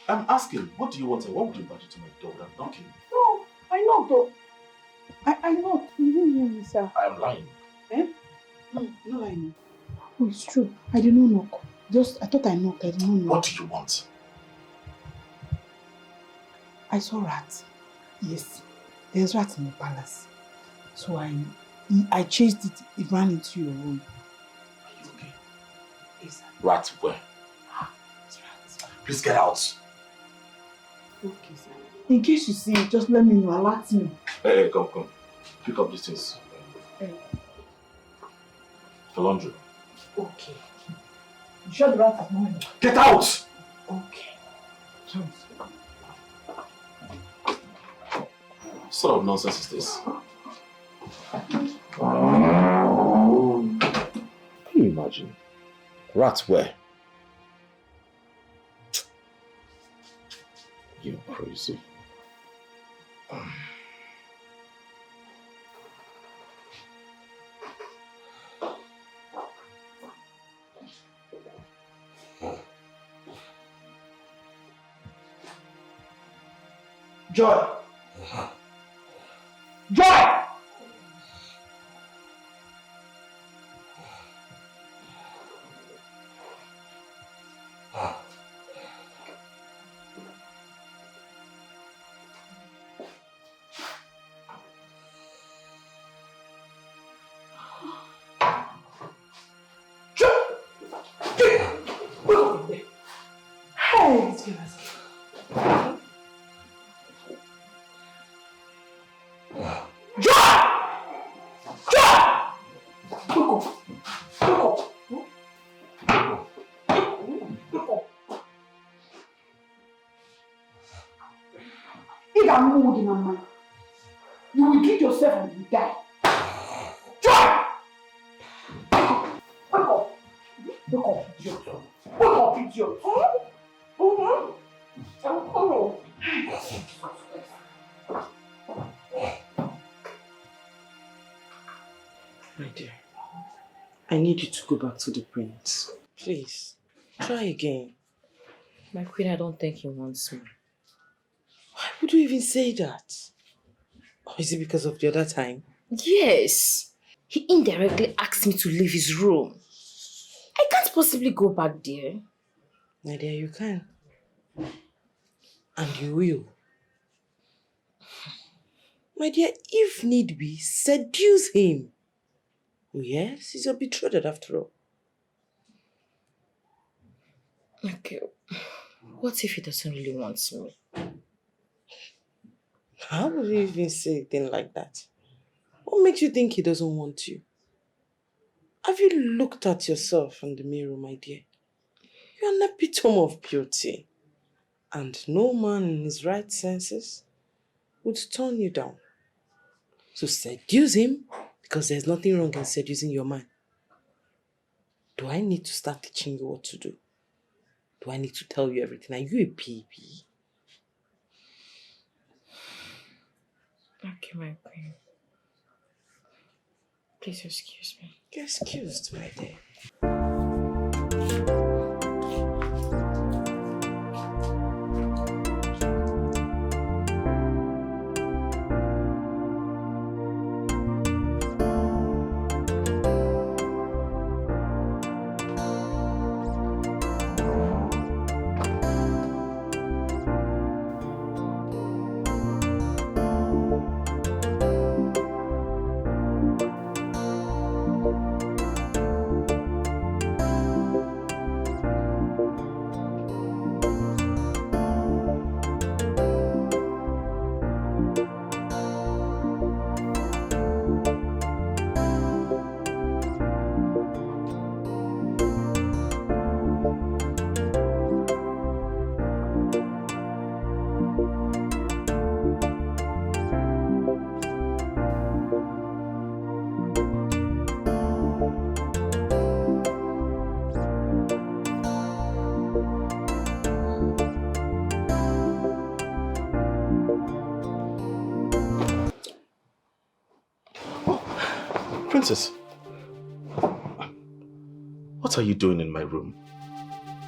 I'm asking, what do you want and what would you barge into my door without knocking? No, I knocked though. I knocked. You didn't hear me, sir. I am lying. Eh? No, no, I know. Oh, it's true. I did not knock. I thought I knocked. I did not knock. What do you want? I saw rats. Yes. There's rats in the palace. So I chased it. It ran into your room. Are you okay? Yes, sir. Rats where? It's rats. Please get out. Okay, sir. In case you see it, just let me know. Alert me. Hey, come. Pick up these things. For laundry. Okay. You sure the rat is not? Get out! Okay. Sorry. What sort of nonsense is this? Can you imagine? Rats where? You're crazy. Joy! Joy! Hey, it's good. You will treat yourself and you die. Joy! Wake up! Wake up, idiot! Wake up, idiot! I'm coming. My dear, I need you to go back to the prince. Please, try again. My queen, I don't think he wants me. Why would you even say that? Or is it because of the other time? Yes. He indirectly asked me to leave his room. I can't possibly go back there. My dear, you can. And you will. My dear, if need be, seduce him. Oh yes, he's your betrothed after all. Okay. What if he doesn't really want me? How would you even say a thing like that? What makes you think he doesn't want you? Have you looked at yourself in the mirror, my dear? You're an epitome of beauty. And no man in his right senses would turn you down. So seduce him, because there's nothing wrong in seducing your man. Do I need to start teaching you what to do? Do I need to tell you everything? Are you a baby? Okay, my queen. Please excuse me. You're excused, my dear. Princess, what are you doing in my room?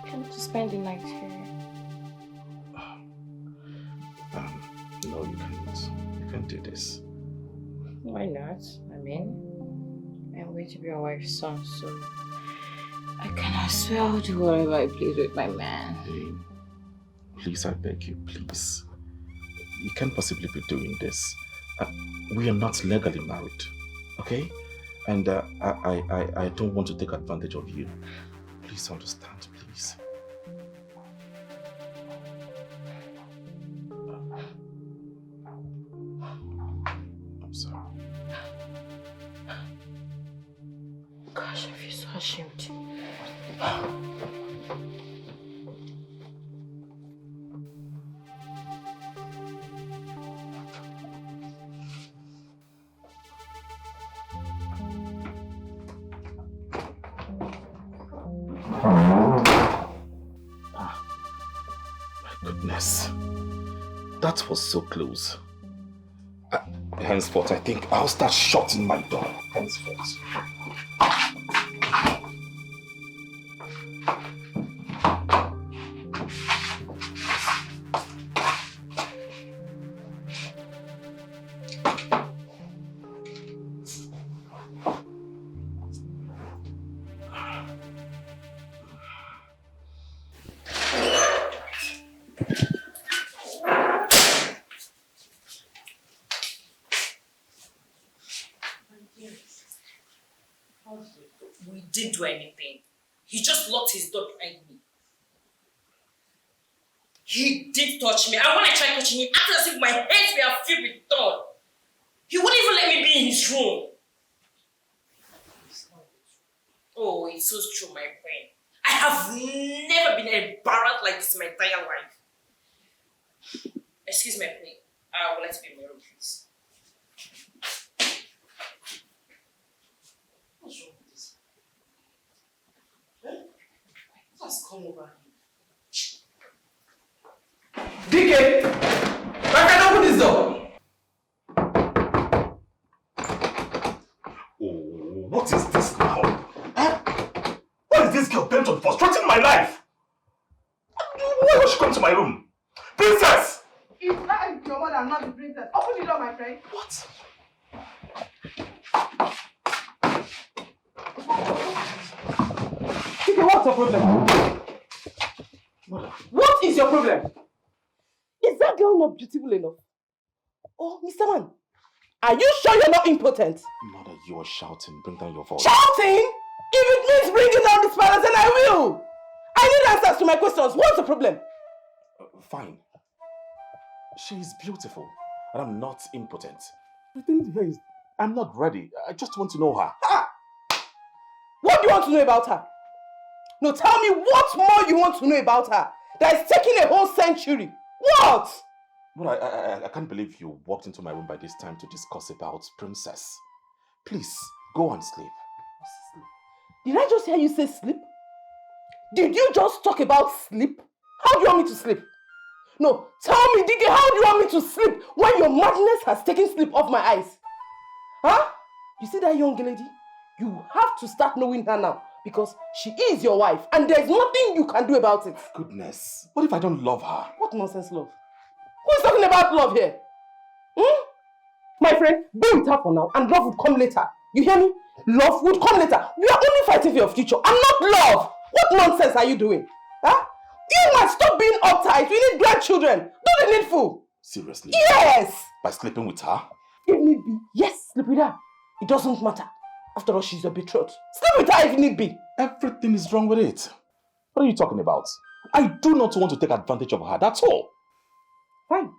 Come to spend the night here. No, you can't. You can't do this. Why not? I mean, I'm going to be your wife's son, so I can as well do whatever I please with my man. Hey, please, I beg you, please. You can't possibly be doing this. We are not legally married, okay? And I don't want to take advantage of you. Please understand, please. I'm sorry. Gosh, I feel so ashamed. Goodness, that was so close. Henceforth, I think I'll start shutting my door. Henceforth. We didn't do anything. He just locked his door behind me. He did touch me, and when I tried touching him, it acted as if my hands were filled with thorn. He wouldn't even let me be in his room. Oh, it's so true, my friend. I have never been embarrassed like this in my entire life. Excuse me, please. I would like to be in my room, please. What's wrong with this? What has come over him? DK! Why can't I open this door? Oh, what is this now? Huh? What is this girl bent on frustrating my life? Why would she come to my room? Princess! Is that your mother, not the princess? Open the door, my friend. What? DK, what's your problem? What is your problem? Is that girl not beautiful enough? Oh, Mr. Man, are you sure you're not impotent? Mother, you are shouting. Bring down your voice. Shouting? If it means bringing down this palace, then I will. I need answers to my questions. What's the problem? Fine. She is beautiful, and I'm not impotent. The thing here is, I'm not ready. I just want to know her. Ah! What do you want to know about her? No, tell me what more you want to know about her that is taking a whole century. What? Well, I can't believe you walked into my room by this time to discuss about Princess. Please, go and sleep. Did I just hear you say sleep? Did you just talk about sleep? How do you want me to sleep? No, tell me, Dike, how do you want me to sleep when your madness has taken sleep off my eyes? Huh? You see that young lady? You have to start knowing her now because she is your wife and there's nothing you can do about it. Goodness, what if I don't love her? What nonsense love? Who is talking about love here? My friend, be with her for now and love will come later. You hear me? Love would come later. We are only fighting for your future and not love. What nonsense are you doing? Huh? You must stop being uptight. We need grandchildren. Do the needful. Seriously? Yes! By sleeping with her? If need be, yes, sleep with her. It doesn't matter. After all, she's your betrothed. Sleep with her if need be. Everything is wrong with it. What are you talking about? I do not want to take advantage of her, that's all. Fine.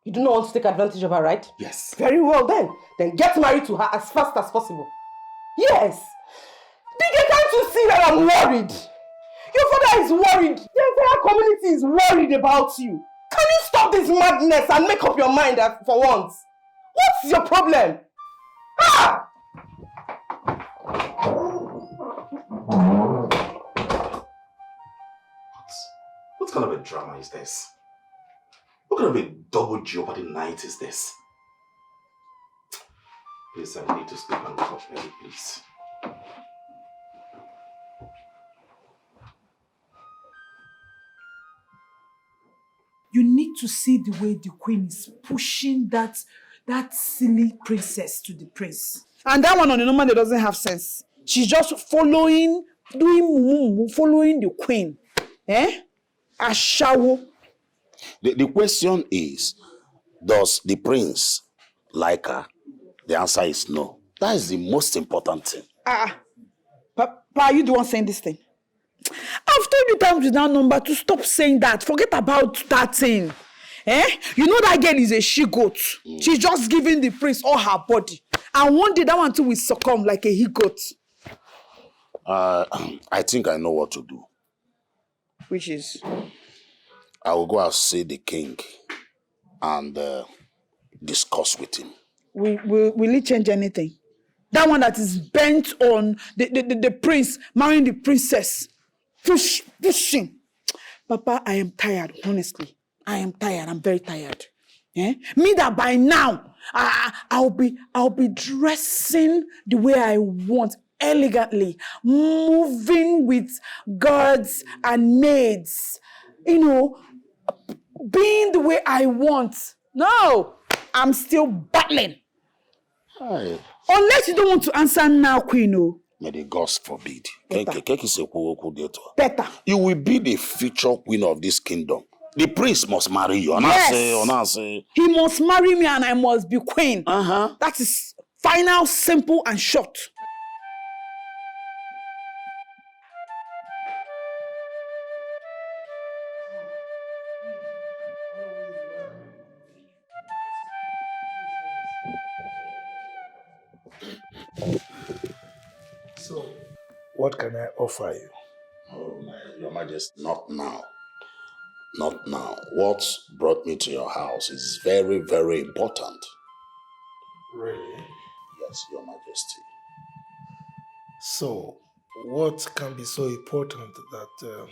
You do not want to take advantage of her, right? Yes. Very well then. Then get married to her as fast as possible. Yes. Dike, can't you see that I'm worried? Your father is worried. The entire community is worried about you. Can you stop this madness and make up your mind for once? What's your problem? Ah! What kind of a drama is this? What kind of a double jeopardy night is this? Please, I need to sleep and wake up early, please. You need to see the way the queen is pushing that silly princess to the prince. And that one on the normal, doesn't have sense. She's just following the queen. A shower. The question is, does the prince like her? The answer is no. That is the most important thing. Papa, are you the one saying this thing? I've told you times without number to stop saying that. Forget about that thing. You know that girl is a she-goat. She's just giving the prince all her body. And one day that one too will succumb like a he-goat. I think I know what to do. Which is? I will go and see the king and discuss with him. Will it change anything? That one that is bent on the prince marrying the princess. Pushing. Papa, I am tired, honestly. I am tired. I'm very tired. Me that by now, I'll be dressing the way I want, elegantly, moving with guards and maids. Being the way I want. No, I'm still battling. Hi. Unless you don't want to answer now, Queen. May the gods forbid. Better. You will be the future queen of this kingdom. The prince must marry you. Yes. He must marry me and I must be queen. That is final, simple, and short. So, what can I offer you? Oh, Your Majesty, not now. Not now. What brought me to your house is very, very important. Really? Yes, Your Majesty. So, what can be so important that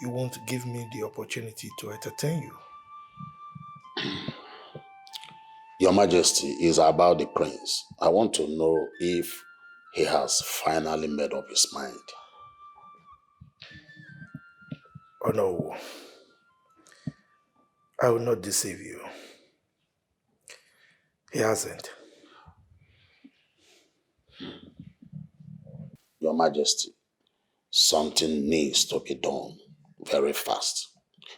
you want to give me the opportunity to entertain you? Your Majesty, is about the prince. I want to know if he has finally made up his mind. Oh no. I will not deceive you. He hasn't. Your Majesty, something needs to be done very fast.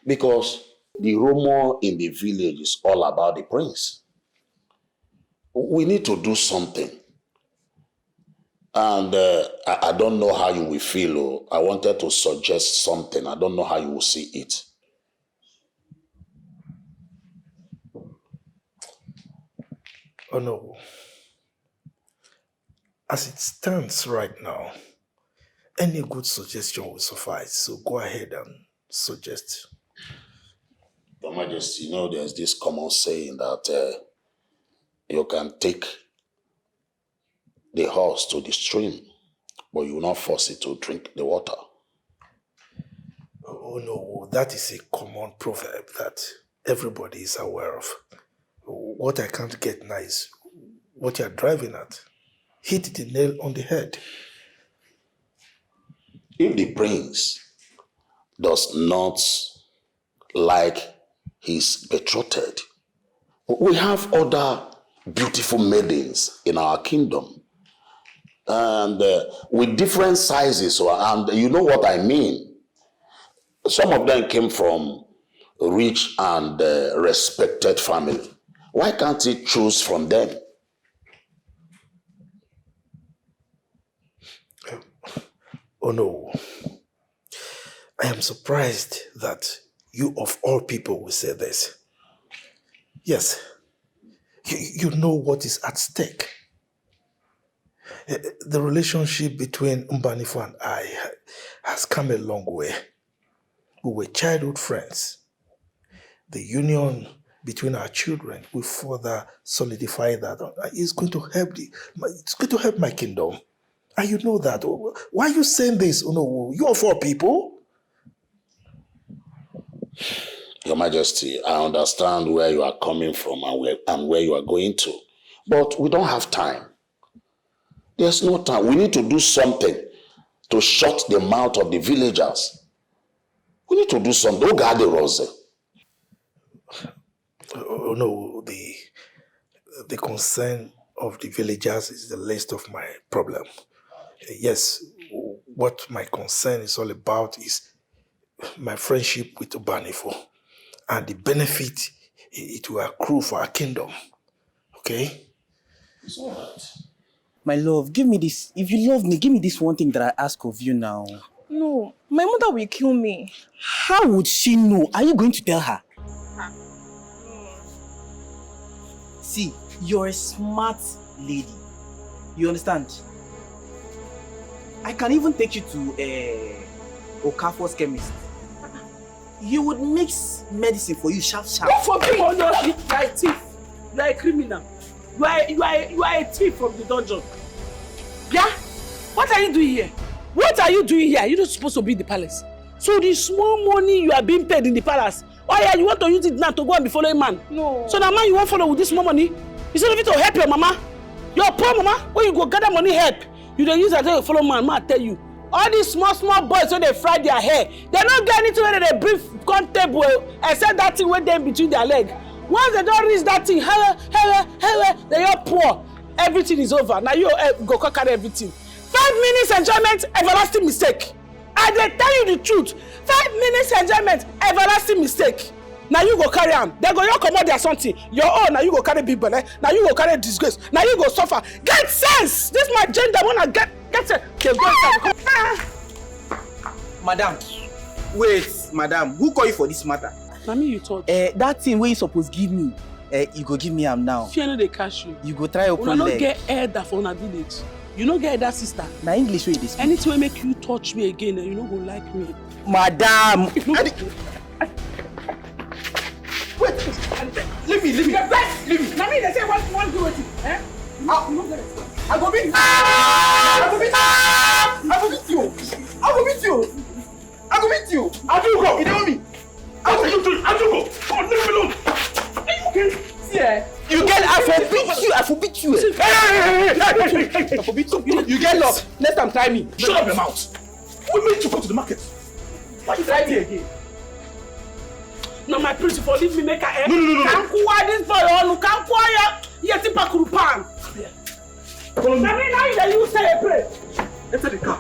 Because the rumor in the village is all about the prince. We need to do something. And I don't know how you will feel. I wanted to suggest something. I don't know how you will see it. Oh no. As it stands right now, any good suggestion will suffice. So go ahead and suggest. Your Majesty, you know there's this common saying that you can take the horse to the stream, but you will not force it to drink the water. Oh no, that is a common proverb that everybody is aware of. What I can't get now is what you're driving at. Hit the nail on the head. If the prince does not like his betrothed, we have other beautiful maidens in our kingdom. And with different sizes, and you know what I mean. Some of them came from rich and respected family. Why can't he choose from them? Oh no. I am surprised that you of all people will say this. Yes, you know what is at stake. The relationship between Mbanifu and I has come a long way. We were childhood friends. The union between our children will further solidify that. It's going to help my kingdom. And you know that. Why are you saying this? Oh no, you of all people? Your Majesty, I understand where you are coming from and where you are going to. But we don't have time. There's no time. We need to do something to shut the mouth of the villagers. We need to do something. Don't guard the rose. Oh, no, the concern of the villagers is the least of my problem. Yes, what my concern is all about is my friendship with Obanifo and the benefit it will accrue for our kingdom. Okay? It's all right. My love, give me this. If you love me, give me this one thing that I ask of you now. No, my mother will kill me. How would she know? Are you going to tell her? See, you're a smart lady. You understand? I can even take you to Okafor's chemist. He would mix medicine for you sharp. Don't forbid! Oh no, you are a thief. You are a criminal. You are a thief from the dungeon. Yeah? What are you doing here? What are you doing here? You're not supposed to be in the palace. So the small money you are being paid in the palace, oh yeah, you want to use it now to go and be following man? No. So now man you want to follow with this small money? Instead of it to help your mama, your poor mama, when you go gather money help, you don't use it to follow man. I tell you. All these small boys when they fry their hair, they don't get anything when they bring table except that thing when they in between their leg. Once they don't reach that thing, they are poor. Everything is over. Now you go carry everything. 5 minutes enjoyment, everlasting mistake. I dey tell you the truth. 5 minutes enjoyment, everlasting mistake. Now you go carry am. They go you come out there something. Your own, now you go carry big belly. Now you go carry disgrace. Now you go suffer. Get sense. This my gender wanna get sense. Okay, go inside. Madam, wait, madam. Who call you for this matter? Na me you talk. That thing where you supposed give me, you go give me am now. Fear no dey catch you. You go try open leg. Una no get elder for una village. You no get elder sister. Na English wey you dey speak. Anything wey make you touch me again, you no go like me. Madam. Wait, leave me. Leave me. Na me they say one do wetin? Eh? I go beat you. I go beat you. I do go. You know me. I do go. Come on, leave me alone. Are you okay? Yeah. You get I forbid you. Hey. I forbid you. You get lost. Next time try me. Shut up your mouth. We made you go to the market. Why you try me again? No, my principal, leave me make a No. Can't quite this boy on can't quiet. Yet in Pakurupan. I mean, now you say a prayer. Enter the car.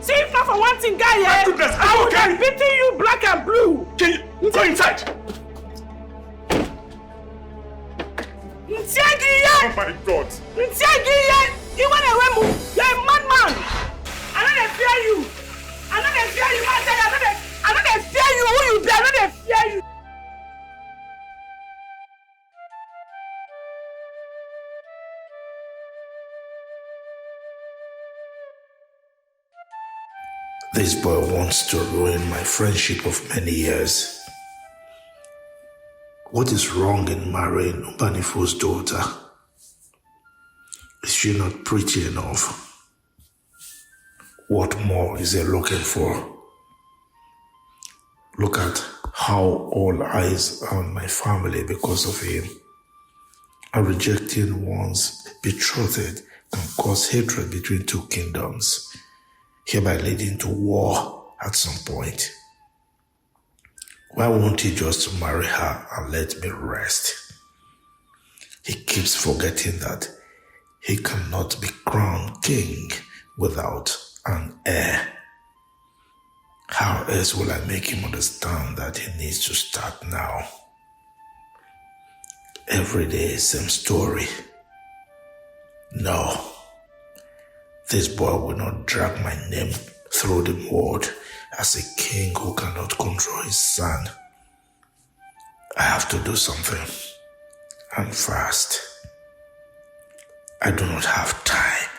See, if not for one thing, guy, my goodness, I would have beaten you black and blue. Can you go inside? Oh my God. You want to move? You're a madman. I don't fear you. I don't fear you, man. I don't fear you. Who you be? I don't fear you. This boy wants to ruin my friendship of many years. What is wrong in marrying Ubanifo's daughter? Is she not pretty enough? What more is he looking for? Look at how all eyes are on my family because of him. And rejecting one's betrothed can cause hatred between two kingdoms, hereby leading to war at some point. Why won't he just marry her and let me rest? He keeps forgetting that he cannot be crowned king without an heir. How else will I make him understand that he needs to start now? Every day, same story. No, this boy will not drag my name through the mud as a king who cannot control his son. I have to do something, and fast. I do not have time.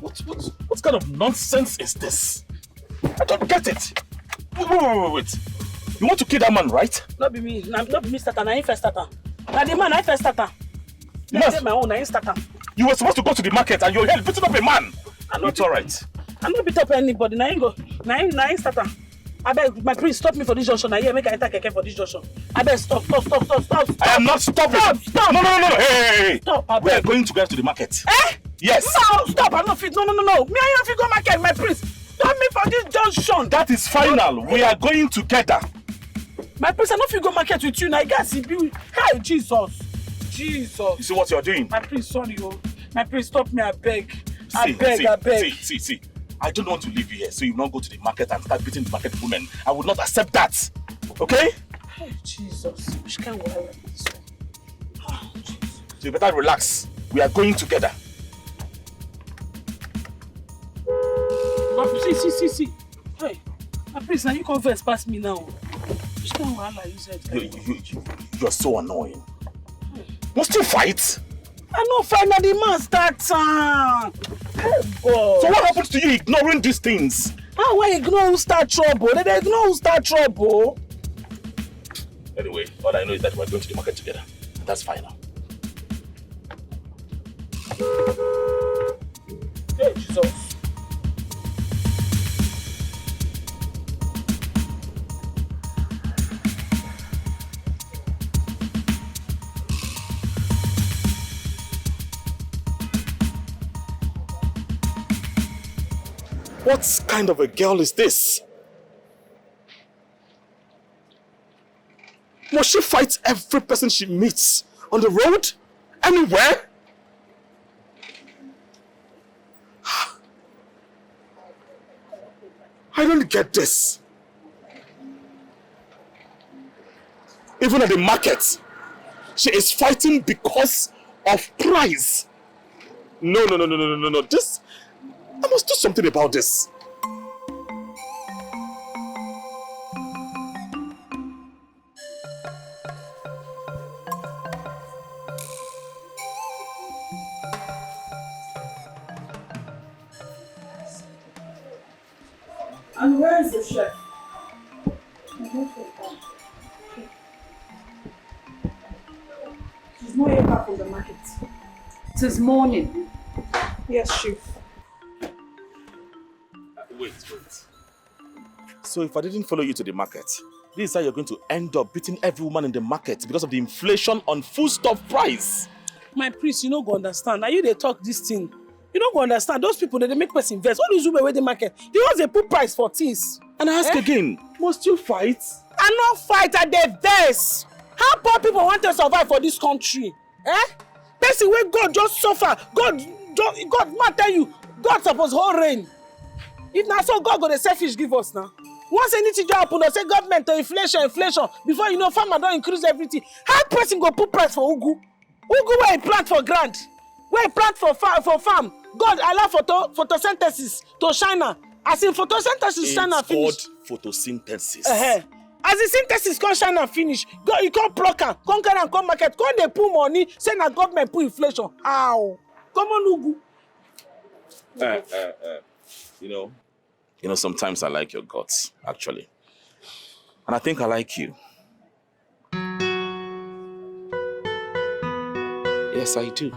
What kind of nonsense is this? I don't get it. Wait. You want to kill that man, right? Not be me. Not be me starter. I ain't first starter. Now the man I first starter. I my own. I ain't starter. You were supposed to go to the market and you're here beating up a man. It's all right. I no beat up anybody. Now you go. Now you start am. I beg, my prince, stop me for this junction. Now here, make I enter keke for this junction. I beg, stop. I am not stopping. Stop. No. Hey. Stop. We are going together to the market. Eh? Yes. No, stop. I'm not fit. No. Me and you not fit go market, my prince. Stop me for this junction. That is final. We are going together. My prince, I not fit go market with you. Now, guys, hi, Jesus. You see what you are doing? My prince, sorry, My prince, stop me, I beg. I beg. See. I don't want to leave you here, so you not go to the market and start beating the market women. I would not accept that. Okay? Hey, Jesus. Which kind of world is this one? Oh, Jesus. So you better relax. We are going together. But see. Hey, my prince, now you come first past me now. Which kind of world you said? You are so annoying. Must you fight? I no fight, now the man starts. Hey, God. So what happens to you ignoring these things? How will I ignore who start trouble? They ignore who start trouble. Anyway, all I know is that we're going to the market together. And that's final. Hey, Jesus. What kind of a girl is this? Must she fight every person she meets? On the road? Anywhere? I don't get this. Even at the market, she is fighting because of price. No. This... I must do something about this. And where is the chef? She's not yet back from the market. Since morning. Yes, chef. Wait. So if I didn't follow you to the market, this is how you're going to end up beating every woman in the market because of the inflation on foodstuff price. My priest, you don't go understand. Now you they talk this thing. You don't go understand. Those people, they make person invest. All these women where they market, they always put price for things. And I ask again, must you fight? I not fight at the verse. How poor people want to survive for this country? Person where God just suffer. God man tell you, God suppose hold reign. If not so, God got a selfish give us now. Once anything happen, they say government to inflation. Before you know, farmer don't increase everything. How person go put price for ugu? Ugu where he plant for grant, where he plant for farm. God allow photosynthesis to China. As in photosynthesis China finish. It's called photosynthesis. As the synthesis come China finish, you come pluck am, come carry am come market, come dey put money, say na government put inflation. How? Come on, Ugu. You know, sometimes I like your guts, actually. And I think I like you. Yes, I do.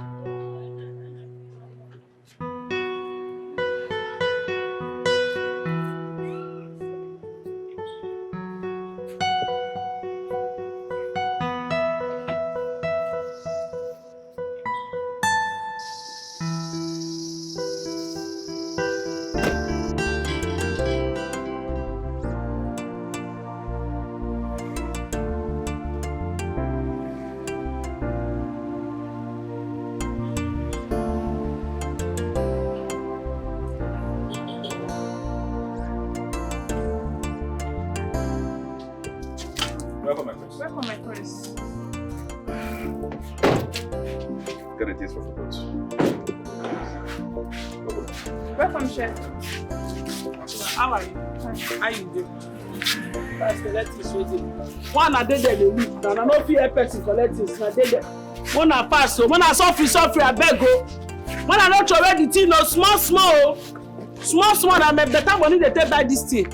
Welcome, my prince. Welcome, my prince. Get a taste for food. Welcome, chef. How are you? How you doing? Collect this waiting. One I dey there dey weak. Now I no fit help person collect this. Na dey there. One I pass so. One I suffer abeg o. One I no throw away the thing o. Small o. Small na make better money dey take buy this thing.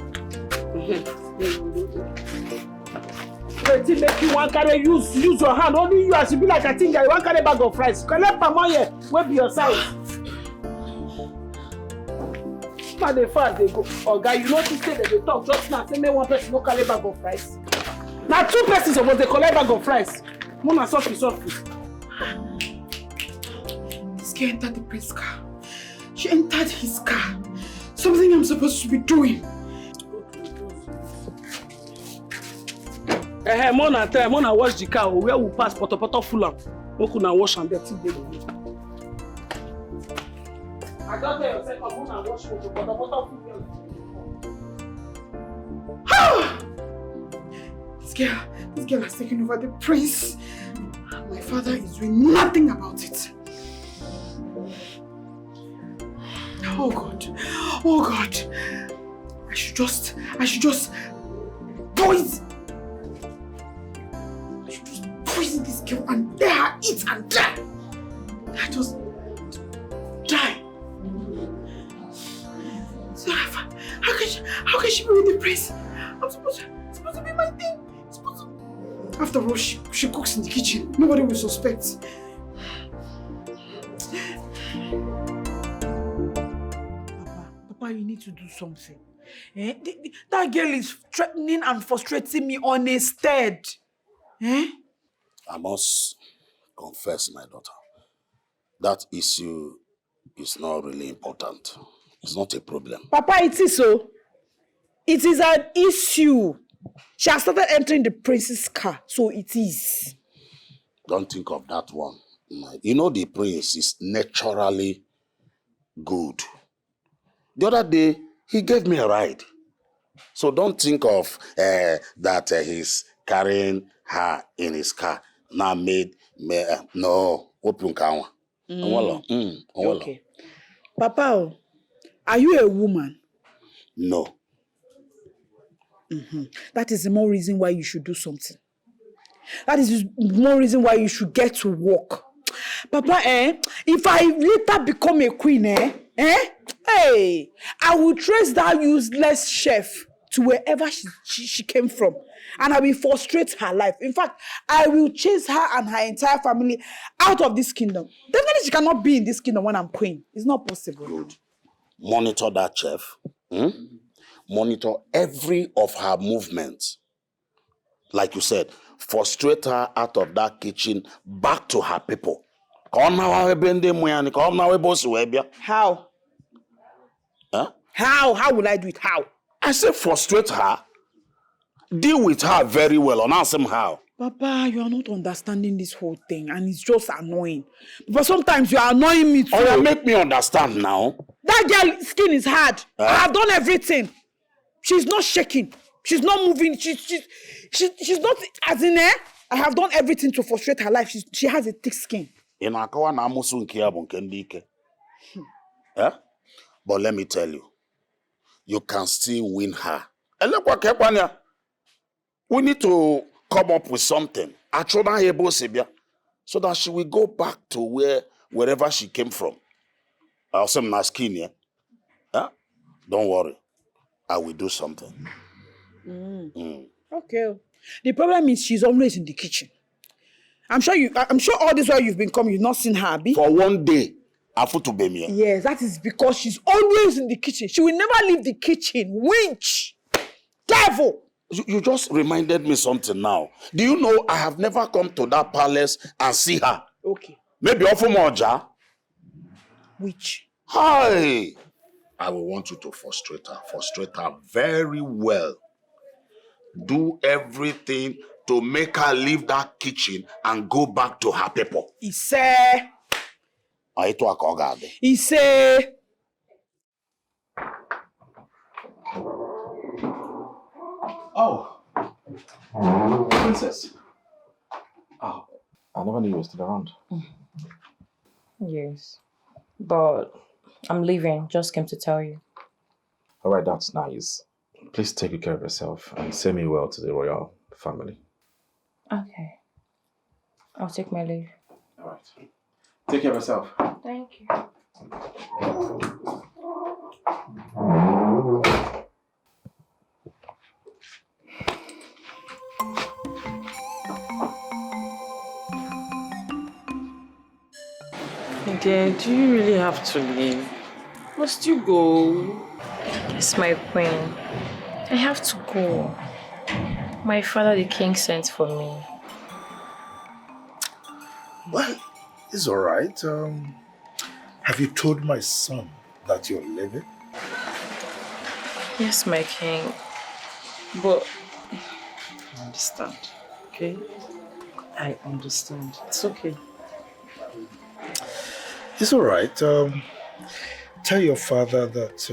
Wetin make you wan carry use your hand? Only you as you be like a thing that you wan carry bag of rice. Collect palm oil wey be your size. man dey fast dey go. Oga, you notice say they talk just now. Say make one person no carry bag of rice. Now 2 persons suppose dey collect bag of rice. Mona softly. This girl entered the prince's car. She entered his car. Something I'm supposed to be doing. Mona wash the car where we pass poto full am. Make una wash am there till dey go. I don't tell yourself, Mona wash poto full am. This girl has taken over the prince. My father is doing nothing about it. Oh God. I should just poison this girl and let her eat and die. I just die. So how can she be with the prince? I'm supposed to be my thing. After all, she cooks in the kitchen. Nobody will suspect. Papa, you need to do something. That girl is threatening and frustrating me on a stead. I must confess, my daughter, that issue is not really important. It's not a problem. Papa, it is so. It is an issue. She has started entering the prince's car, so it is. Don't think of that one. You know the prince is naturally good. The other day, he gave me a ride. So don't think of that he's carrying her in his car. Now no. Okay. Papa, are you a woman? No. That is the more reason why you should do something. That is the more reason why you should get to work. Papa, if I later become a queen, I will trace that useless chef to wherever she came from. And I will frustrate her life. In fact, I will chase her and her entire family out of this kingdom. Definitely she cannot be in this kingdom when I'm queen. It's not possible. Good. Monitor that chef. Monitor every of her movements. Like you said, frustrate her out of that kitchen back to her people. How? Huh? How will I do it? How? I say frustrate her. Deal with her very well. And ask him how. Papa, you are not understanding this whole thing and it's just annoying. But sometimes you are annoying me too. Oh, you make me understand now. That girl's skin is hard. I have done everything. She's not shaking. She's not moving. She's not as in I have done everything to frustrate her life. She has a thick skin. But let me tell you, you can still win her. We need to come up with something. So that she will go back to wherever she came from. Don't worry. I will do something. Okay. The problem is she's always in the kitchen. I'm sure all this while you've been coming, you've not seen her, Abi. For one day, I put to be me. Yes, that is because she's always in the kitchen. She will never leave the kitchen. Winch! Devil! You just reminded me something now. Do you know I have never come to that palace and see her? Okay. Maybe offer more jar. Which? Hi! I will want you to frustrate her very well. Do everything to make her leave that kitchen and go back to her people. Ise. Oh, princess. Oh, I never knew you were still around. Yes, but I'm leaving. Just came to tell you. All right, that's nice. Please take good care of yourself and send me well to the royal family. Okay. I'll take my leave. All right. Take care of yourself. Thank you. Dear, do you really have to leave? Must you go? It's my queen. I have to go. My father, the king, sent for me. Well, it's all right. Have you told my son that you're leaving? Yes, my king. But I understand, okay? I understand. It's okay. It's all right. Tell your father that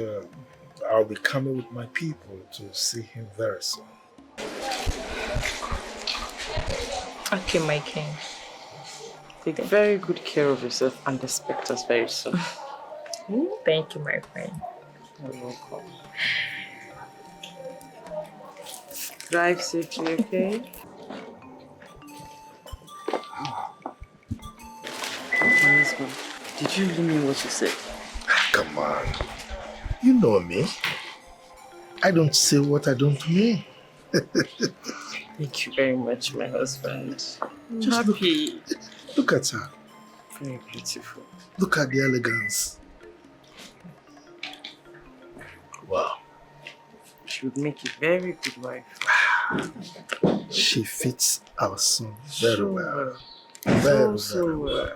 I'll be coming with my people to see him very soon. okay, my king. Take very good care of yourself and expect us very soon. Thank you, my friend. You're welcome. Drive safely, okay? My husband, did you really mean what you said? Come on. You know me. I don't say what I don't mean. Thank you very much, my husband. I'm Just happy. Look at her. Very beautiful. Look at the elegance. Wow. She would make a very good wife. She fits our son very So well. well. Very well.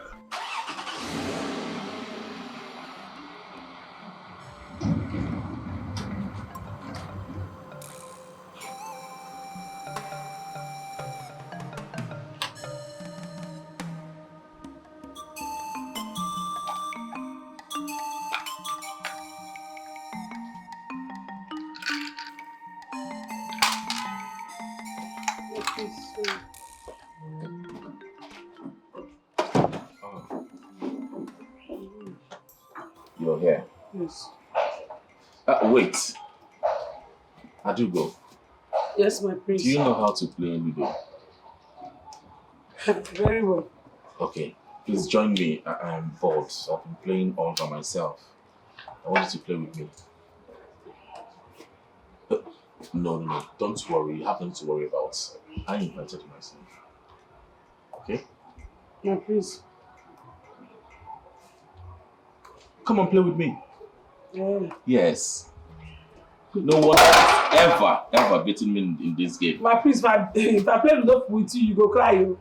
You're here. Yes. Wait. I do go. Yes, my prince. Do you know how to play Ludo? Very well. Okay. Please join me. I'm bored, so I've been playing all by myself. I want you to play with me. No. Don't worry. You have nothing to worry about. I invited myself. Okay? My prince. Come on, play with me. Yeah. Yes. No one has ever beaten me in this game. My prince, if I play Ludo with you, you go cry. You.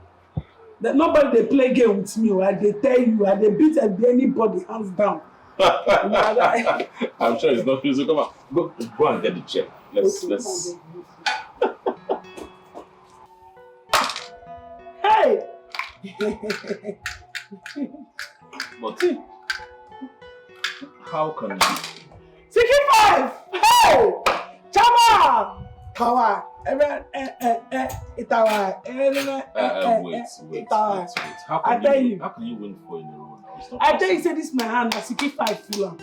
That nobody they play game with me. I they tell you, I they beat anybody hands down. I'm sure it's not easy. Come on, go and get the chair. Let's. Hey. But how can you? 65. Hey, Chama. Kawa. Itawa. Wait. How can you win 4 in a row now? It's not I tell you, say this my hand. Na 65 full am.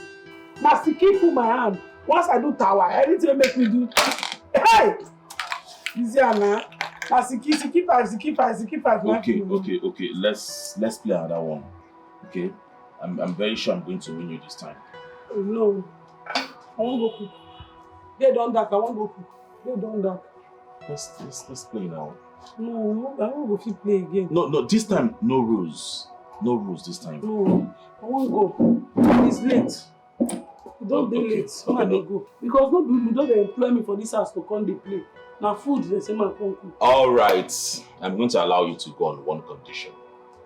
Na 60 full my hand. Once I do tower, anything make me do. Hey, easy na. Na 65. Okay. Let's play another one. Okay, I'm very sure I'm going to win you this time. No, I won't go cook. They done that. I won't go cook. They done that. Let's play now. No, I won't go fit play again. No. This time, no rules. No rules this time. No, I won't go. It's late. Don't be late. Come on, go. Because no people don't employ me for this house to come they play. Now food they say my come cook. All right, I'm going to allow you to go on one condition.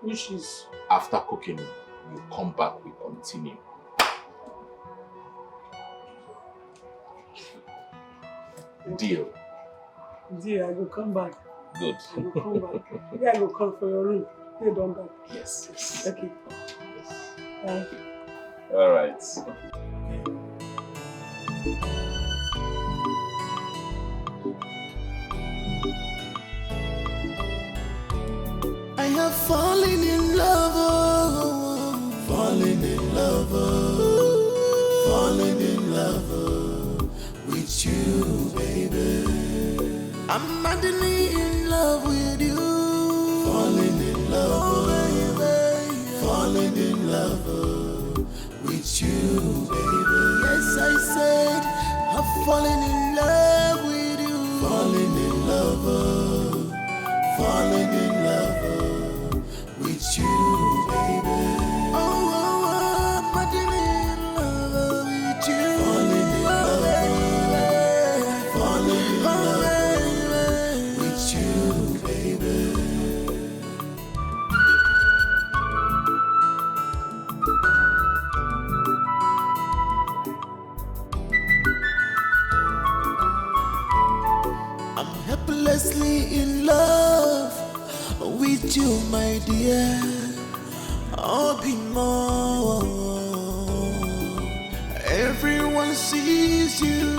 Which is? After cooking, you come back. We continue. Deal. Deal. I go come back. Good. I go come back. Yeah, I go come for your room. They done that. Yes. Okay. Bye. All right. I have fallen in love, with you, baby. I'm madly in love with you. Falling in love, baby. Falling in love with you, baby. Yes, I said I'm falling in love with you. Falling in love, with you, baby. Oh, I'm madly in love with you. Falling in love. dear, I'll be more. Everyone sees you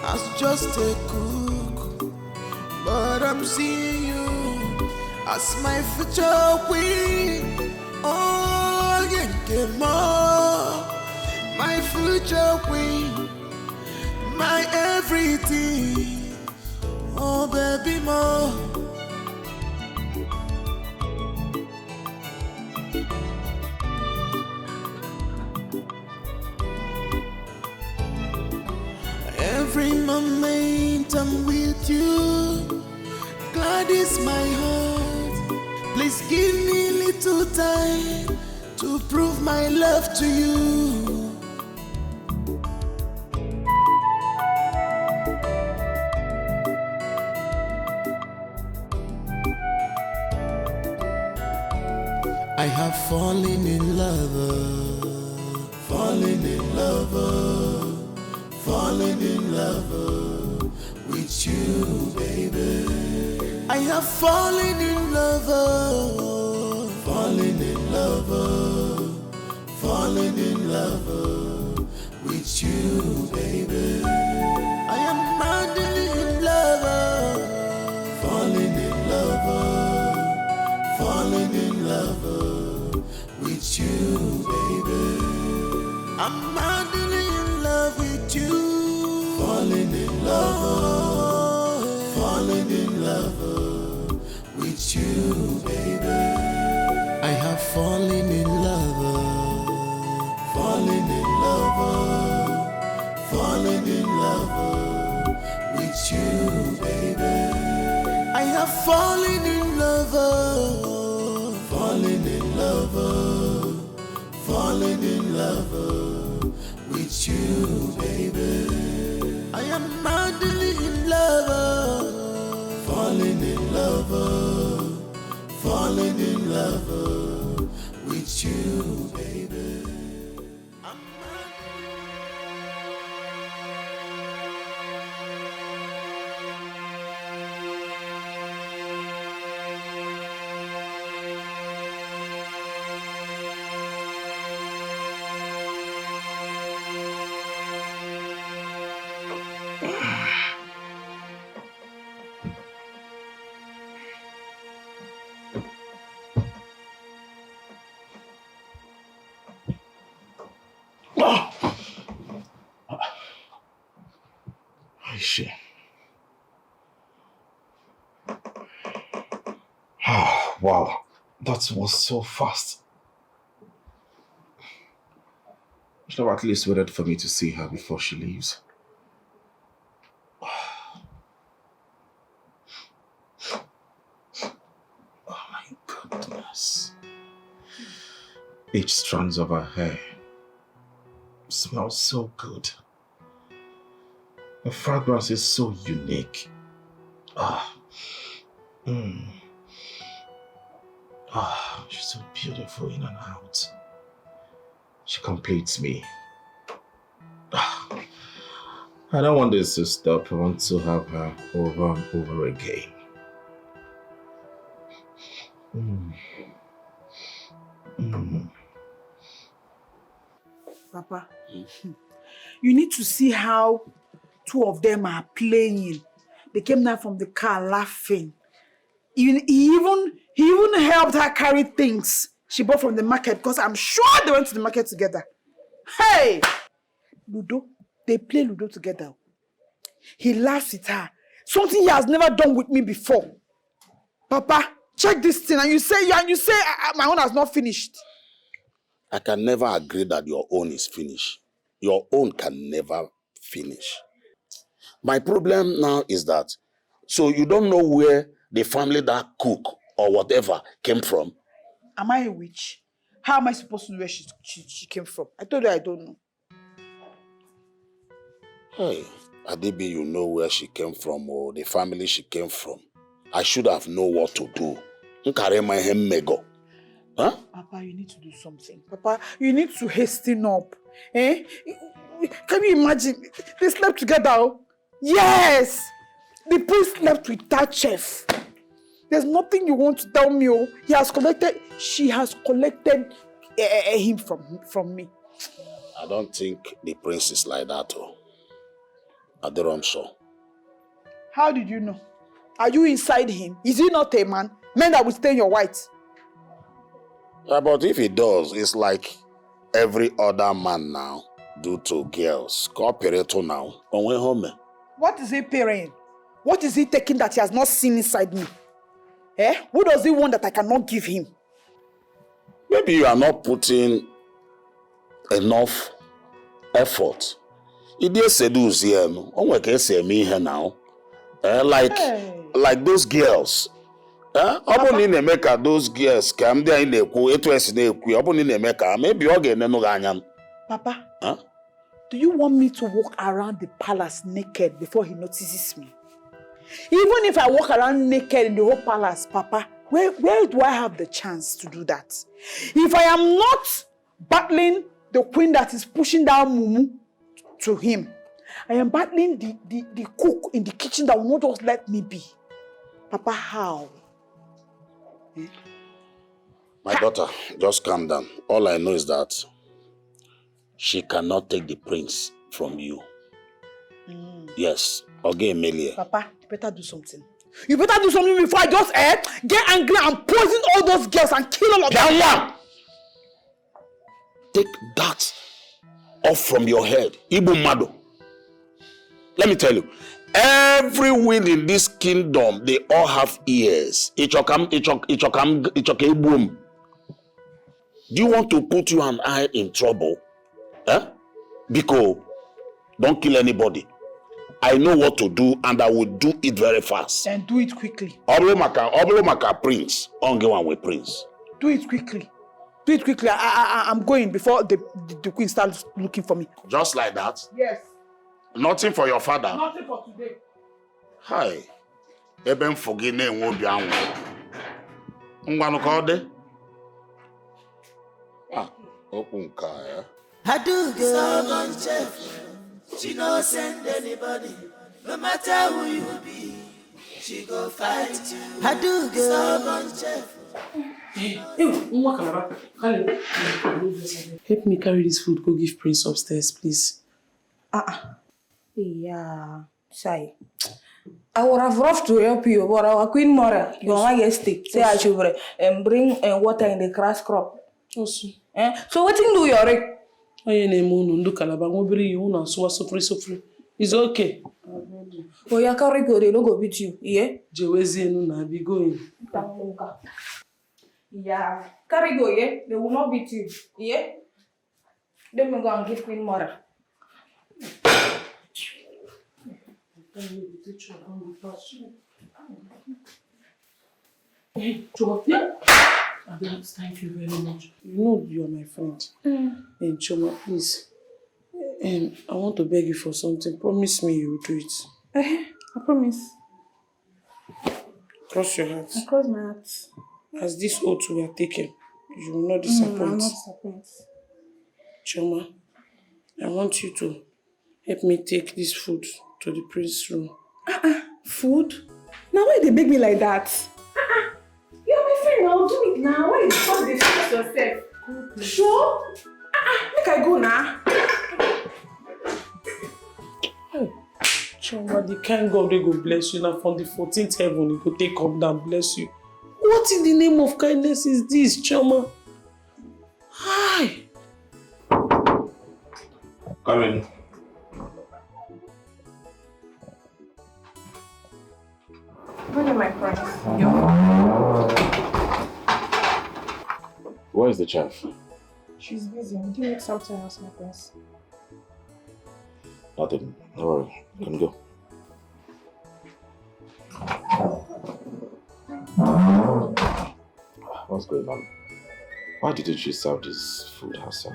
as just a cook, but I'm seeing you as my future queen. Oh, yeah, more, my future queen, my everything. Oh, baby, more. Every moment I'm with you, glad is my heart. Please give me a little time to prove my love to you. I have fallen in love, fallen in love, fallen in love with you, baby. I have fallen in love, fallen in love, fallen in love with you, baby. I am madly in love, fallen in love, fallen in love with you, baby. I'm madly in love with you, falling in love, falling in love with you, baby. I have fallen in love, fallen in love, fallen in love with you, baby. I have fallen in love, fallen in love, fallen in love with you, baby. I am madly in love, falling in love, falling in love with you, baby. Shit. Oh, wow, that was so fast. Should have at least waited for me to see her before she leaves. Oh my goodness. Each strand of her hair smells so good. The fragrance is so unique. She's so beautiful in and out. She completes me. I don't want this to stop. I want to have her over and over again. Papa, you need to see how two of them are playing. They came down from the car laughing. He even helped her carry things she bought from the market because I'm sure they went to the market together. Hey! Ludo, they play Ludo together. He laughs at her. Something he has never done with me before. Papa, check this thing and you say my own has not finished. I can never agree that your own is finished. Your own can never finish. My problem now is that, so you don't know where the family that cook or whatever came from? Am I a witch? How am I supposed to know where she came from? I told you I don't know. Hey, Adibi, you know where she came from or the family she came from. I should have known what to do. Huh? Papa, you need to do something. Papa, you need to hasten up. Eh? Can you imagine? They slept together. Yes! The priest slept with that chef. There's nothing you want to tell me. Oh, she has collected him from me. I don't think the prince is like that. Oh. I don't so. How did you know? Are you inside him? Is he not a man? Men that will stain your white. But if he does, it's like every other man now do to girls. Cooperator now. On home. What is he paying? What is he taking that he has not seen inside me? Who does he want that I cannot give him? Maybe you are not putting enough effort. It is seduce here. Now. Like those girls. Those girls come there in the maybe again. Papa, do you want me to walk around the palace naked before he notices me? Even if I walk around naked in the whole palace, Papa, where do I have the chance to do that? If I am not battling the queen that is pushing down Mumu to him, I am battling the cook in the kitchen that will not just let me be. Papa, how? My daughter, just calm down. All I know is that she cannot take the prince from you. Yes. Okay, Amelia. Papa, you better do something. You better do something before I just get angry and poison all those girls and kill all of them. Take that off from your head. Ibu Mado. Let me tell you, every wind in this kingdom, they all have ears. Do you want to put you and I in trouble? Because don't kill anybody. I know what to do and I will do it very fast. And do it quickly. Oblomaka prince. Onge one way prince. Do it quickly. Do it quickly. I'm going before the queen starts looking for me. Just like that? Yes. Nothing for your father? Nothing for today. Hi. Eben forgine won't be anwo. Ngwanu ka ode? Open car. I do get stubborn chef. She no send anybody. No matter who you be, she go fight you. I do get stubborn chef. Help me carry this food, go give Prince upstairs, please. Yeah, Sai. I would have roughed to help you, but our Queen Mother, your majesty, say I should bring water in the grass crop. Also. So what do you do? It's okay. Oh, you carry go, they don't go beat you, yeah? Jewezi na be going. Yeah, carry go, yeah? They will not beat you, yeah? Let me go and give Queen Mother. Hey, Choma. Thank you very much. You know you are my friend. And Choma, please. I want to beg you for something. Promise me you will do it. I promise. Cross your heart. I cross my heart. As this oath we are taken, you will not disappoint. I will not disappoint. Choma, I want you to help me take this food to the prince's room. Food? Now why they beg me like that? You're my friend, I'll do it now. Why you call this stress yourself? Sure? Make I go now. Choma, the kind God they go bless you now from the 14th heaven, he go take up down, bless you. What in the name of kindness is this, Choma? Hi. Come in. Where are my friends? Where is the chef? She's busy. Do you need something else, my prince? Nothing. Don't worry. You can go. What's going on? Why didn't she serve this food herself?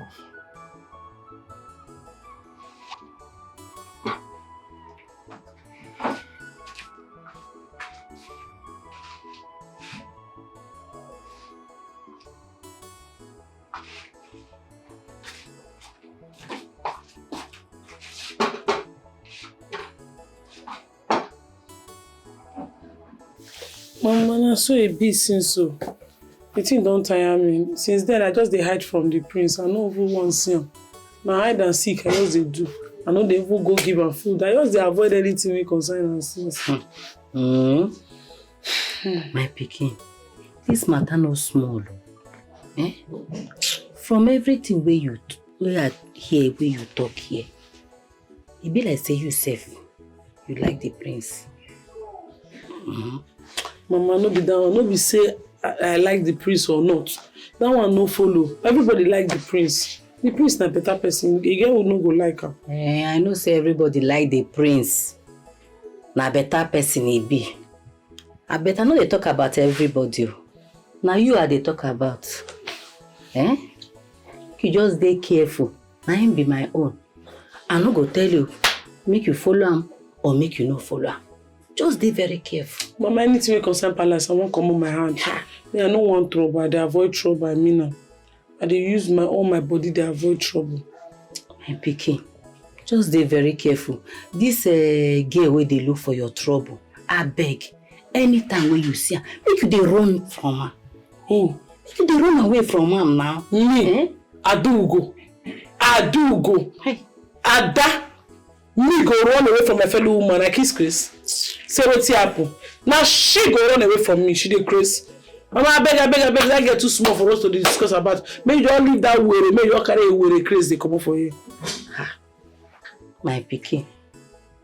Mama, na so a bit since so. The thing don't tire me. Since then, I just dey hide from the prince. I no even want to see him. Now hide and seek, I just dey do. I no dey even go give am food. I just dey avoid anything wey concern am since. My pikin, this matter no small. Eh? From everything wey I hear, wey you talk here, e be like say you sef, you like the prince. Mama, no be that one. No be say I like the prince or not. That one no follow. Everybody like the prince. The prince na better person. A girl no go like am. I know say everybody like the prince. Na better person he be. I better no dey talk about everybody. Now you are dey talk about. You just dey careful. Na him be my own. I no go tell you make you follow him or make you no follow him. Just dey very careful. Mama, anything wey concern palace, I won't come on my hand. Me, I no want trouble. I dey avoid trouble. I mean am. I dey use all my body to avoid trouble. My pikin, just dey very careful. This girl wey dey look for your trouble, I beg. Anytime when you see her, make you dey run from her. Make you dey run away from her now. Me? Adugo. Hey. Ada. Me go run away from my fellow woman. I kiss Chris. Say what's happen. Now she go run away from me. She dey crazy. Mama, I beg. That get too small for us to discuss about. Maybe you don't leave that worry. Maybe you carry a worry crazy. They come up for you. My pikin.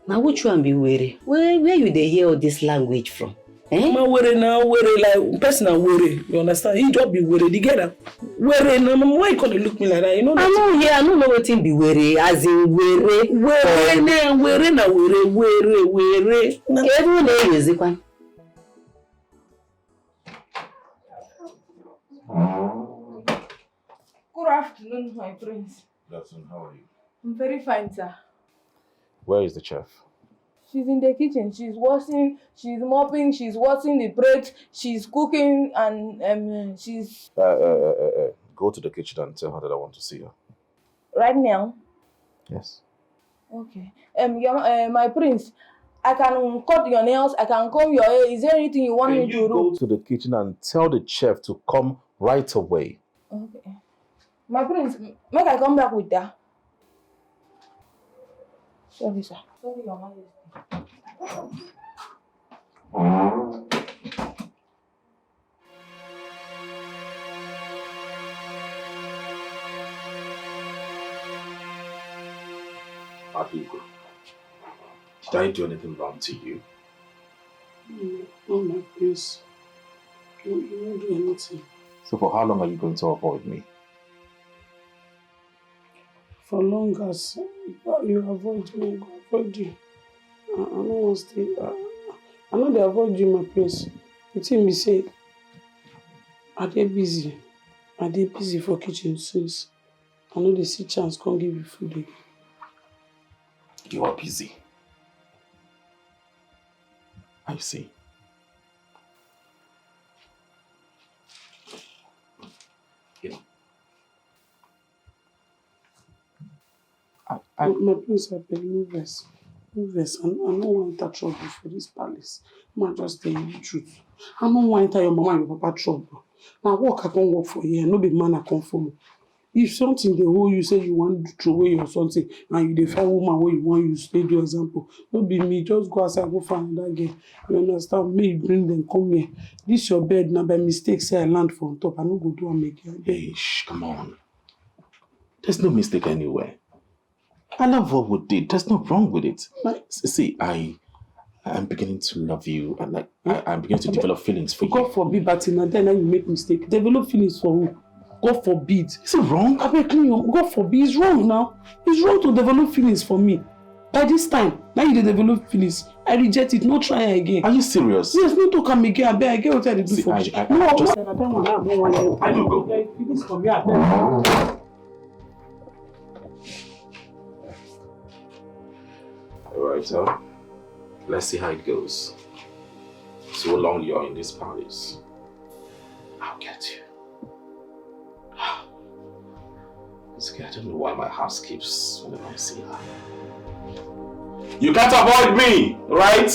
Now which one be worry? Where you dey hear all this language from? Mama, worry like person and worry. You understand? He just be worry. You get that? Worry. No, Mama, why you gonna look me like that? You know that? I don't know what be worry. As in worry. Worry. Everyone there is equal. Good afternoon, my prince. Good afternoon. How are you? I'm very fine, sir. Where is the chef? She's in the kitchen. She's washing, she's mopping, she's washing the plate, she's cooking, and she's... Go to the kitchen and tell her that I want to see her. Right now? Yes. Okay. My prince, I can cut your nails, I can comb your hair. Is there anything you want me to do? Go to the kitchen and tell the chef to come right away. Okay. My prince, make I come back with that. Sorry, sir. Sorry, Your Majesty. Adugo, did I do anything wrong to you? No, my prince. You won't do anything. So for how long are you going to avoid me? For long as you avoid me, I go avoid you. I don't want to stay. I know they avoid you, my prince. The thing be say, are they busy? Are they busy for kitchen since? I know they see chance, can't give you food again. You are busy. I see. My prince, I beg, no verse. No verse. I don't want to enter trouble for this palace. Man, just tell you the truth. I don't want to enter your mama and your papa trouble. Now, work I can't work for you. No be man I can't follow. If something they hold you say you want to throw away or something, and you define woman where you want you stay do example. Don't be me. Just go outside go find that girl. You understand? Me bring them come here. This your bed now by mistake say I land from top. I no go do and make it. Hey, come on. There's no mistake anywhere. I love what we did. There's no wrong with it. See, I'm beginning to love you, and I'm beginning to develop feelings for you. God forbid, but in a day now you make mistake. Develop feelings for who? God forbid. Is it wrong? I beg you, God forbid. It's wrong now. It's wrong to develop feelings for me. By this time, now you develop feelings. I reject it. No try again. Are you serious? Yes, no talk am again. I beg. I get what I do for you. No, I just... don't want. I do go. Feelings for me. I beg. Alright, so let's see how it goes. So long you're in this palace, I'll get you. I don't know why my heart skips whenever I see her. You can't avoid me, right?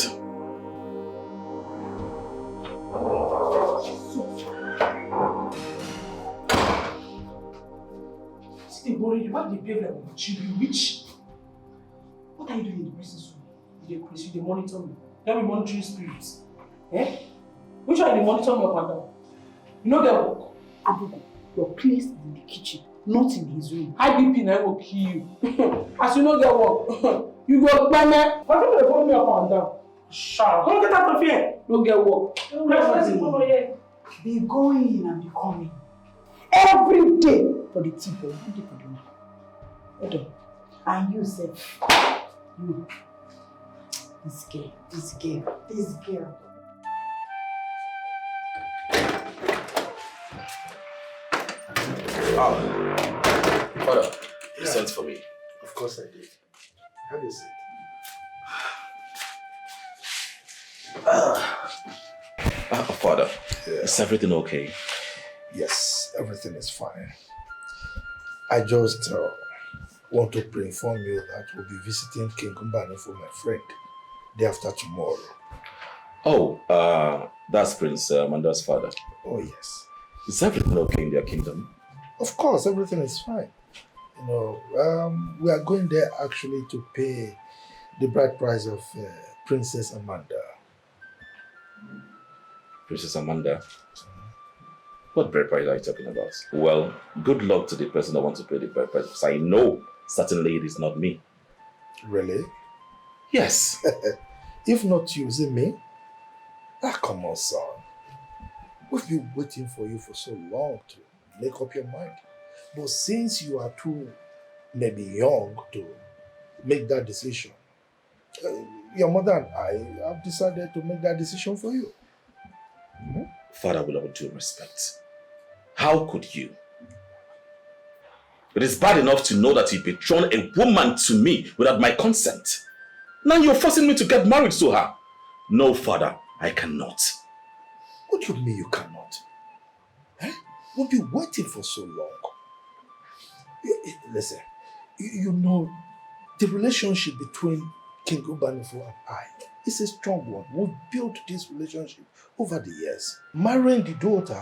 See, Bori, why do you behave like a child? Which? What are you doing in the person's room? You monitor me. You have a monitoring spirits. Eh? Which one you monitor me up and down? You know that work? Abugo, your place is in the kitchen, not in his room. High BP now will kill you. As you know that work, you go by me. Why don't you follow me up and down? Shut. Don't get out of here. Don't get work. Be going and be coming. Every day for the tea, every day for the man. Hold on. And you said, you. This girl. Father, you sent for me. Of course I did. Have a seat. Father, is everything okay? Yes, everything is fine. I just want to inform you that we'll be visiting King Kumbani for my friend day after tomorrow. Oh, that's Prince Amanda's father. Oh, yes. Is everything okay in their kingdom? Of course, everything is fine. You know, we are going there actually to pay the bride price of Princess Amanda. Princess Amanda? What bride price are you talking about? Well, good luck to the person that wants to pay the bride price, because I know certainly it is not me. Really? Yes. If not you, is it me? Come on, son. We've been waiting for you for so long to make up your mind. But since you are too maybe young to make that decision, your mother and I have decided to make that decision for you. Father, with all due respect, how could you? It is bad enough to know that you betrothed a woman to me without my consent. Now you're forcing me to get married to her. No, Father, I cannot. What do you mean you cannot? We've been waiting for so long. Listen, you know, the relationship between King Ubanifo and I is a strong one. We've built this relationship over the years. Marrying the daughter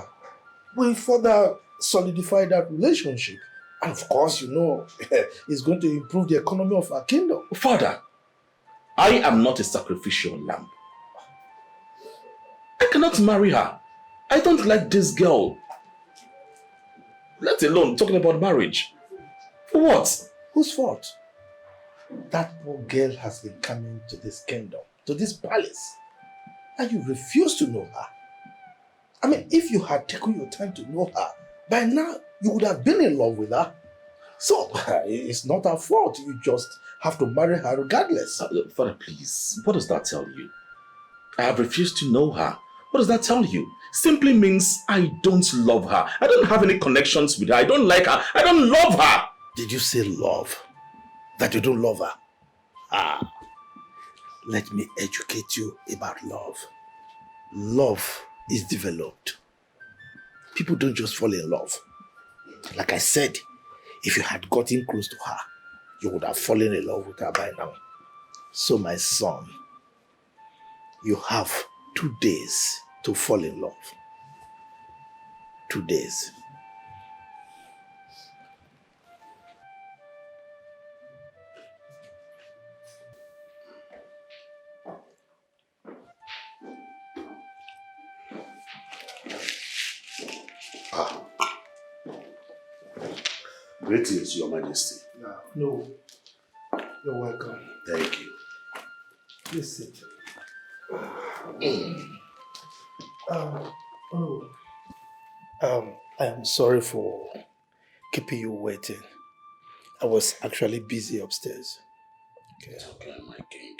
will further solidify that relationship. And of course, you know, it's going to improve the economy of our kingdom. Father, I am not a sacrificial lamb. I cannot marry her. I don't like this girl. Let alone talking about marriage. For what? Whose fault? That poor girl has been coming to this kingdom, to this palace, and you refuse to know her. I mean, if you had taken your time to know her, by now you would have been in love with her. So, it's not her fault. You just have to marry her regardless. Father, please, what does that tell you? I have refused to know her. What does that tell you? Simply means I don't love her. I don't have any connections with her. I don't like her. I don't love her. Did you say love? That you don't love her? Let me educate you about love. Love is developed. People don't just fall in love. Like I said, if you had gotten close to her, you would have fallen in love with her by now. So my son, you have 2 days to fall in love. 2 days. Greetings, Your Majesty. No. You're welcome. Thank you. Please sit. I am sorry for keeping you waiting. I was actually busy upstairs. Okay. It's okay, my king.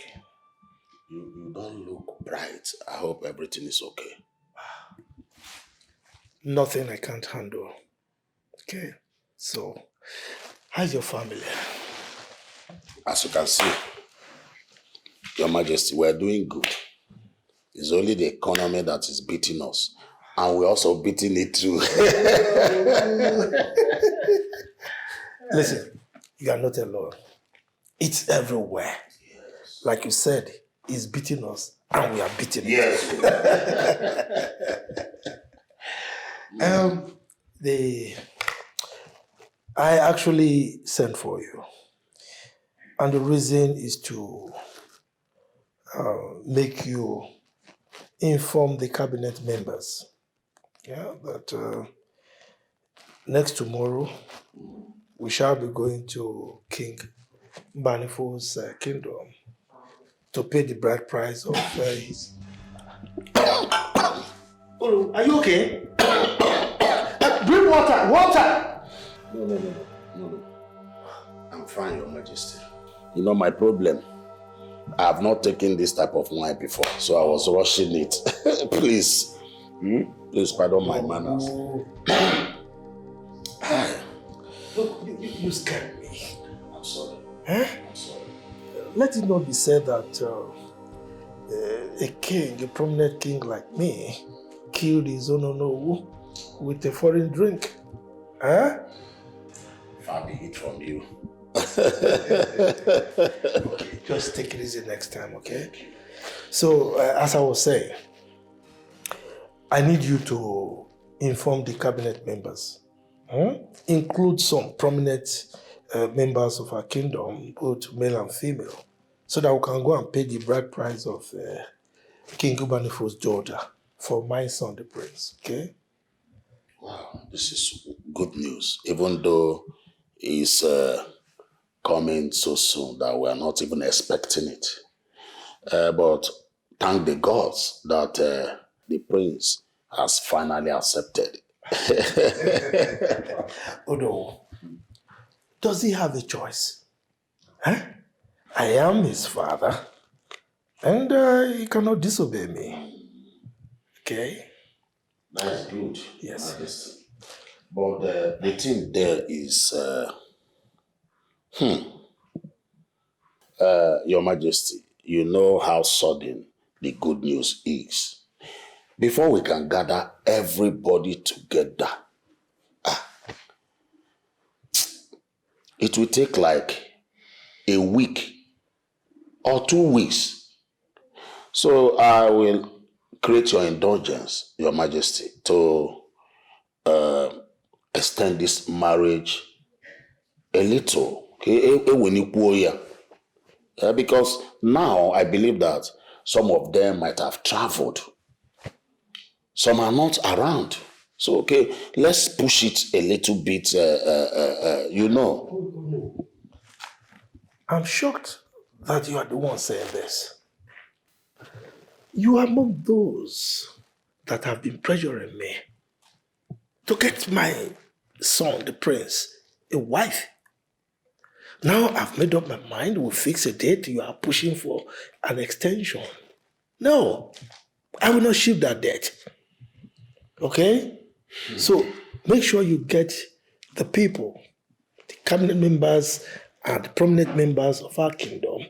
You don't look bright. I hope everything is okay. Nothing I can't handle. Okay. So, how's your family? As you can see, Your Majesty, we're doing good. It's only the economy that is beating us. And we're also beating it too. Listen, you are not alone. It's everywhere. Yes. Like you said, it's beating us and we are beating it. Yes. I actually sent for you. And the reason is to make you inform the cabinet members, that next tomorrow we shall be going to King Banifo's kingdom to pay the bride price of his. Oh, are you okay? Drink water, water! No. I'm fine, Your Majesty. You know my problem. I have not taken this type of wine before, so I was rushing it. Please. Please pardon my manners. Look, you scared me. I'm sorry. Huh? I'm sorry. Let it not be said that a king, a prominent king like me, killed his own with a foreign drink. Huh? Far be it from you. Okay, just take it easy next time, okay? So, as I was saying, I need you to inform the cabinet members. Include some prominent members of our kingdom, both male and female, so that we can go and pay the bride price of King Ubanifo's daughter for my son, the prince, okay? Wow, this is good news, even though it's coming so soon that we are not even expecting it. But thank the gods that the prince has finally accepted. Oh no. Does he have a choice? Huh? I am his father, and he cannot disobey me. Okay? That's good. Yes. But the thing there is, Your Majesty, you know how sudden the good news is. Before we can gather everybody together, it will take like a week or 2 weeks. So I will create your indulgence, Your Majesty, to extend this marriage a little. Okay? Because now I believe that some of them might have traveled. Some are not around. So, okay, let's push it a little bit, I'm shocked that you are the one saying this. You are among those that have been pressuring me to get my son, the prince, a wife. Now I've made up my mind, we'll fix a date, you are pushing for an extension. No, I will not shift that date. Okay? So make sure you get the people, the cabinet members and the prominent members of our kingdom.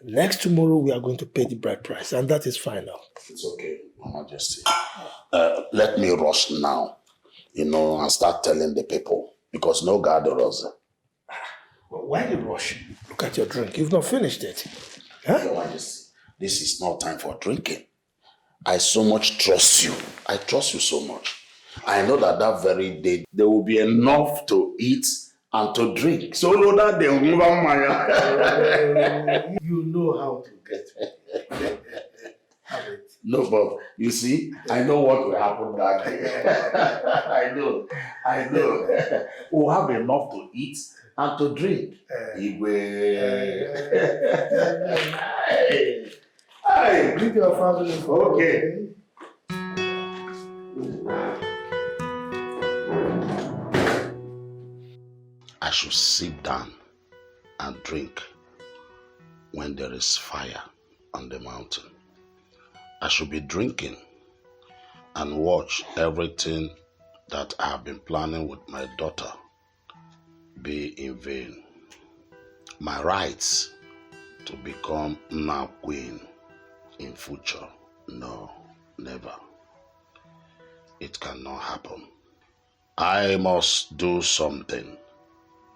Next tomorrow we are going to pay the bride price, and that is final. It's okay, Your Majesty. Let me rush now, and start telling the people, because no gathers. Why the rush? Look at your drink. You've not finished it. Huh? Your Majesty, this is not time for drinking. I so much trust you. I trust you so much. I know that very day there will be enough to eat and to drink. So that they will never mind. You know how to get it. No, but you see, I know what will happen that day. I know. We'll have enough to eat and to drink. Hey, greet your family. Okay. I should sit down and drink when there is fire on the mountain. I should be drinking and watch everything that I have been planning with my daughter be in vain. My rights to become now queen in future, no, never. It cannot happen. I must do something,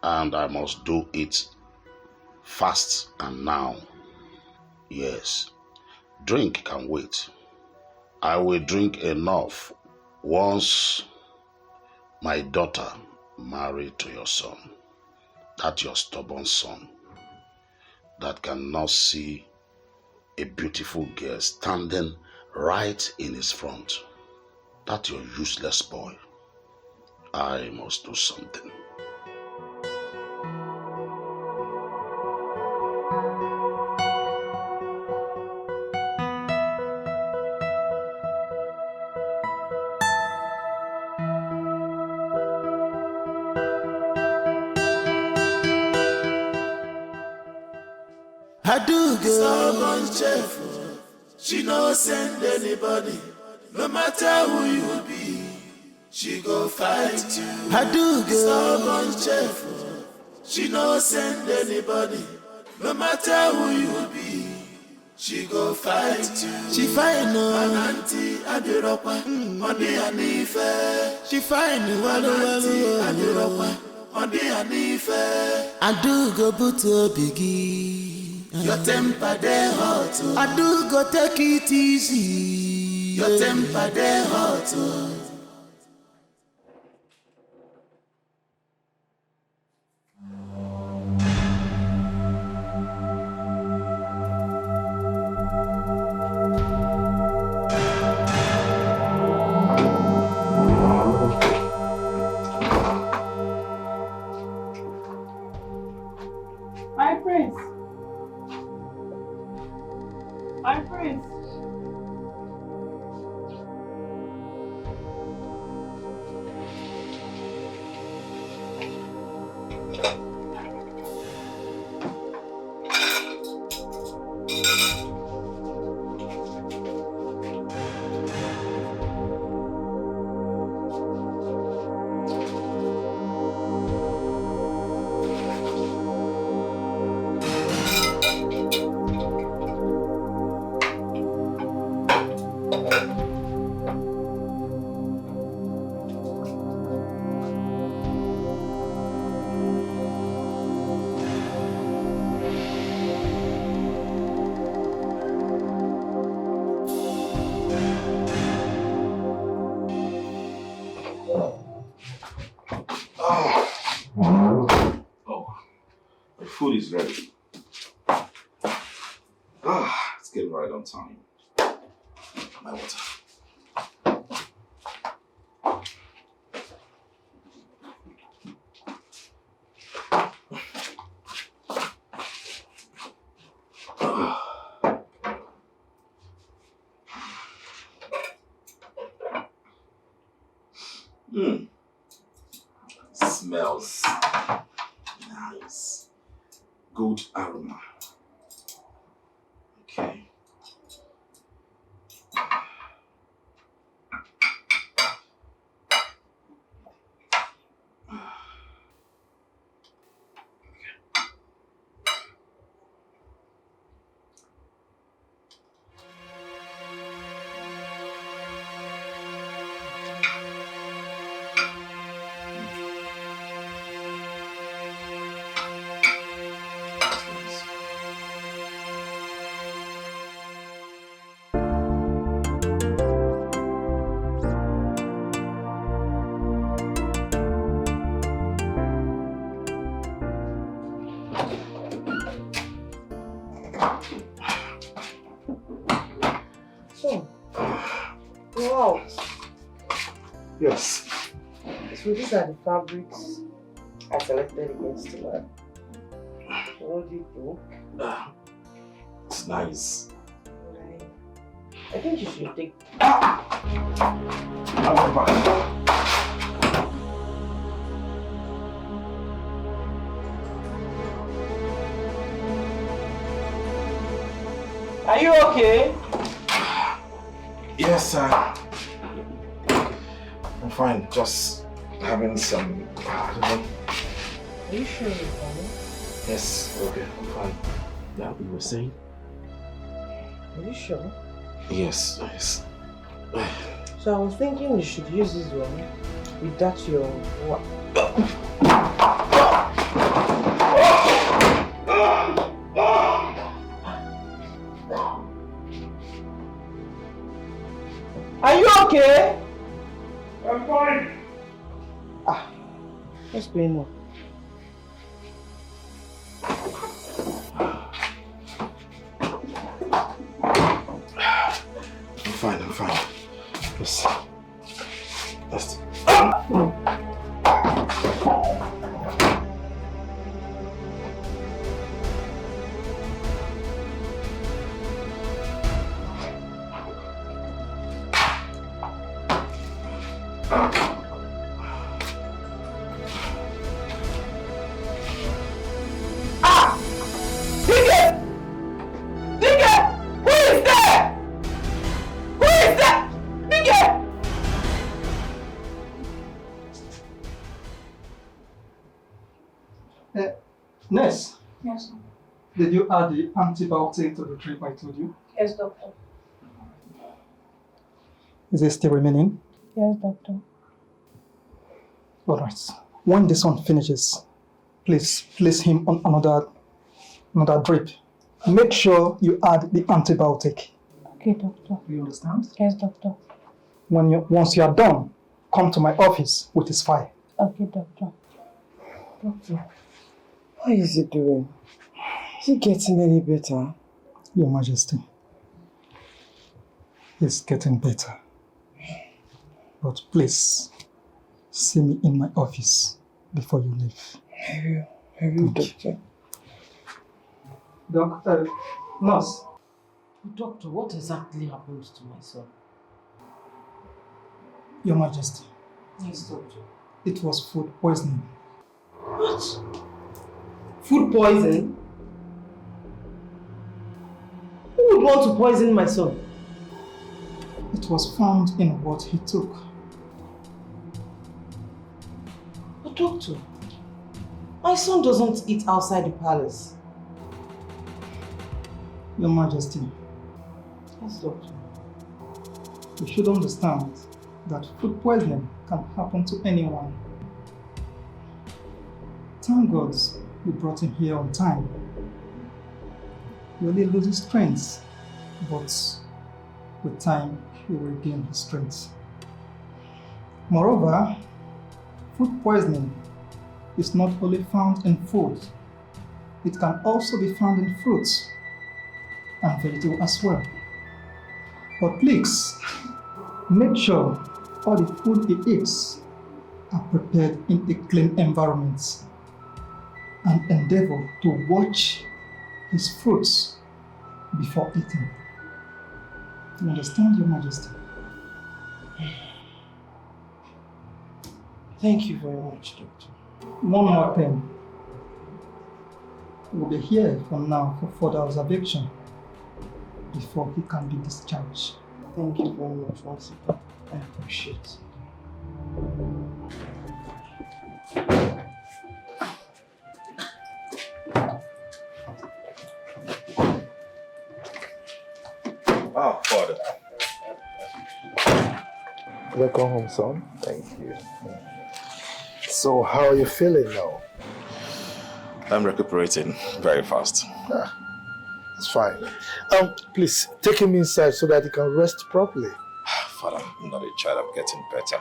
and I must do it fast and now. Yes, drink can wait. I will drink enough once my daughter married to your son, that your stubborn son, that cannot see a beautiful girl standing right in his front, that your useless boy, I must do something. I do go. Stubborn chef, she no send anybody. No matter who you be, she go fight you. I do go. Stubborn chef, she no send anybody. No matter who you be, she go fight you. She fine no, an auntie Abiropa, money anife. She fine no, an auntie Abiropa, money anife. I do go put a biggie. Your temper dey hot. I do go take it easy. Your temper dey hot. My prince. My prince. Food is ready. It's getting right on time. My water. Smells nice. Good aroma. Okay. So, wow. Yes. So these are the fabrics I selected against the wear. So what do you think? It's nice. I think you should take. I'll be back. Are you okay? Yes, sir. I'm fine. Just having some. I don't know. Are you sure you're fine? Yes. Okay. I'm fine. Yeah, we were saying. Are you sure? Yes. Yes. So I was thinking you should use this one with that your what? Are you okay? I'm fine. What's going on? I'm fine. Just. Nurse, Yes, sir. did you add the antibiotic to the drip I told you? Yes, doctor. Is it still remaining? Yes, doctor. Alright. When this one finishes, please place him on another drip. Make sure you add the antibiotic. Okay, doctor. Do you understand? Yes, doctor. Once you are done, come to my office with his file. Okay, doctor. Doctor, how is he doing? Is he getting any better? Your Majesty, he's getting better. But please, see me in my office before you leave. I will, doctor. Nurse. Doctor, what exactly happened to my son? Your Majesty. Yes, doctor. It was food poisoning. What? Food poison? Who would want to poison my son? It was found in what he took. But doctor, my son doesn't eat outside the palace. Your Majesty. Yes, doctor. You should understand that food poisoning can happen to anyone. Thank God we brought him here on time. He only loses strength, but with time he will regain his strength. Moreover, food poisoning is not only found in food, it can also be found in fruits and vegetables as well. But please, make sure all the food he eats are prepared in a clean environment and endeavor to watch his fruits before eating. You understand, Your Majesty? Thank you very much, doctor. One more thing. We'll be here for now for further observation before he can be discharged. Thank you very much once again. I appreciate it. Oh, Father. Welcome home, son. Thank you. So, how are you feeling now? I'm recuperating very fast. It's fine. Please take him inside so that he can rest properly. Father, I'm not a child. I'm getting better.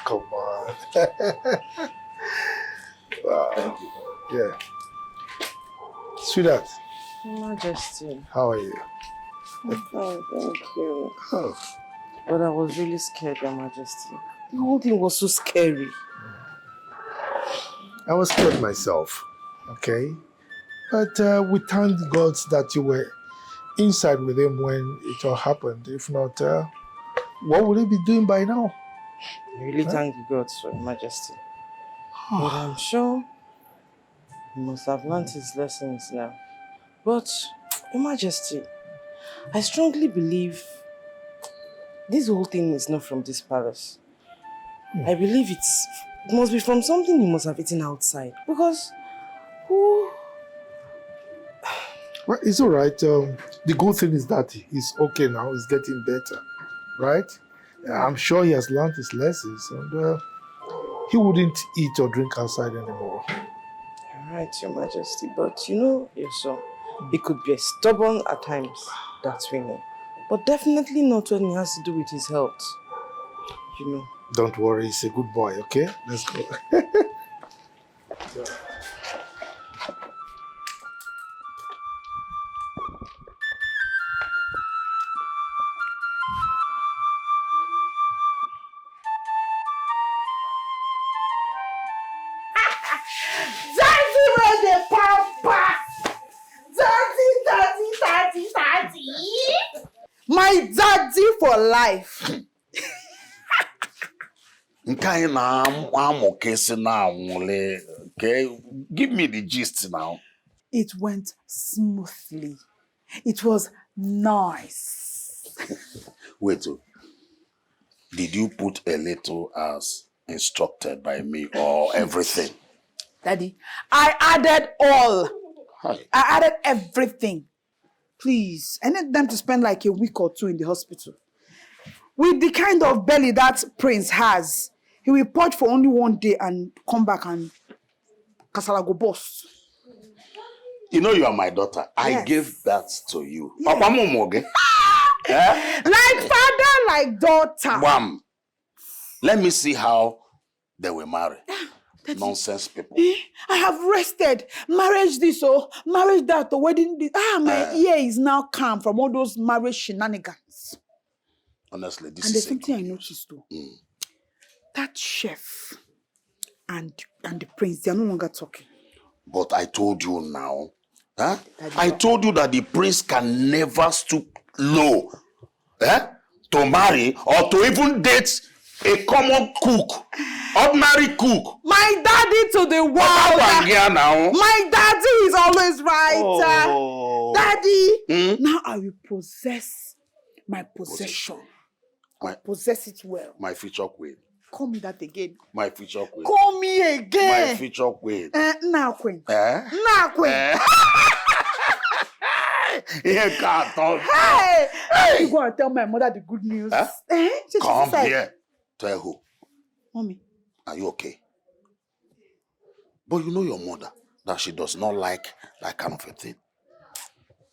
Come on. Wow. Thank you. Yeah. Sweetheart, Your Majesty. how are you? I'm fine, thank you. Oh. But I was really scared, Your Majesty. The whole thing was so scary. I was scared myself, okay? But we thank God that you were inside with him when it all happened. If not, what would he be doing by now? I really thank the gods for Your Majesty. But I'm sure he must have learned his lessons now. But, Your Majesty, I strongly believe this whole thing is not from this palace. I believe it must be from something he must have eaten outside. Because who... Well, it's all right. The good thing is that he's okay now. He's getting better, right? I'm sure he has learned his lessons and he wouldn't eat or drink outside anymore. You're right, Your Majesty. But you know, your son, he could be stubborn at times. That's we know. But definitely not when it has to do with his health. You know. Don't worry, he's a good boy, okay? Let's go. Daddy with the pampas! Daddy! My daddy for life. Nke na-amụ kesi na anwụle. Okay, give me the gist now. It went smoothly. It was nice. Wait, did you put a little as instructed by me or everything? Daddy, I added all. Hi. I added everything. Please, I need them to spend like a week or two in the hospital. With the kind of belly that Prince has, he will purge for only one day and come back and Kasala go bust. You know you are my daughter. Yes. I gave that to you. Yes. Papa Momoge. Eh? Like father, like daughter. Wham. Let me see how they will marry. Nonsense people. I have rested. Marriage this or marriage that or wedding this. My ear is now calm from all those marriage shenanigans. Honestly, this and is there's something I noticed too. That chef and the prince, they are no longer talking. But I told you now. Huh? I told you that the prince can never stoop low to marry or to even date a common cook, ordinary cook. My daddy to the world. My daddy is always right. Daddy, now I will possess my possession. Possess it well. My future queen. Call me that again. My future queen. Call me again. My future queen. Now queen. Now queen. Hey! You go and tell my mother the good news. Come here. Tell who? Mommy. Are you okay? But you know your mother, that she does not like that kind of a thing.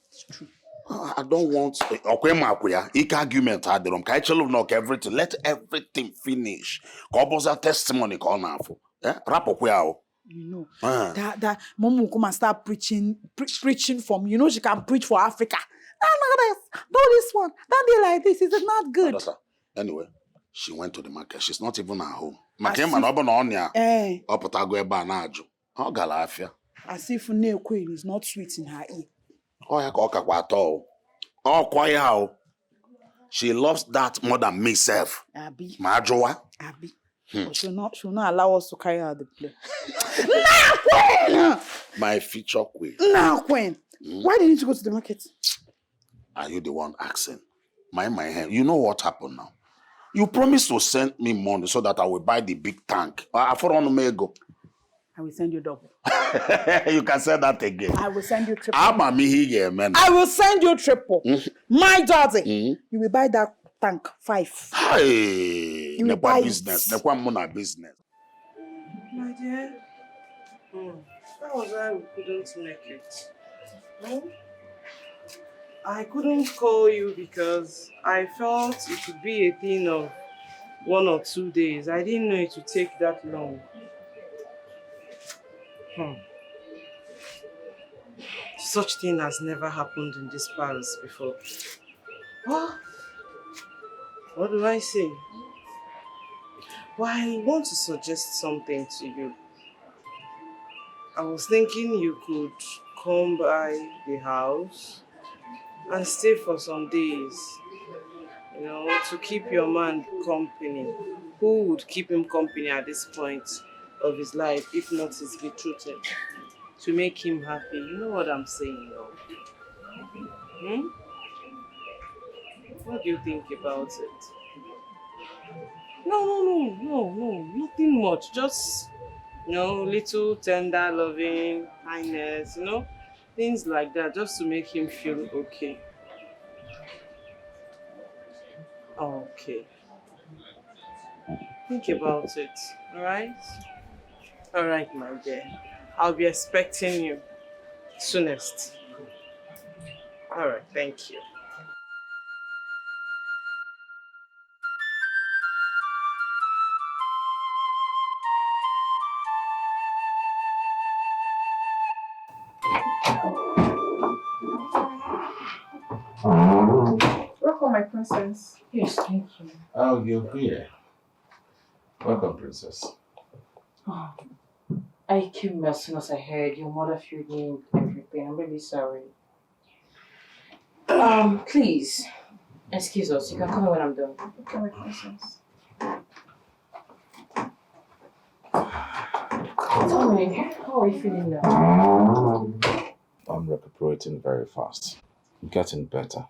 It's true. I don't want argument. Everything. Let everything finish. Testimony. You know that mom will come and start preaching for me. You know she can preach for Africa. Do this one. Don't be like this. Is it not good? Anyway, she went to the market. She's not even at home. As if nail queen is not sweet in her ear. She loves that more than me self. Abi. Abi. She'll not allow us to carry out the play. My future queen. Now, queen. Why didn't you go to the market? Are you the one asking? My hand. You know what happened now? You promised to send me money so that I will buy the big tank. I will send you double. You can say that again. I will send you triple. I will send you triple. My daddy. You will buy that tank 5. Hey, you will buy business. It. Business. My dear, that was why we couldn't make it. I couldn't call you because I felt it would be a thing of 1 or 2 days. I didn't know it would take that long. Such thing has never happened in this palace before. What do I say? Well, I want to suggest something to you. I was thinking you could come by the house and stay for some days, you know, to keep your man company. Who would keep him company at this point of his life, if not his betrothed? To make him happy. You know what I'm saying, though? What do you think about it? No, nothing much. Just, you know, little tender, loving, kindness, you know, things like that, just to make him feel okay. Okay. Think about it, alright? Alright, my dear. I'll be expecting you soonest. Alright, thank you. Welcome, my princess. Yes, thank you. Oh, you're here. Welcome, princess. Oh, I came as soon as I heard your mother filled me with everything. I'm really sorry. Please, excuse us. You can come when I'm done. Okay, my princess. Tell me, how are you feeling now? I'm recuperating very fast. Getting better.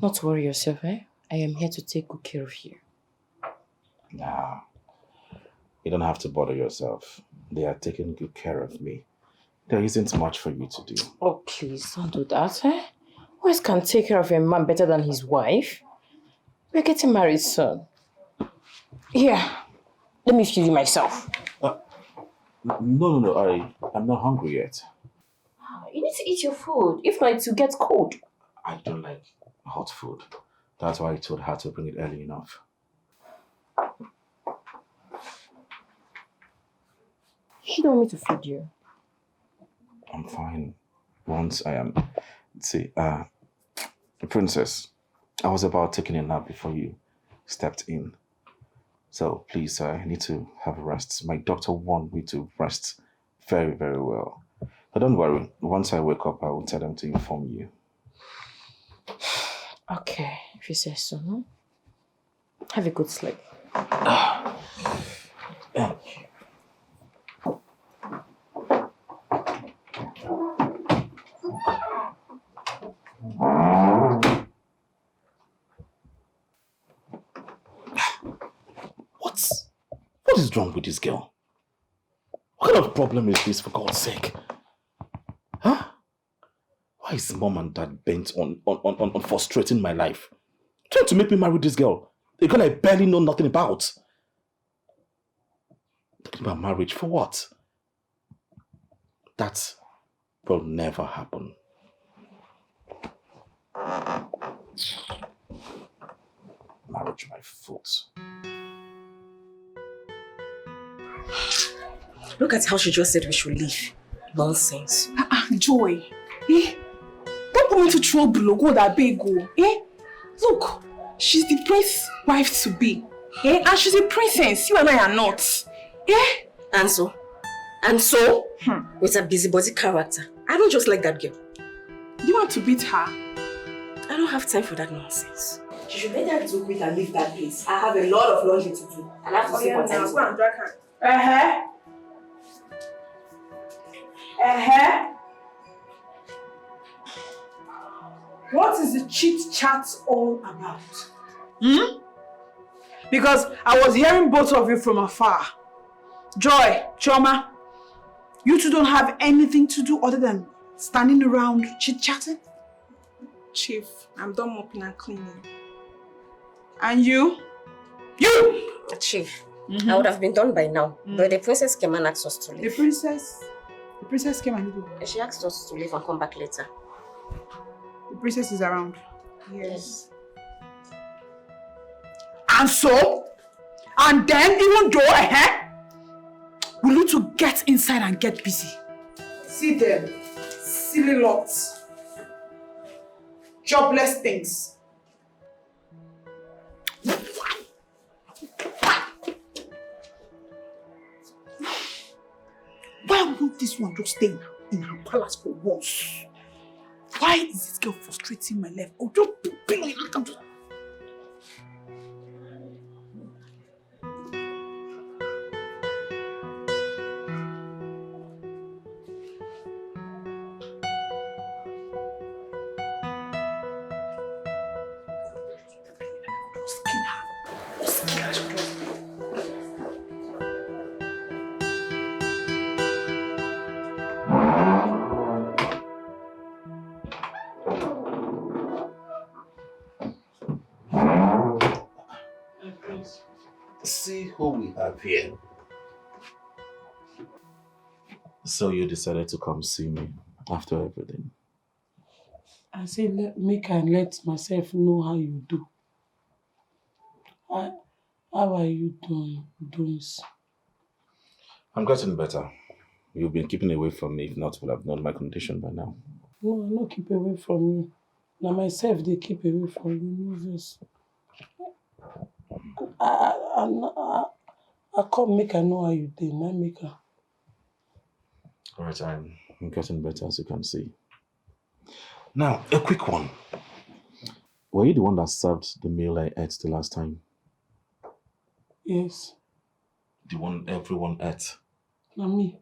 Not to worry yourself, eh? I am here to take good care of you. Nah. You don't have to bother yourself. They are taking good care of me. There isn't much for you to do. Oh, please, don't do that, eh? Who else can take care of a man better than his wife? We're getting married soon. Here, let me feed you myself. No. I'm not hungry yet. You need to eat your food. If not, it will get cold. I don't like hot food. That's why I told her to bring it early enough. She don't want me to feed you. I'm fine. Once I am... See, princess, I was about taking a nap before you stepped in. So please, I need to have a rest. My doctor warned me to rest very, very well. But don't worry. Once I wake up, I will tell them to inform you. Okay, if you say so, no? Have a good sleep. Thank you. What is wrong with this girl? What kind of problem is this, for God's sake? Huh? Why is mom and dad bent on frustrating my life? Trying to make me marry this girl. A girl I barely know nothing about. Talking about marriage for what? That will never happen. Marriage my foot. Look at how she just said we should leave. Nonsense. Joy. Eh? Don't put me into trouble, go that big go. Eh? Look, she's the prince's wife to be. Eh? And she's a princess. You and I are not. Eh? And so? With a busybody character. I don't just like that girl. You want to beat her? I don't have time for that nonsense. She should better do quick and leave that place. I have a lot of laundry to do. And I have to see what time. Go and drag her. What is the chit chat all about? Because I was hearing both of you from afar. Joy, Choma, you two don't have anything to do other than standing around chit-chatting? Chief, I'm done mopping and cleaning. And you? You! Chief, I would have been done by now. But the princess came and asked us to leave. The princess came and did. She asked us to leave and come back later. The princess is around. Yes. And so? And then even though, we need to get inside and get busy. See them. Silly lots. Jobless things. Why won't this one just stay in her palace for once? Why is this girl frustrating my life? Oh, don't be like that. See who we have here. So you decided to come see me after everything? I said, make I let myself know how you do. How are you doing? I'm getting better. You've been keeping away from me. If not, would have known my condition by now. No, I'm not keeping away from you. Now myself, they keep away from you, no vex. I come make I know how you dey, na make her. Alright, I'm getting better, as you can see. Now, a quick one. Were you the one that served the meal I ate the last time? Yes. The one everyone ate? Na me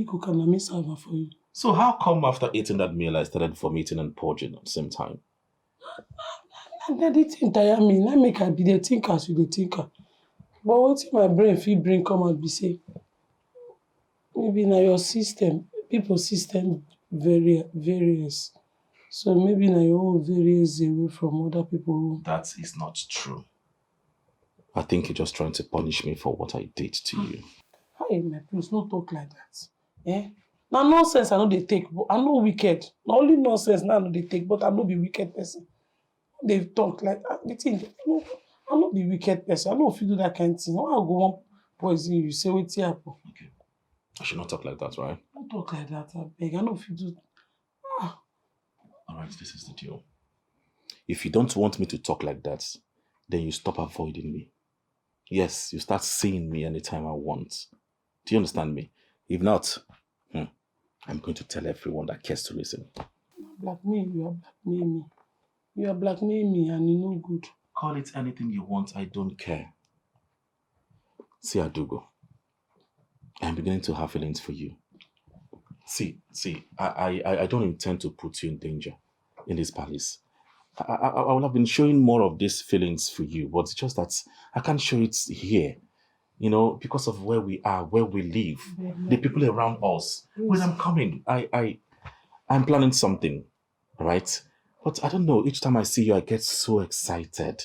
cook and na me serve her for you. So how come after eating that meal I started vomiting and purging at the same time? Na the thing tire me, na make I be the thinker as you the thinker. But wetin my brain fit bring come out be say, maybe na your system, people system various. So maybe na your own varies away from other people. That is not true. I think you're just trying to punish me for what I did to you. Hey, my prince, no talk like that. Eh? Now nonsense I know they take, but I'm not wicked. Not only nonsense now I know they take, but I'm not be wicked person. They talk like the thing. No, I'm not be wicked person. I know if you do that kind of thing. Why I go one poison you? Say what happen? Okay. I should not talk like that, right? Don't talk like that, I beg. I know if you do. Alright, this is the deal. If you don't want me to talk like that, then you stop avoiding me. Yes, you start seeing me anytime I want. Do you understand me? If not, I'm going to tell everyone that cares to listen. Blackmail, you are blackmailing me. You are blackmailing me and you know good. Call it anything you want, I don't care. See, Adugo, I'm beginning to have feelings for you. See, I don't intend to put you in danger in this palace. I would have been showing more of these feelings for you, but it's just that I can't show it here. You know, because of where we are, where we live, the people around us. When I'm coming, I'm planning something, right? But I don't know, each time I see you, I get so excited.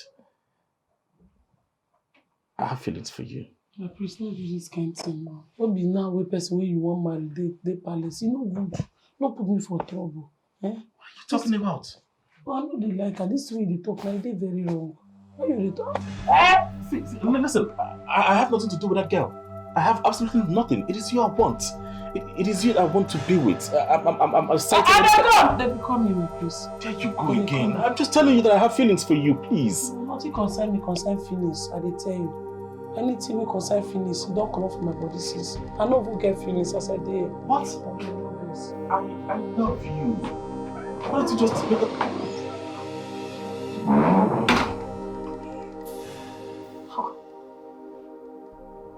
I have feelings for you. My priest, not do this kind of thing now. Don't be now a person where you want marry, they palace. You know good. Don't put me for trouble. Eh? What are you talking about? Well, I know they like her. This way they talk like they very wrong. Why you they talk? See, listen, I have nothing to do with that girl. I have absolutely nothing. It is you I want. It is you I want to be with. I'm excited. They become you, my priest. There you go again. I'm just telling you that I have feelings for you, please. Nothing concern me, concern feelings. I dey tell you. Anything we concern feelings, you don't come off my body since. I know who get feelings as I did. What? I love you. Why don't you just make a...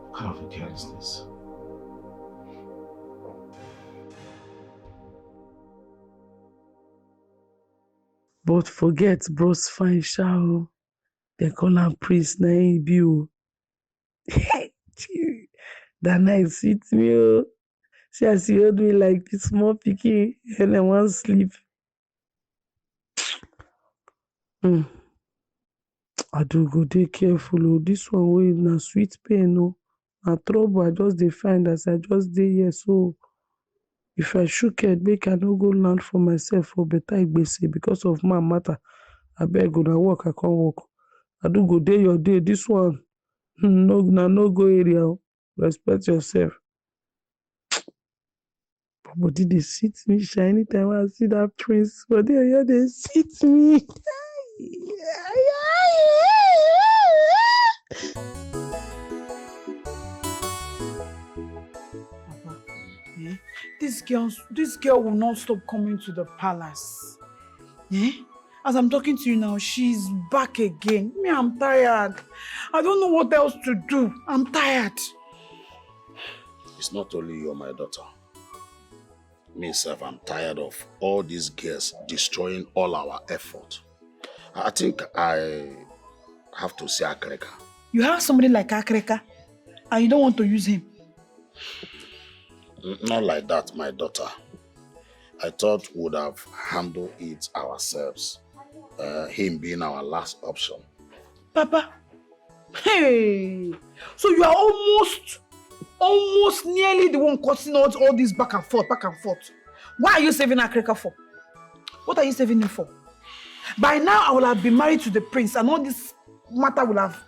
What kind of a girl is this? But forget bros fine show. They call am priest na him be o. That night sweet me oh. See as he hold me like this small pikin and I want sleep. I do go dey careful oh. This one wey na sweet pain oh. Na trouble I just dey find as I just dey here so. If I shook head make I no go land for myself for better igbese because of man matter. Abeg una work I come work. I do go dey your day. This one no go area oh. Respect yourself. Body dey sweet me sha anytime I see that prince. Body here dey sweet me. Papa, this girl will not stop coming to the palace. As I'm talking to you now, she's back again. Me, I'm tired. I don't know what else to do. I'm tired. It's not only you, my daughter. Myself, I'm tired of all these girls destroying all our effort. I think I have to see Akreka. You have somebody like Akreka, and you don't want to use him? Not like that, my daughter. I thought we would have handled it ourselves. Him being our last option. Papa, hey! So you are almost nearly the one causing all this back and forth. Why are you saving Akreka for? What are you saving him for? By now, I will have been married to the prince and all this matter will have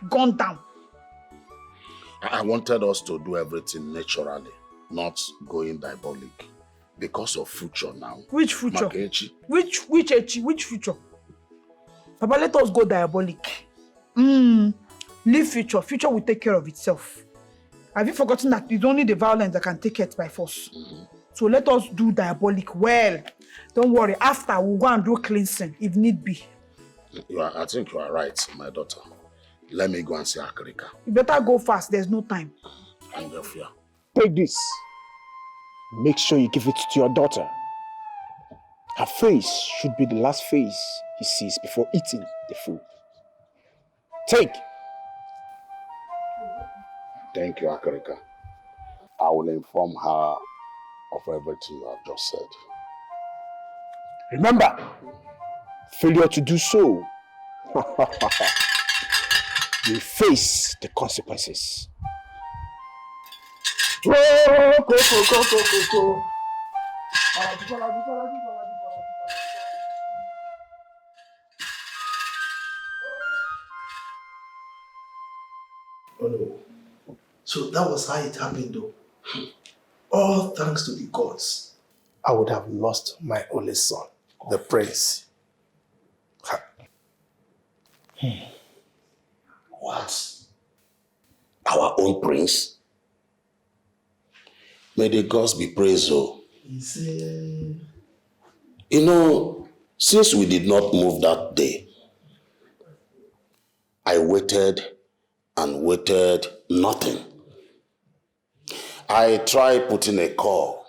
gone down. I wanted us to do everything naturally, not going diabolic. Because of future now. Which future? Makechi. Which future? Papa, let us go diabolic. Leave future. Future will take care of itself. Have you forgotten that it's only the violence that can take it by force? So let us do diabolic well. Don't worry. After, we'll go and do cleansing if need be. I think you are right, my daughter. Let me go and see Akarika. You better go fast. There's no time. And your fear. Take this. Make sure you give it to your daughter. Her face should be the last face he sees before eating the food. Take. Thank you, Akarika. I will inform her of everything you have just said. Remember, failure to do so, you face the consequences. Oh no. So that was how it happened though. All thanks to the gods. I would have lost my only son, the prince. What? Our own prince? May the gods be praised, oh. You know, since we did not move that day, I waited and waited, nothing. I tried putting a call,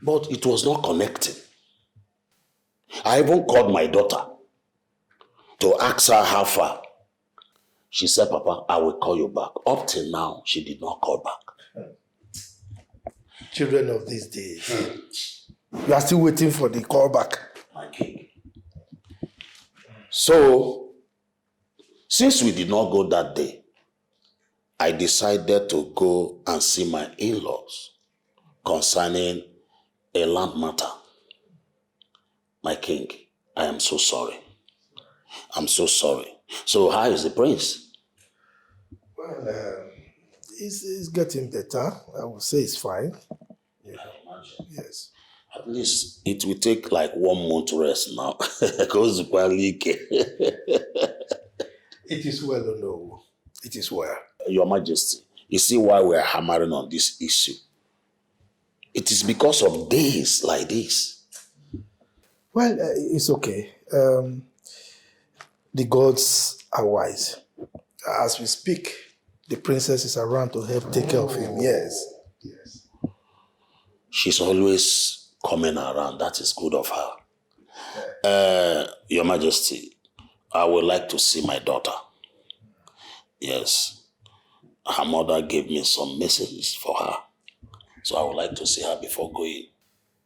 but it was not connecting. I even called my daughter to ask her how far. She said, Papa, I will call you back. Up till now, she did not call back. Children of these days. You are still waiting for the call back. My king. So, since we did not go that day, I decided to go and see my in-laws concerning a land matter. My king, I am so sorry. I'm so sorry. So how is the prince? Well, he's getting better. I would say it's fine. Yeah. Yes. At least it will take like 1 month rest now. Because it is well, no. It is well. Your Majesty, you see why we are hammering on this issue? It is because of days like this. Well, it's okay. The gods are wise. As we speak, the princess is around to help take care of him. Yes. She's always coming around. That is good of her. Your Majesty, I would like to see my daughter. Yes. Her mother gave me some messages for her. So I would like to see her before going.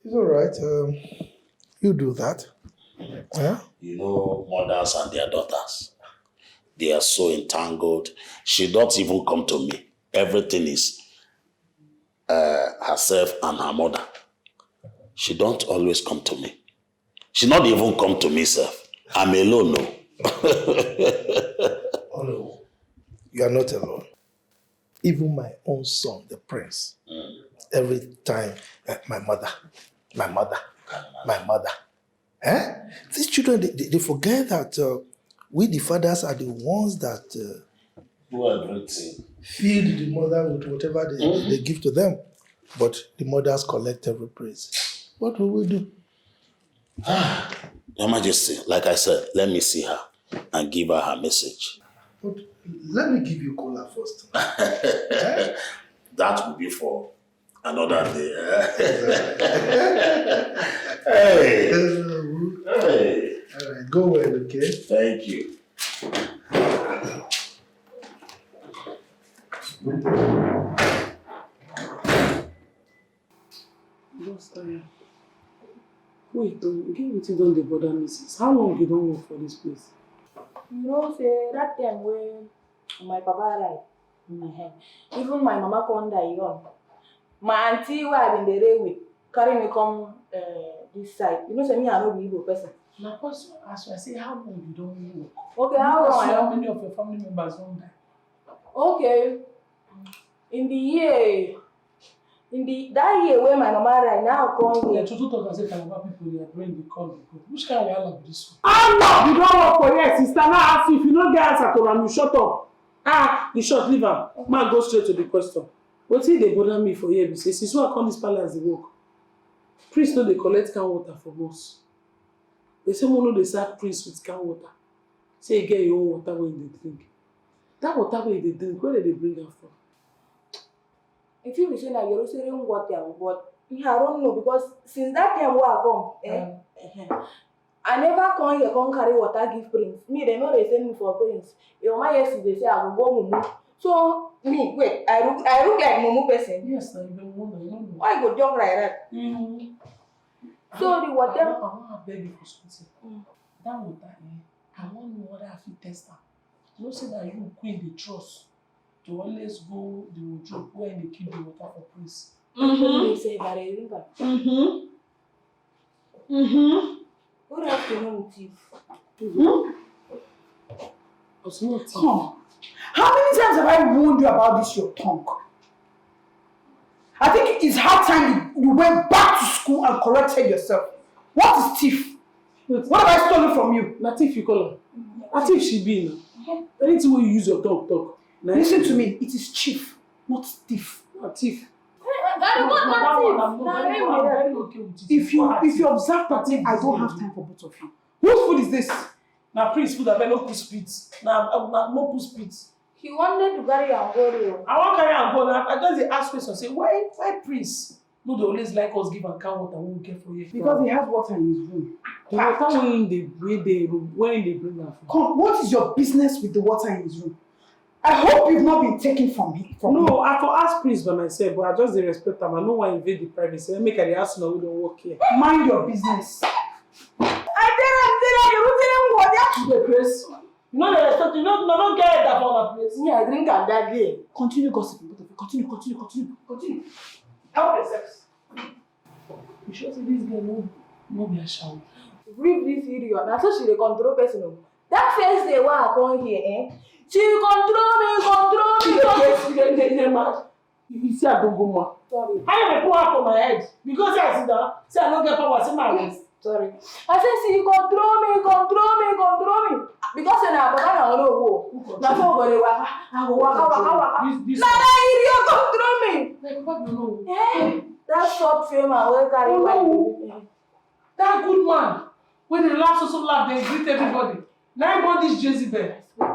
It's all right. You do that. Yeah? You know, mothers and their daughters, they are so entangled. She don't even come to me. Everything is herself and her mother. She don't always come to me. She not even come to me, sir. I'm alone, no. Oh no, you are not alone. Even my own son, the prince, every time, my mother. Eh? These children, they forget that we, the fathers, are the ones that do everything. Feed the mother with whatever they give to them. But the mothers collect every praise. What will we do? Your Majesty, like I said, let me see her and give her her message. But let me give you cola first. That will be for another day. Hey. Hey. All right, go well, okay? Thank you. Just wait, again, you don't dey bother me since. How long you don't work for this place? You know, say that time when my papa died, even my mama come die young. My auntie who I been there with carry me come this side. You know, say me I no be Igbo person. Now, as I say, how long you don't work? Okay, how long? How many of your family members don't die? Okay, in the year that year where my mama right now come here. The truth talk and say Calabar people, their brain be called. Which kind of wahala be this one? Allah! You don't work for here, sister. Now ask you if you don't get answer to am, you shut up. You shut, leave am. Man, go straight to the question. Wetin dey bother me for here be say since when I come this palace dey work, priest no dey collect can water from us. They say one no dey serve priest with can water. Say you get your own water wey you dey drink. That water wey you dey drink, where dey bring am from? If you be say na Jerusalem water, but I don't know because since that time wey I come, I never come here come carry water give prince. Me, they know they send me for prince. Your mama yesterday say I go mumu. So me, wait, I look like mumu person. Yes, I even wonder. Why you go jump like that? So the water. I want to beg you for something. That water, I want know whether I fit test am. You know say that you queen dey trust to always go the wardrobe where they keep the water for prince. They say that I drink am. What else do you know with you? Come. How many times have I warned you about this, your tongue? I think it's high time you went back to school and corrected yourself. What is thief? What have I stolen from you? Na thief you call her. Na thief she be now. Anything when you use your tongue talk. Listen to me. It is chief, not thief. Not thief. If you observe pattern, I don't have time for both of you. Whose food is this? Na prince food, I no put spit. Na no put spit. He wanted to carry and go. I want carry and go. I just dey ask question say why prince no dey always like us give am can water when we get for here? Because he has water in his room. The water when they bring am from. Come, what is your business with the water in his room? I hope you've not been taken from him. No, I for ask prince by myself, but I just dey respect am. I no wan invade the privacy. Make I dey ask una who don work here. Mind your business. The place. You know the respect. You don't get that for that place. Me, I drink at that day. Continue gossiping, both of you. Continue. Help yourselves. You sure say this girl no be a shower? Read this video. Now so she dey control person. That first day when I come here, she control me. You see I don't go more. Sorry. How you pour out on my head? Because I sit down, say I don't get power, say my waist. Sorry. I said she control me. Because na baba na no go. Na so go dey waka. I go waka. Na idiot control me. Like what you know? That short film I will carry my. That good man. When they laugh so laugh, they greet everybody. Now I want this Jezebel.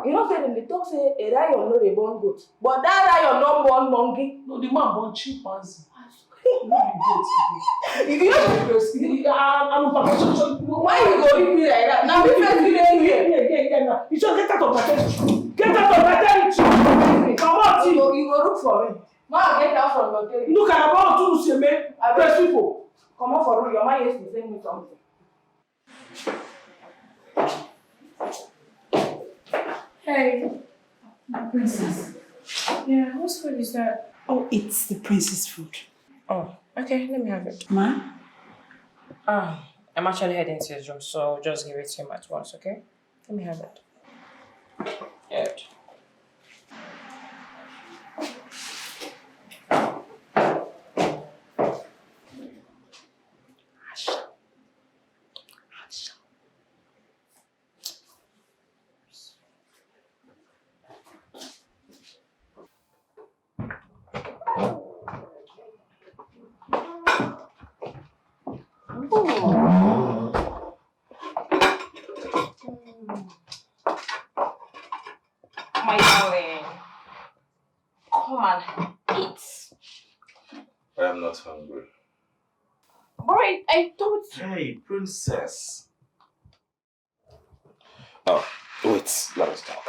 You know say they talk say a lion no dey born goat, but that lion no born monkey. No, the man born chimpanzee. You know why you go leave me like that? Now we first here. You just get out of my territory. Get out of my territory. Come on, you go look for me. Ma, get out from your territory. Look at about to see me. Press people. Come on for real. Your man used to send me something. Hey. Princess. Yeah, whose food is that? Oh, it's the princess' food. Oh, okay, let me have it. Ma? I'm actually heading to his room, so I'll just give it to him at once, okay? Let me have it. Good. My darling, come and eat. I am not hungry. Alright, I thought. Hey, princess. Oh, wait, let us talk.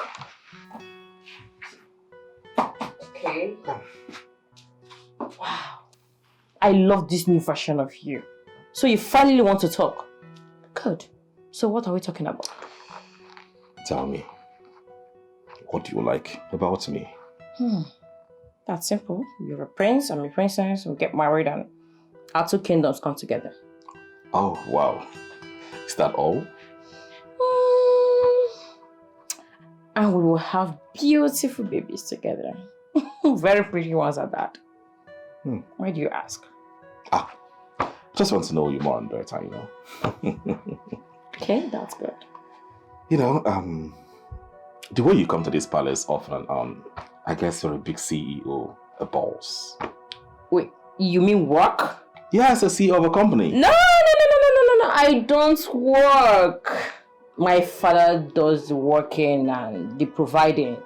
Okay. Wow. I love this new version of you. So you finally want to talk? Good. So what are we talking about? Tell me, what do you like about me? That's simple. You're a prince, I'm a princess, we'll get married and our two kingdoms come together. Oh, wow. Is that all? And we will have beautiful babies together. Very pretty ones at that. Why do you ask? Just want to know you more and better, you know. Okay, that's good. You know, the way you come to this palace often and on, I guess you're a big CEO, a boss. Wait, you mean work? Yes, a CEO of a company. No, I don't work. My father does the working and the providing.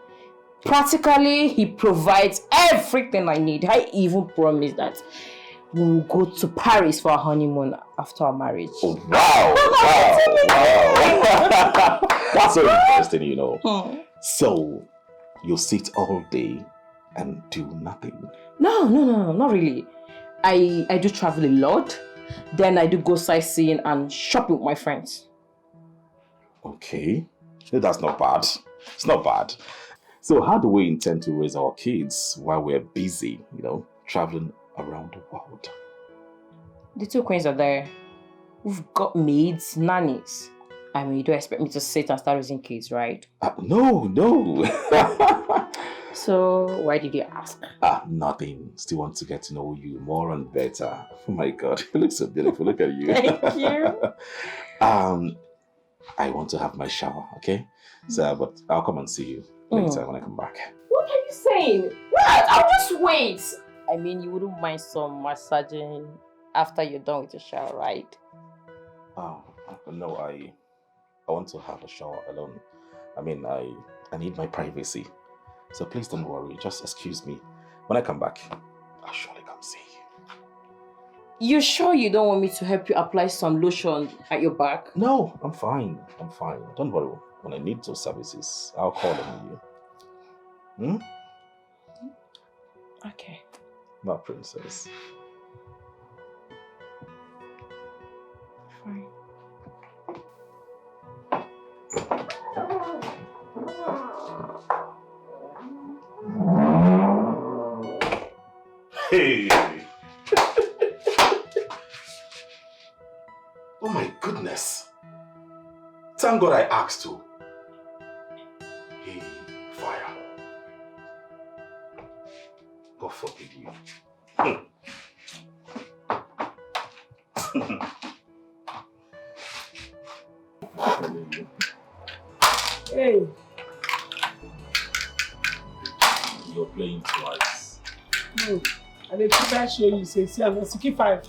Practically, he provides everything I need. I even promised that we will go to Paris for our honeymoon after our marriage. Oh, wow. That's so interesting, you know. So, you sit all day and do nothing? No, not really. I do travel a lot. Then I do go sightseeing and shopping with my friends. Okay, that's not bad. It's not bad. So how do we intend to raise our kids while we're busy, you know, traveling around the world? The two queens are there. We've got maids, nannies. I mean, you don't expect me to sit and start raising kids, right? No. So why did you ask? Nothing. Still want to get to know you more and better. Oh my God, you look so beautiful. Look at you. Thank you. I want to have my shower, okay? So, but I'll come and see you later when I come back. What are you saying? What? I'll just wait. I mean, you wouldn't mind some massaging after you're done with your shower, right? No, I want to have a shower alone. I mean, I need my privacy. So please don't worry. Just excuse me. When I come back, I'll surely come see you. You sure you don't want me to help you apply some lotion at your back? No, I'm fine. Don't worry. When I need those services, I'll call on you. Okay. My princess. Fine. Hey! Oh my goodness! Thank God I asked to. Hey, fire. God forbid you. Hey. You're playing twice. No. I did try show you say see I'm Suki 5.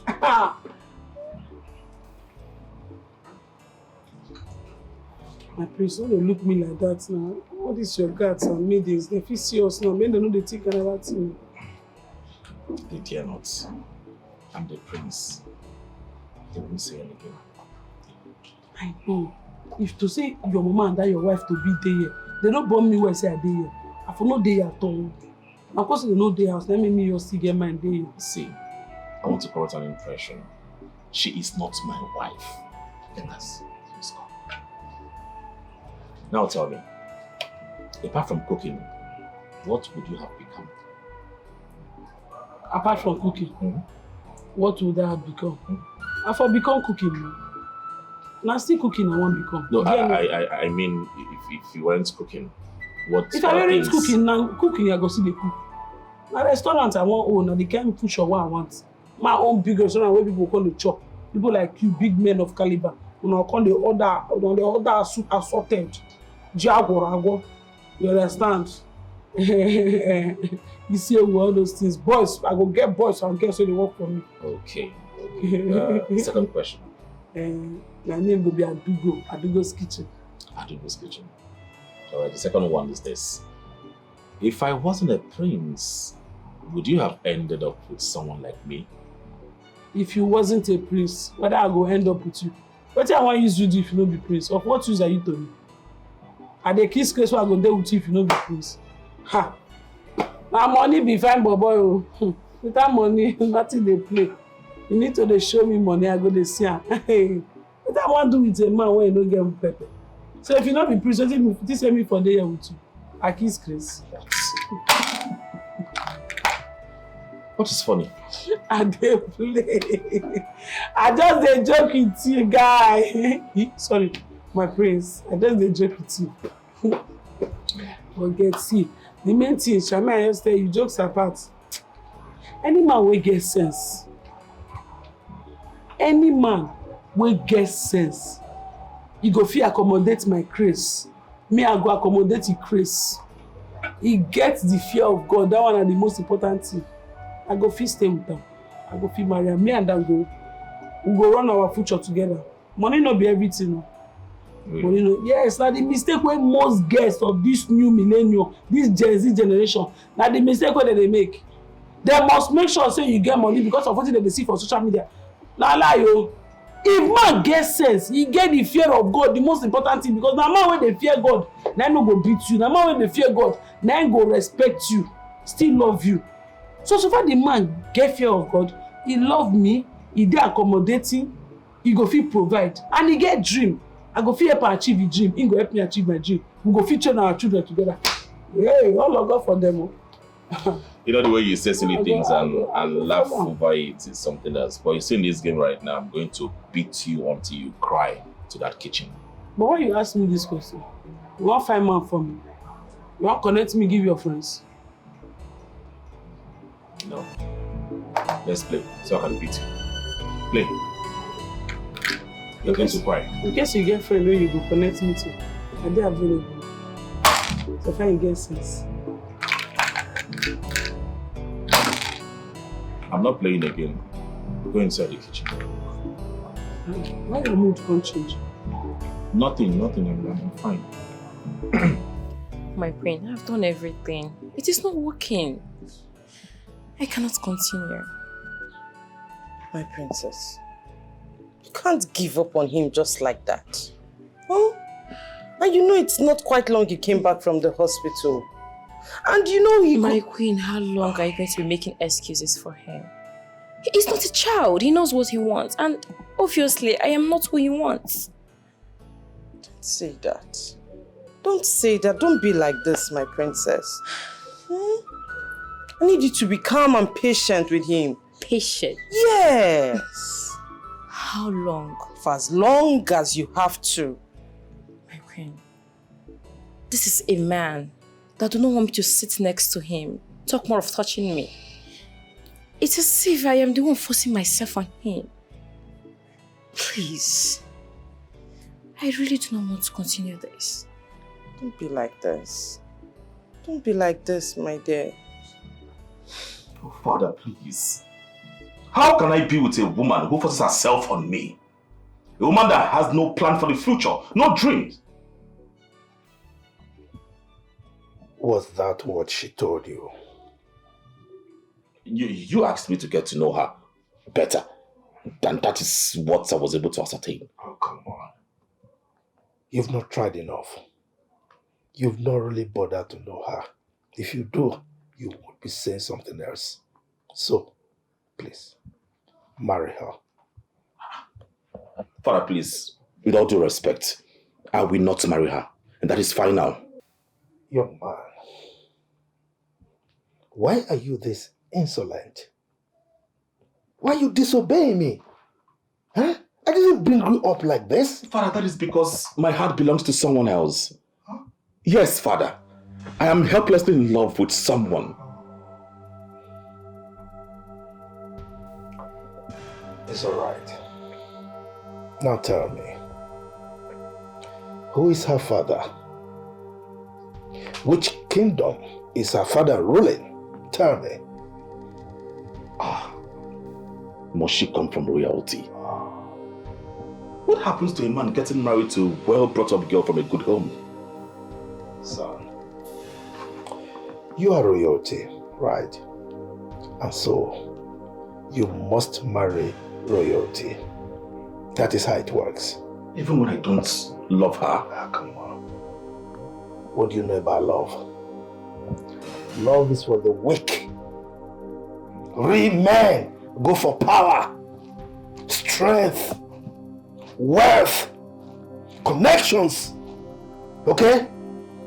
My prince, don't they look me like that now. What is your guts and maidens? They feel serious now. Men they know they think another thing. They dare not. I'm the prince. They won't say anything. I know. If to say your mama and that your wife to be there, they don't bomb me when say I dey here. I for no day at all. Of course, they know day house. Let me your still get mine day. See, I want to correct an impression. She is not my wife. Let us go. Now tell me, apart from cooking, what would you have become? Apart from cooking, what would I have become? I for become cooking. Now still cooking I won't become. No, I mean, if you weren't cooking, what? If I weren't cooking, now cooking I go see the cook. My restaurant I want own, and they can't push on what I want. My own big restaurant where people call the chop. People like you, big men of caliber, call the order assorted. Jaguar, you understand? You see all those things. Boys, I go get boys and girls so they work for me. Okay. Second question. My name will be Adugo's Kitchen. Adugo's Kitchen. Alright, the second one is this. If I wasn't a prince, would you have ended up with someone like me? If you wasn't a prince, whether I go end up with you? What I want you to do if you don't be prince? Of what use are you to me? Are the kids case I go there with you if you don't be prince? Ha! Now money be fine, boy. Without money, nothing they play. You need to show me money, I go to see her. What I want to do with a man when you don't get pepper. So if you not be prince, this send me for the year with you. I kiss Chris. What is funny? I dey play. I just dey joke with you, guy. Sorry, my prince. I just dey joke with you. But see, the main thing, Shami, I just tell you, jokes apart. Any man will get sense. Any man will get sense. He go fit accommodate my craze. Me, I go accommodate his craze. He gets the fear of God. That one is the most important thing. I go fit stay with them. I go fit marry am. Me and them we go run our future together. Money no be everything. Money no. Yes, na the mistake wey most girls of this new millennium, this Gen Z generation, na the mistake wey they make. They must make sure say you get money because of what they see for social media. Na lie o. If man get sense, he get the fear of God, the most important thing, because na man wey dey fear God, na no go beat you. Na man wey dey fear God, na go respect you, still love you. So far the man get fear of God, he love me, he dey accommodating, he go fit provide, and he get dream. I go fit help am achieve his dream, he go help me achieve my dream. We go fit train our children together. Hey, all of God for them. You know the way you say silly things and laugh over it is something else. But you see in this game right now, I'm going to beat you until you cry to that kitchen. But why you ask me this question? You want find man for me? You want connect me, give your friends? No. Let's play so I can beat you. Play. You're going to cry. In case you get friend where you go connect me to, are they available? So far you get sense. I'm not playing again. Go inside the kitchen. Why your mood can't change? Nothing. I'm fine. My queen, I've done everything. It is not working. I cannot continue. My princess, you can't give up on him just like that. Huh? And you know it's not quite long he came back from the hospital. And you know My queen, how long are you going to be making excuses for him? He's not a child. He knows what he wants. And obviously, I am not who he wants. Don't say that. Don't say that. Don't be like this, my princess. I need you to be calm and patient with him. Patient? Yes. How long? For as long as you have to. My queen, this is a man that do not want me to sit next to him. Talk more of touching me. It's as if I am the one forcing myself on him. Please. I really do not want to continue this. Don't be like this. Don't be like this, my dear. Oh, Father, please. How can I be with a woman who forces herself on me? A woman that has no plan for the future, no dreams. Was that what she told you? You asked me to get to know her better. And that is what I was able to ascertain. Oh, come on. You've not tried enough. You've not really bothered to know her. If you do, you would be saying something else. So, please, marry her. Father, please, with all due respect, I will not marry her. And that is final. Young man, why are you this insolent? Why are you disobeying me? Huh? I didn't bring you up like this. Father, that is because my heart belongs to someone else. Huh? Yes, Father. I am helplessly in love with someone. It's all right. Now tell me, who is her father? Which kingdom is her father ruling? Tell me. Must she come from royalty? What happens to a man getting married to a well-brought-up girl from a good home? Son, you are royalty, right? And so, you must marry royalty. That is how it works. Even when I don't love her? Come on. What do you know about love? Love is for the weak. Real men go for power, strength, wealth, connections. Okay?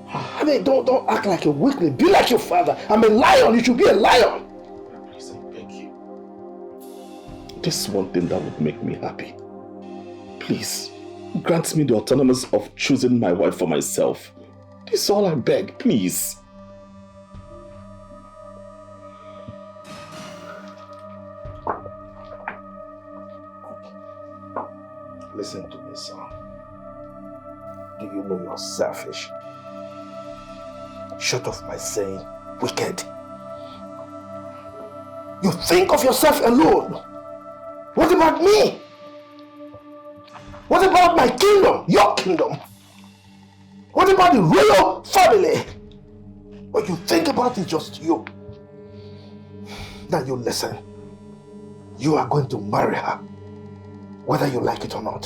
I mean, don't act like a weakling. Be like your father. I'm a lion. You should be a lion. Please, I beg you. This one thing that would make me happy. Please, grant me the autonomy of choosing my wife for myself. This is all I beg, please. Listen to me, son. Do you know you're selfish? Shut off my saying wicked. You think of yourself alone. What about me? What about my kingdom? Your kingdom? What about the royal family? What you think about is just you. Now you listen. You are going to marry her, whether you like it or not.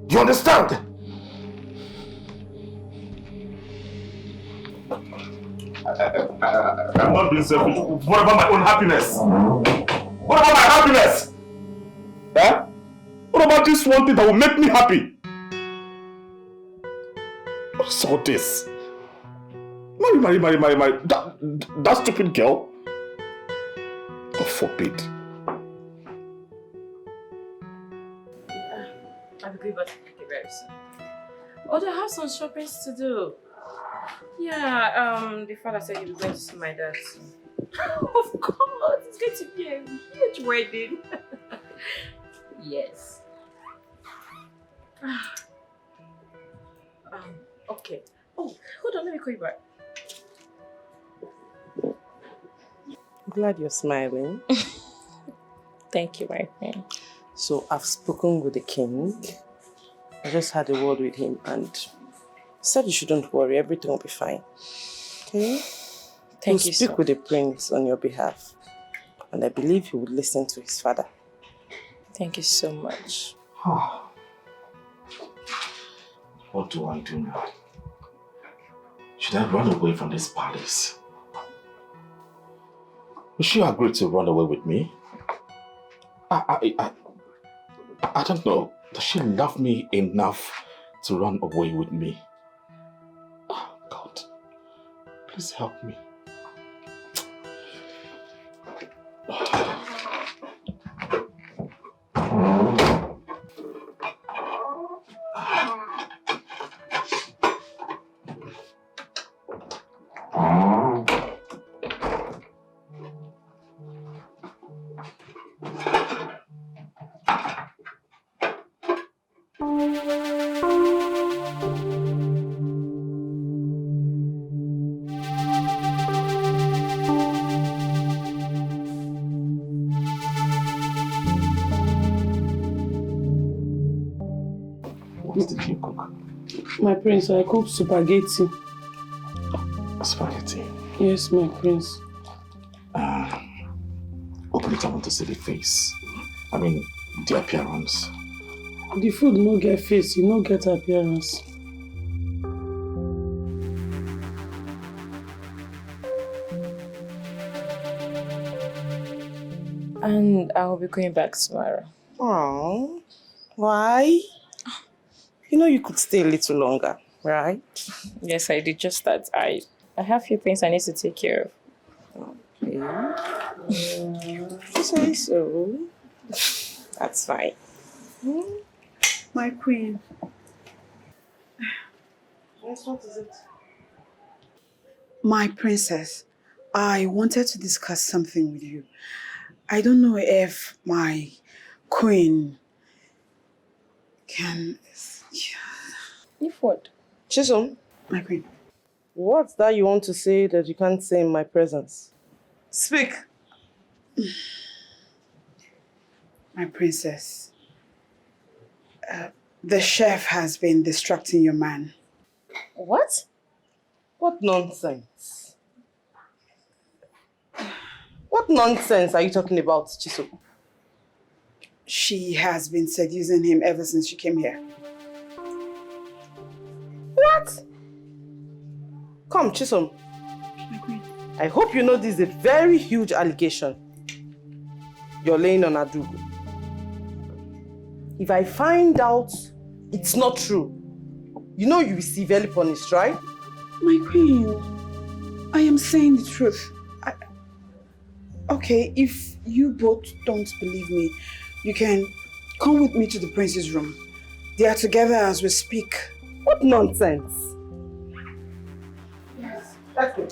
Do you understand? I'm not being selfish. What about my own happiness? What about my happiness? Eh? What about this one thing that will make me happy? What's all this? Marry. That stupid girl? God forbid. I'll be going back to pick it very soon. Oh, I have some shopping to do. Yeah, the father said he was going to see my dad soon. Of course, it's going to be a huge wedding. Yes. Okay. Oh, hold on, let me call you back. I'm glad you're smiling. Thank you, my friend. So I've spoken with the king. I just had a word with him and he said you shouldn't worry, everything will be fine. Okay? Thank you He'll speak so with the prince on your behalf. And I believe he would listen to his father. Thank you so much. What do I do now? Should I run away from this palace? Will she agree to run away with me? I don't know. Does she love me enough to run away with me? Oh, God. Please help me. What did you cook? My prince, I cooked spaghetti. Spaghetti? Yes, my prince. Open it, I want to see the face. I mean, the appearance. The food no get face, you no get appearance. And I'll be going back tomorrow. Oh, why? You know you could stay a little longer, right? Yes, I did just that. I have a few things I need to take care of. Okay. Say so. That's fine. My queen. Yes, what is it? My princess, I wanted to discuss something with you. I don't know if my queen can... If what? Chisom. My queen. What's that you want to say that you can't say in my presence? Speak. My princess, the chef has been distracting your man. What? What nonsense? What nonsense are you talking about, Chisom? She has been seducing him ever since she came here. What? Come, Chisom. I hope you know this is a very huge allegation you're laying on Adugu. If I find out it's not true, you know you will see very punished, right? My queen, I am saying the truth. Okay, if you both don't believe me, you can come with me to the prince's room. They are together as we speak. What nonsense? Yes, let's go.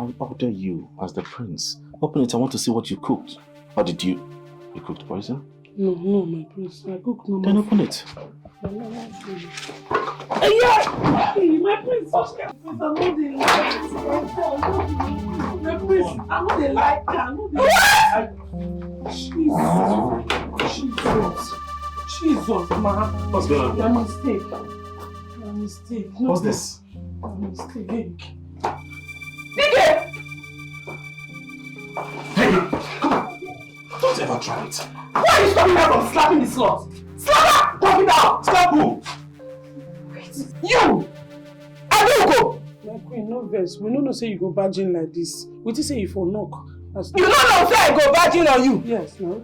I order you as the prince. Open it, I want to see what you cooked. Or did you cooked poison? No, my prince. I cook no. Then open it. Hey, yeah! Hey, my prince. I'm not the my prince. I'm not the like. I'm not the Jesus, man. What's going on? Your mistake. Your mistake. No, What's this? Your mistake. Hey! Don't ever try it. Why are you stopping her from slapping the slut? Slap her! Drop it out! Slap who? You! Adugo! My queen, no vex. We don't know say you go virgin like this. We just say you for knock. You don't know say I go virgin on you? Yes, no.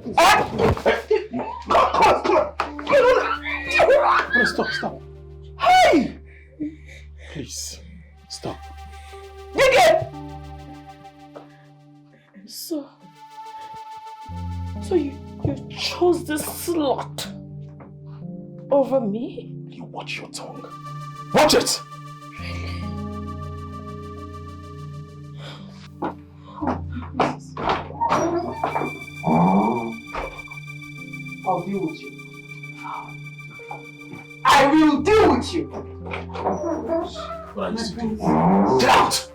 Stop. Hey! Please, stop. Nigga! So you chose this slut over me? You watch your tongue. Watch it! I'll deal with you. I will deal with you. What are you doing? Get out!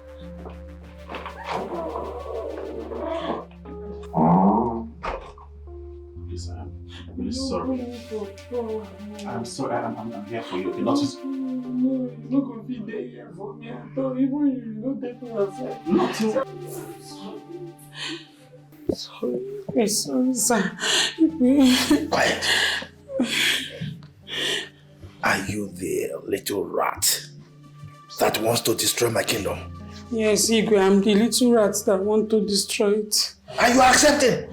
Please, I am really sorry. I'm sorry. I'm here for you. Okay, not just. No, you're not going to be there for me. I thought even you don't take me outside. Sorry, sir. Quiet. Are you the little rat that wants to destroy my kingdom? Yes, Igwe, I'm the little rat that want to destroy it. Are you accepting?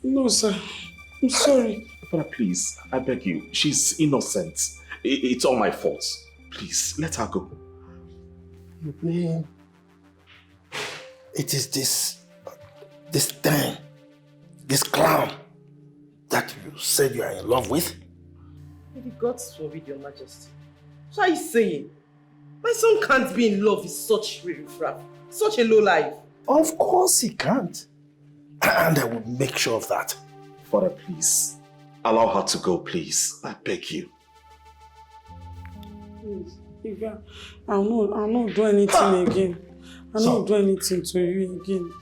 No, sir. I'm sorry. Father, please, I beg you. She's innocent. It's all my fault. Please, let her go. You mean it is this thing, this clown that you said you are in love with? May the gods forbid, Your Majesty. What are you saying? My son can't be in love with such riffraff, such a lowlife. Of course he can't. And I will make sure of that. Father, please, allow her to go, please. I beg you. Please, Igwe, I'll not do anything again. I'll not do anything to you again.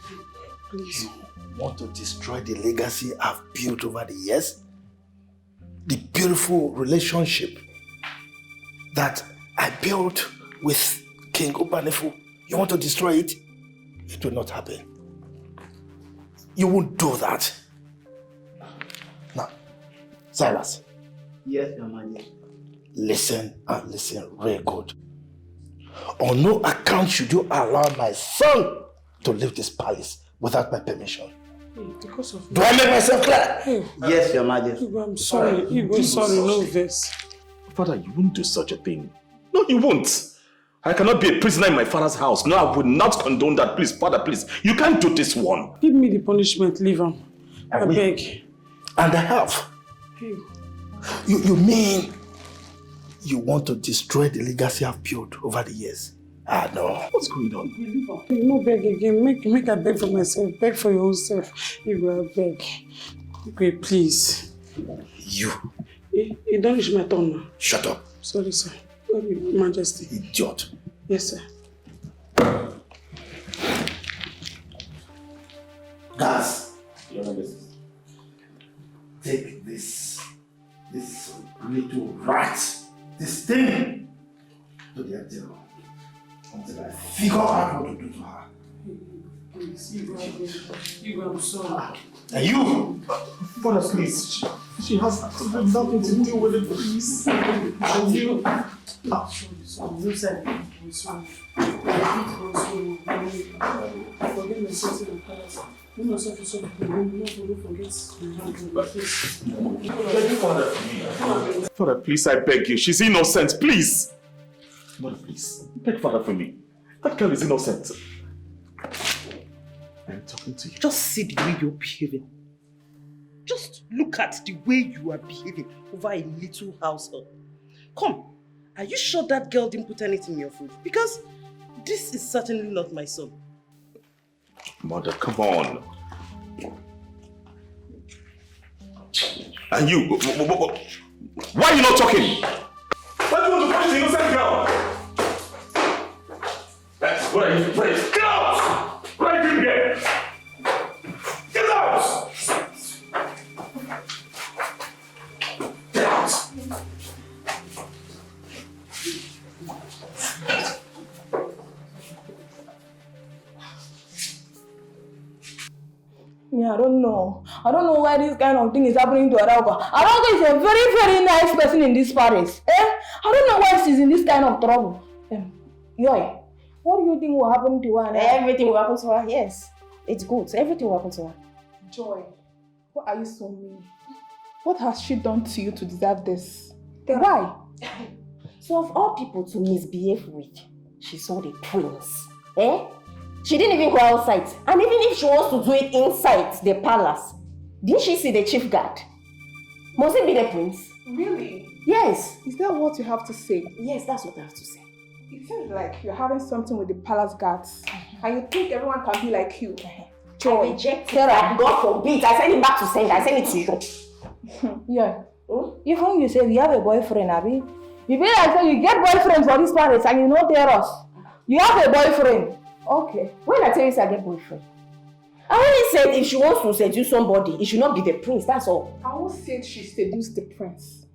Please. You want to destroy the legacy I've built over the years? The beautiful relationship that I built with King Upanefu. You want to destroy it? It will not happen. You won't do that. Now, Cyrus. Yes, Your Majesty. Listen and listen real good. On no account should you allow my son to leave this palace without my permission. Because of Do I make myself clear? Yes, Your Majesty. Igwe, I'm sorry. Igwe, sorry, no vex. Father, you won't do such a thing. No, you won't. I cannot be a prisoner in my father's house. No, I would not condone that. Please, Father, please. You can't do this one. Give me the punishment, leave him. I beg. And I have. Hey. You mean you want to destroy the legacy I've built over the years? Ah, no. What's going on? No beg again. Make I beg for myself. Beg for your own self. Igwe, I beg. Igwe, please. You. It don't reach my turn now. Shut up. Sorry, sir. Sorry, Majesty. Idiot. Yes, sir. Guys. Take this little rat, this thing, to the jail until I figure out what to do to her. Please, Igwe, I'm sorry. And you! Father, please. She has nothing to do with it, please. And you. I'm sorry. Forget my sins and past. You know, so Father, please, I beg you. She's innocent, please. Mother, please. Beg Father for me. That girl is innocent. I'm talking to you. Just see the way you're behaving. Just look at the way you are behaving over a little household. Come, are you sure that girl didn't put anything in your food? Because this is certainly not my son. Mother, come on. And you, why are you not talking? Why do you want to push the innocent girl? What are you afraid? Get out! What are you doing here? Get out! Get out! Me, I don't know. I don't know why this kind of thing is happening to Arauca. Arauca is a very, very nice person in this parish. I don't know why she's in this kind of trouble. Yoy, what do you think will happen to her now? Everything will happen to her, yes. It's good. Everything will happen to her. Joy, why are you so mean? What has she done to you to deserve this? Why? So of all people to misbehave with, she saw the prince. She didn't even go outside. And even if she wants to do it inside the palace, didn't she see the chief guard? Must it be the prince? Really? Yes. Is that what you have to say? Yes, that's what I have to say. It seems like you're having something with the palace guards. And you think everyone can be like you. Joy. I reject Sarah. God forbid. I send it back to sender. I send it to you. Yeah. Even you say you have a boyfriend, Abby. You be like say you get boyfriend for this palace and you know tell us. You have a boyfriend. Okay. When I tell you I get boyfriend, I only said if she wants to seduce somebody, it should not be the prince, that's all. I won't say she seduced the prince.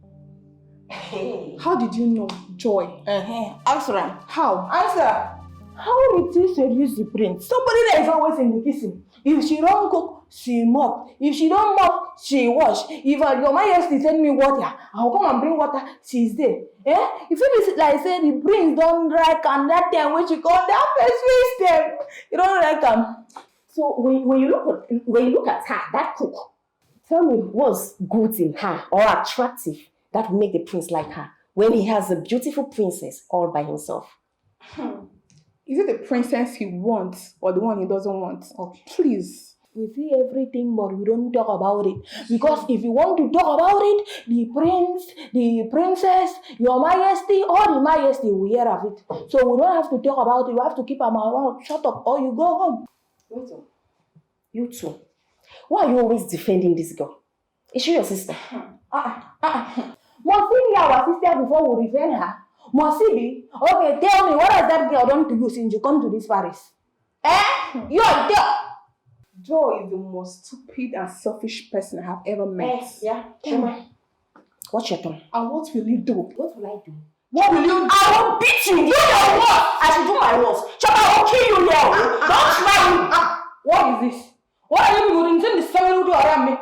How did you know, Joy? Answer. How? Answer. How did she seduce the prince? Somebody that is always in the kitchen. If she don't cook, she mop. If she don't mop, she wash. If your majesty send me water, I'll come and bring water. She's there. If it is like say the prince don't like and that time when she come, that face them. You don't like them. So when you look at her, that cook, tell me what's good in her or attractive that will make the prince like her when he has a beautiful princess all by himself. Is it the princess he wants or the one he doesn't want? Okay. Please. We see everything, but we don't talk about it. Because if you want to talk about it, the prince, the princess, your majesty, or the majesty will hear of it. So we don't have to talk about it. We have to keep our mouth shut up or you go home. Wait up. You too. Why are you always defending this girl? Is she your sister? Must we be our sister before we defend her? Must it be? Okay, tell me, what has that girl done to you since you come to this palace? You're there. Joy is the most stupid and selfish person I have ever met. Yeah. What's your turn? And what will you do? What will I do? What will you do? I will beat you. Do your work. I should do my work. Chopper, I will kill you here. Don't try me. What is this? What are you doing? Turn the story to around me.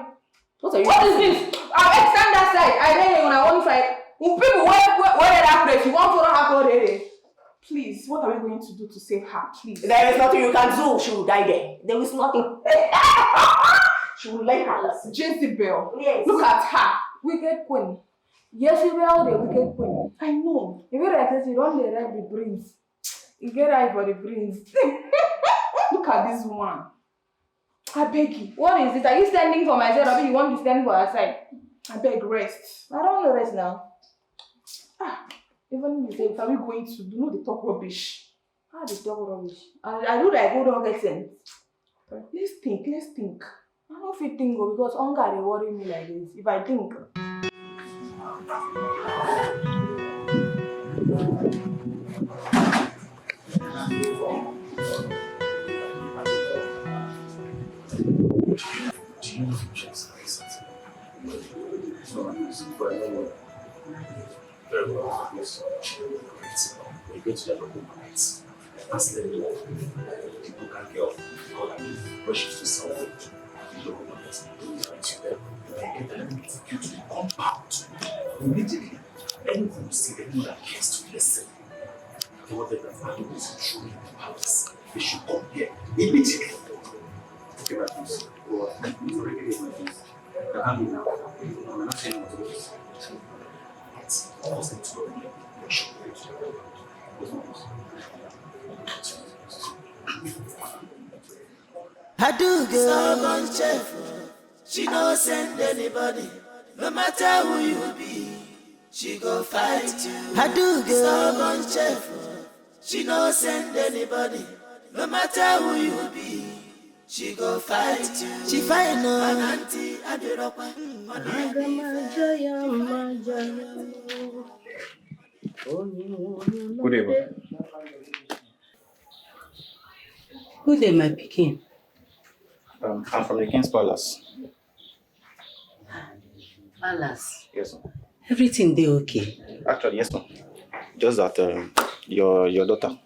What is this? I'll extend that side. I dare you when I want side. People, where that place? You want to have already? Please, what are we going to do to save her? Please. There is nothing you can do. She will die there. There is nothing. She will lay her lesson. Jezebel. Yes. Look at her. Wicked queen. Jezebel, the wicked queen. I know. If you like this, you don't let the brains. You get eye for the brains. Look at this one. I beg you. What is it? Are you standing for myself or you want to stand for her side? I beg, rest. I don't want to rest now. Even if you say, are we going to do not talk rubbish? How they talk rubbish? I do like go don't get sense. Let's think. I don't feel think because hunger they worry me like this. If I think. Very well, yes. We go to the local markets. Ask them people can get off rushes to sell food. The local markets to them. They get them to take you to the compound. Immediately, anyone who see anyone that cares to listen, what they have value is truly in the palace. They should come here immediately. Okay, my friends. You've already given my friends. I can't do now. I'm not saying what to do. I do girl, stubborn chef. She no send anybody, no matter who you be. She go fight you. I do girl, stubborn chef. She no send anybody, no matter who you be. She go fight, she fight no. Ananti Adiropa, Good day, Who dey my pikin? I'm from the King's Palace. Palace. Yes, ma'am. Everything dey okay? Actually, yes, ma'am. Just that your daughter,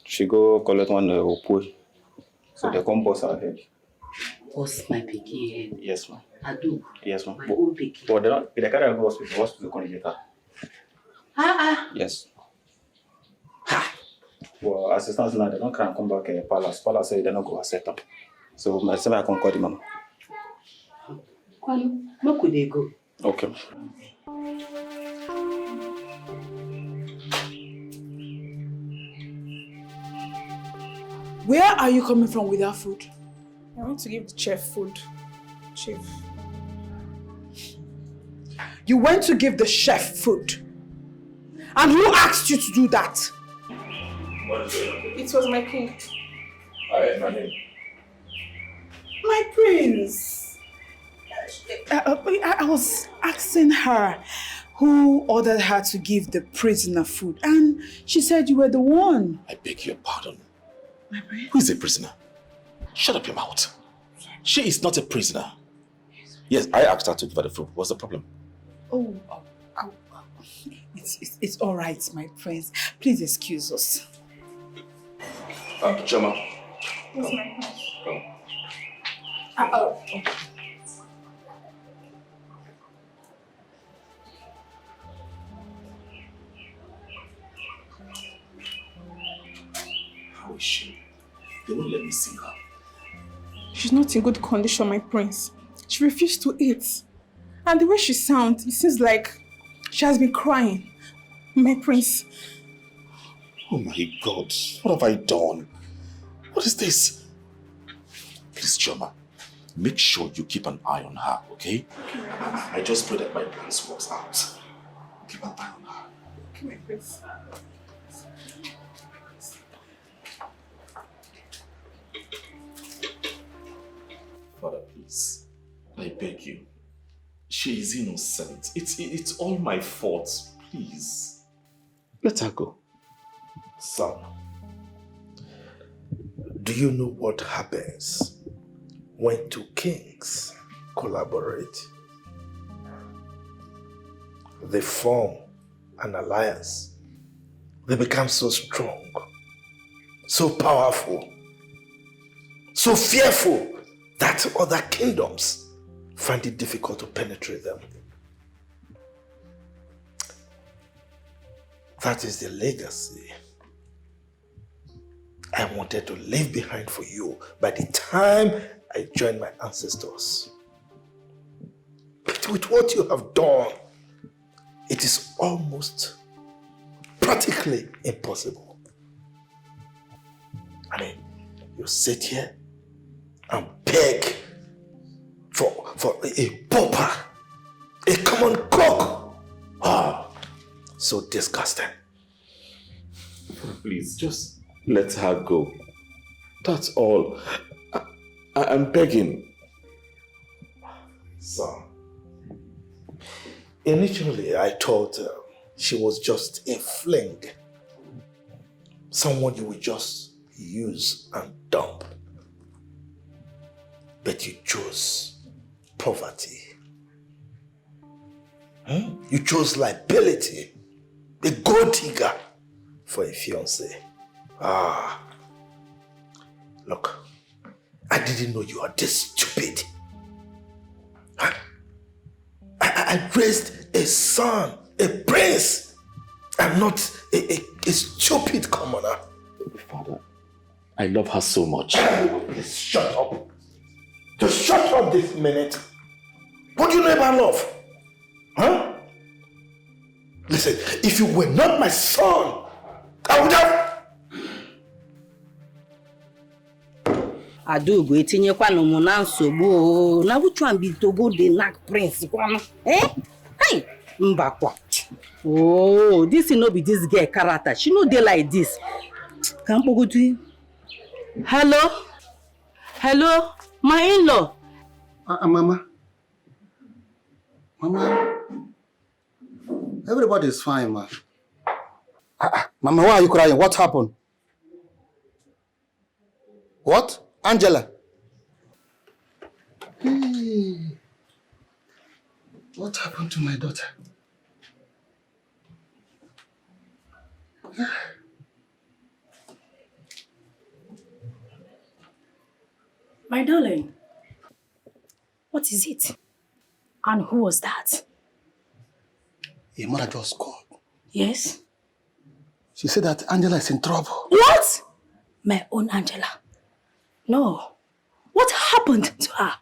she go collect one opui. So they come boss her head. Boss my pikin head? Yes, ma'am. Adu? Yes, ma'am. My own pikin? But they carry her go hospital. Hospital can get her. Yes. Well, as it stands now, they don't try and come back Palace. Palace say they don't go accept them. So I say I can call the mama. Kwanu, no could they go? Okay. Where are you coming from with that food? I want to give the chef food. Chief. You went to give the chef food. And who asked you to do that? It was my king. My name. My prince. I was asking her who ordered her to give the prisoner food. And she said you were the one. I beg your pardon. Who is a prisoner? Shut up your mouth. She is not a prisoner. Yes, I asked her to give her the food. What's the problem? Oh. It's all right, my prince. Please excuse us. Choma. What's my prince? Okay. How is she? They won't let me see her. She's not in good condition, my prince. She refused to eat. And the way she sounds, it seems like she has been crying. My prince. Oh my God, what have I done? What is this? Please, Choma, make sure you keep an eye on her, okay? I just pray that my plans works out. Keep an eye on her. Okay, my prince. Father, please, I beg you. She is innocent. It's all my fault. Please. Let her go. Son, do you know what happens when two kings collaborate? They form an alliance. They become so strong, so powerful, so fearful that other kingdoms find it difficult to penetrate them. That is the legacy I wanted to leave behind for you by the time I joined my ancestors. But with what you have done, it is almost practically impossible. I mean, you sit here and beg for a pauper, a common cook. Oh, so disgusting. Please, just let her go. That's all. I'm begging. Son, initially I thought she was just a fling. Someone you would just use and dump. But you chose poverty. You chose liability. A gold digger for a fiancé. Look, I didn't know you are this stupid. I raised a son, a prince. I'm not a stupid commoner. Father, I love her so much. Just shut up. Just shut up this minute. What do you know about love? Huh? Listen, if you were not my son, I would have... Adugo etinyekwana mu na nsogbu na which one be to go the knack prince kwano hey mbakwa oh this no be this girl character she no dey like this can pogo to hello Hello, my in-law. Mama. Mama. Everybody is fine, ma. Mama, why are you crying? What happened? What? Angela? Hey. What happened to my daughter? My darling, what is it? And who was that? Your mother just called. Yes? She said that Angela is in trouble. What? My own Angela. No. What happened to her?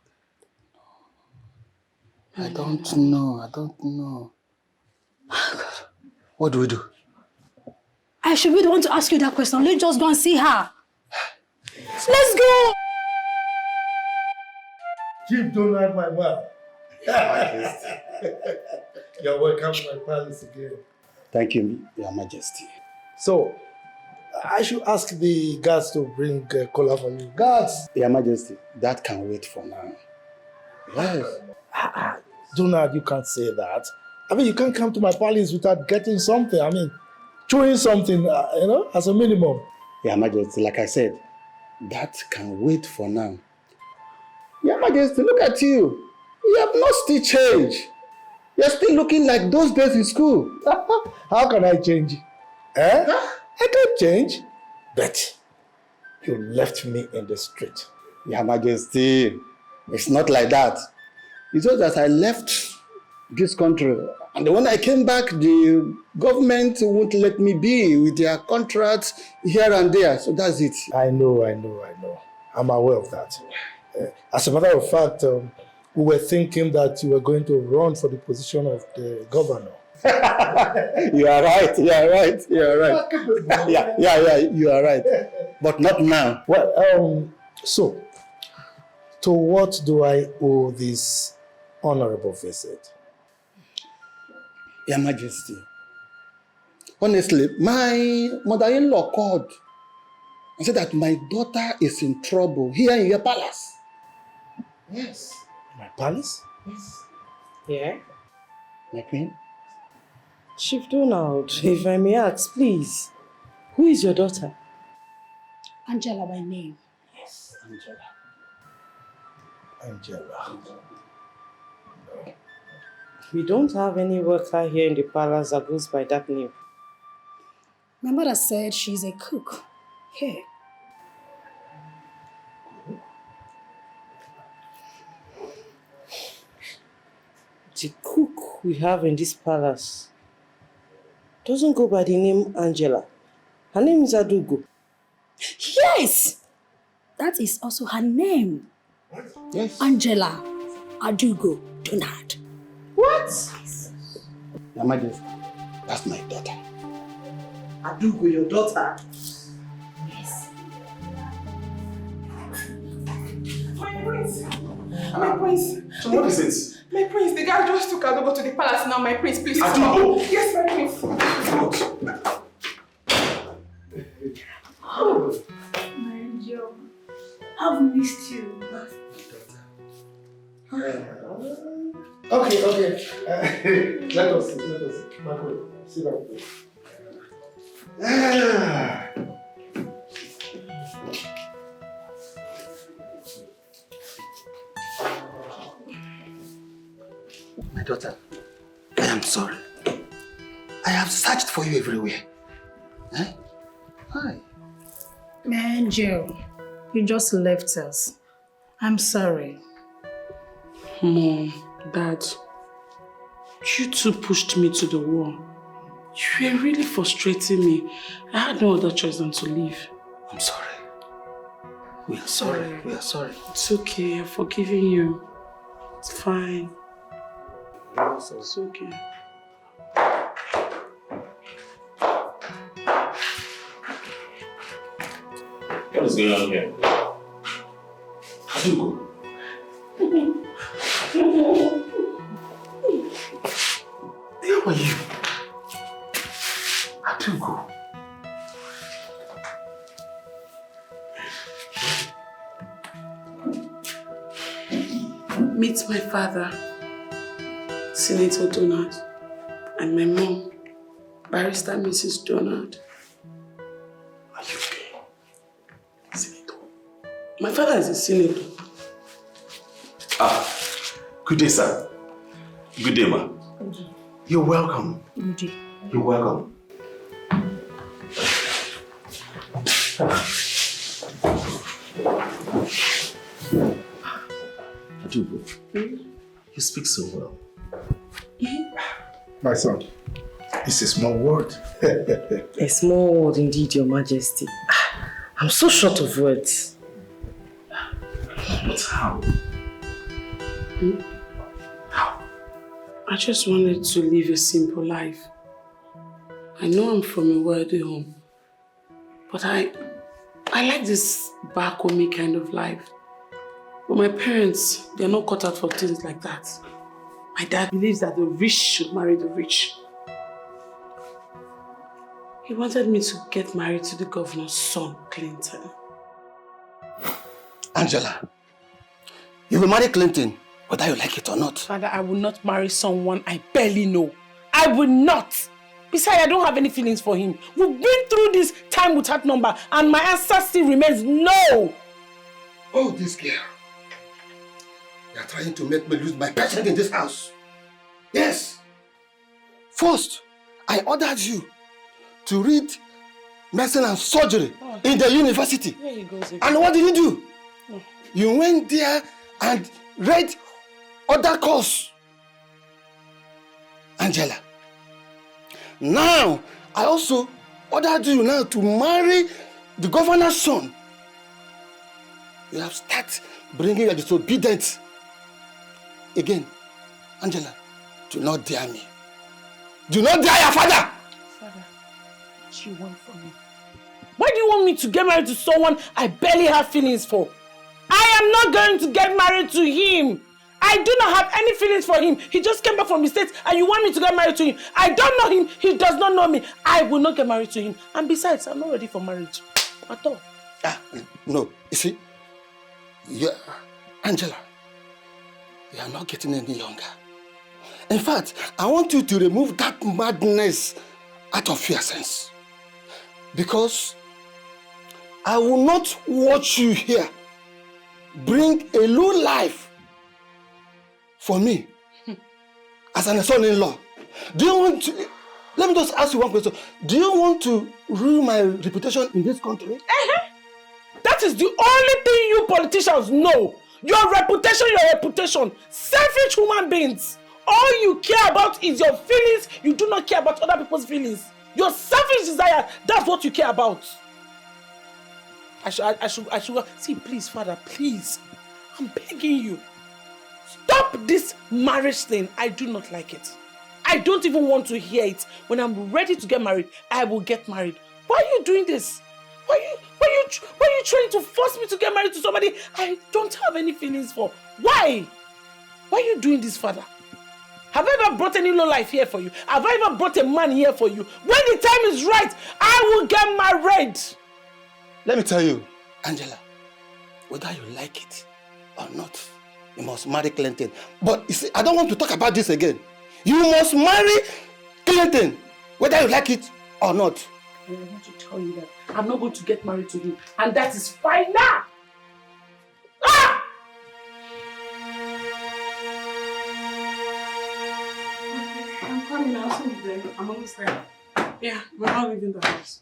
I don't know. What do we do? I should be the one to ask you that question. Let's just go and see her. Let's go! Chief, don't like my man. You're welcome to my palace again. Thank you, Your Majesty. So, I should ask the guards to bring cola for you. Guards! Your Majesty, that can wait for now. Yes. Donald, you can't say that. I mean, you can't come to my palace without getting something. I mean, chewing something, as a minimum. Your Majesty, like I said, that can wait for now. Your Majesty, look at you. You have not still changed. You're still looking like those days in school. How can I change? I can't change. But you left me in the street. Your Majesty, it's not like that. It's just that I left this country. And when I came back, the government won't let me be with their contracts here and there. So that's it. I know. I'm aware of that. As a matter of fact, we were thinking that you were going to run for the position of the governor. You are right. Yeah, you are right. But not now. Well, so, to what do I owe this honorable visit? Your Majesty, honestly, my mother-in-law called and said that my daughter is in trouble here in your palace. Yes. My palace? Yes. Yeah? My queen? Chief Donald, if I may ask, please, who is your daughter? Angela by name. Yes, Angela. We don't have any worker here in the palace that goes by that name. My mother said she's a cook here. The cook we have in this palace doesn't go by the name Angela. Her name is Adugo. Yes! That is also her name. Yes. Angela Adugo Donald. What? Your Majesty, that's my daughter. Adugo, your daughter? Yes. My prince! My prince! So what is it? My prince, the guy just took Adugo to the palace now. My prince, please. Adugo? Yes, my prince. What? Oh, my angel. I've missed you. Okay. Let us sit. My queen, sit down. My daughter, I am sorry. I have searched for you everywhere. Hi. My angel, you just left us. I'm sorry. Mom, Dad, you two pushed me to the wall. You were really frustrating me. I had no other choice than to leave. I'm sorry. We are sorry. It's okay, I've forgiven you. It's fine. It's okay. What is going on here? Adugo. How are you? Adugo. Meet my father, Senator Donald, and my mom, Barrister Mrs. Donald. Are you okay? Senator? My father is a senator. Good day, sir. Good day, ma. You're welcome. You're welcome. Adubo, you speak so well. My son, it's a small word. A small word indeed, Your Majesty. I'm so short of words. But how? How? I just wanted to live a simple life. I know I'm from a wealthy home, but I like this back home kind of life. But my parents, they're not cut out for things like that. My dad believes that the rich should marry the rich. He wanted me to get married to the governor's son, Clinton. Angela, you will marry Clinton, whether you like it or not. Father, I will not marry someone I barely know. I will not. Besides, I don't have any feelings for him. We've been through this time without number, and my answer still remains no. Oh, this girl. You are trying to make me lose my patience in this house. Yes. First, I ordered you to read medicine and surgery in the university. There he goes again. And what did you do? You went there and read other course. Angela. Now, I also ordered you now to marry the governor's son. You have started bringing your disobedience. Again, Angela, do not dare me. Do not dare your father! Father, what do you want from me? Why do you want me to get married to someone I barely have feelings for? I am not going to get married to him. I do not have any feelings for him. He just came back from the States and you want me to get married to him. I don't know him. He does not know me. I will not get married to him. And besides, I'm not ready for marriage at all. No, you see, Angela, you are not getting any younger. In fact, I want you to remove that madness out of your sense. Because I will not watch you here bring a low life for me as an son-in-law. Do you want to, let me just ask you one question. Do you want to ruin my reputation in this country? That is the only thing you politicians know. Your reputation. Selfish human beings. All you care about is your feelings. You do not care about other people's feelings. Your selfish desire, that's what you care about. I should see, please, Father, please. I'm begging you. Stop this marriage thing. I do not like it. I don't even want to hear it. When I'm ready to get married, I will get married. Why are you doing this? Why are you trying to force me to get married to somebody I don't have any feelings for? Why? Why are you doing this, Father? Have I ever brought any low life here for you? Have I ever brought a man here for you? When the time is right, I will get married. Let me tell you, Angela, whether you like it or not, you must marry Clinton. But you see, I don't want to talk about this again. You must marry Clinton, whether you like it or not. I want to tell you that I'm not going to get married to him. And that is fine now. Ah! I'm coming. I'll soon be there. I'm almost there. Yeah, we're not leaving the house.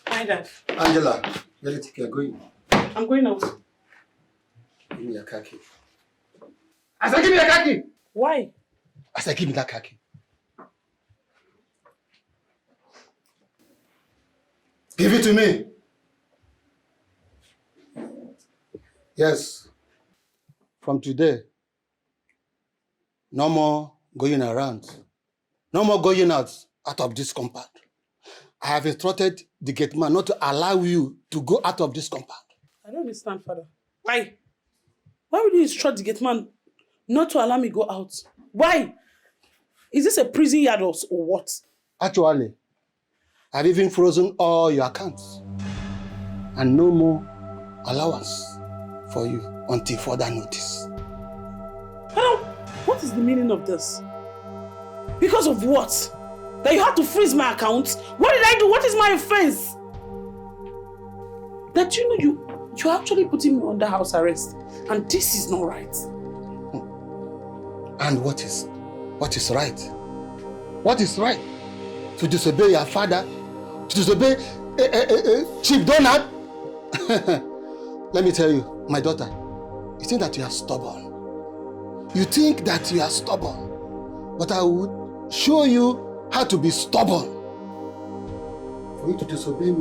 Hi, Dad. Angela, where do you think you're going? I'm going out. Give me your khaki. I said, give me your khaki! Why? I said, give me that khaki. Give it to me. Yes. From today, no more going around. No more going out of this compound. I have instructed the gate man not to allow you to go out of this compound. I don't understand, Father. Why? Why would you instruct the gate man not to allow me go out? Why? Is this a prison yard or what? Actually, I've even frozen all your accounts. And no more allowance for you until further notice. Hello, what is the meaning of this? Because of what? That you had to freeze my account? What did I do? What is my offense? That you're actually putting me under house arrest, and this is not right. And what is right? What is right? To disobey your father? To disobey Chief Donald? Let me tell you, my daughter, you think that you are stubborn. You think that you are stubborn. But I will show you how to be stubborn. For you to disobey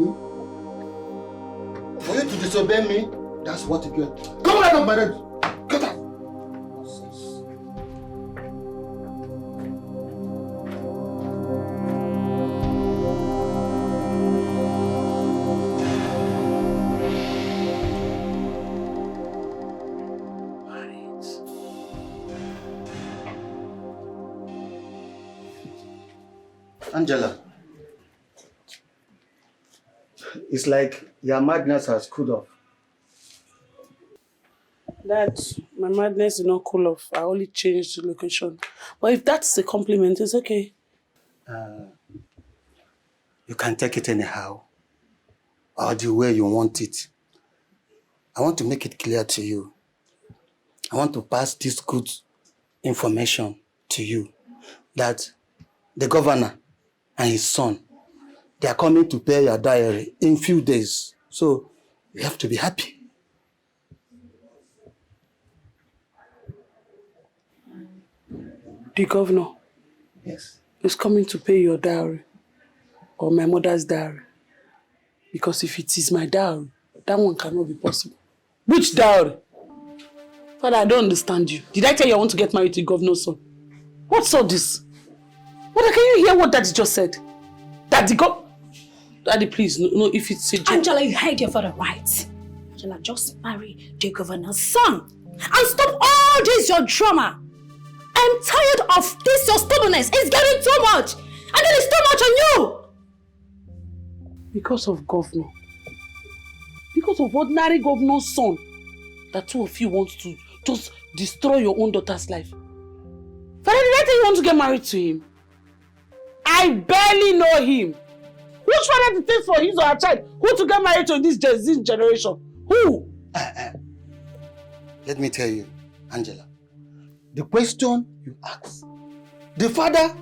me, that's what you get. Come out of my bed! Get out! Angela, it's like your madness has cooled off. Dad, my madness did not cool off. I only changed the location. But if that's a compliment, it's okay. You can take it anyhow, or the way you want it. I want to make it clear to you. I want to pass this good information to you that the governor and his son, they are coming to pay your diary in few days. So you have to be happy. The governor? Yes. Is coming to pay your dowry or my mother's dowry. Because if it is my dowry, that one cannot be possible. Which dowry? Father, I don't understand you. Did I tell you I want to get married to the governor's son? What's all this? Mother, can you hear what Daddy just said? Daddy, Daddy, please, no, if it's a joke. Angela, you heard your father right. Angela, just marry the governor's son. And stop all this your drama. I'm tired of this your stubbornness. It's getting too much. And then it's too much on you. Because of governor. Because of ordinary governor's son. That two of you want to just destroy your own daughter's life. Father, did I tell you want to get married to him? I barely know him. Which father to take for his or her child? Who to get married to in this generation? Who? Let me tell you, Angela. The question you ask, the father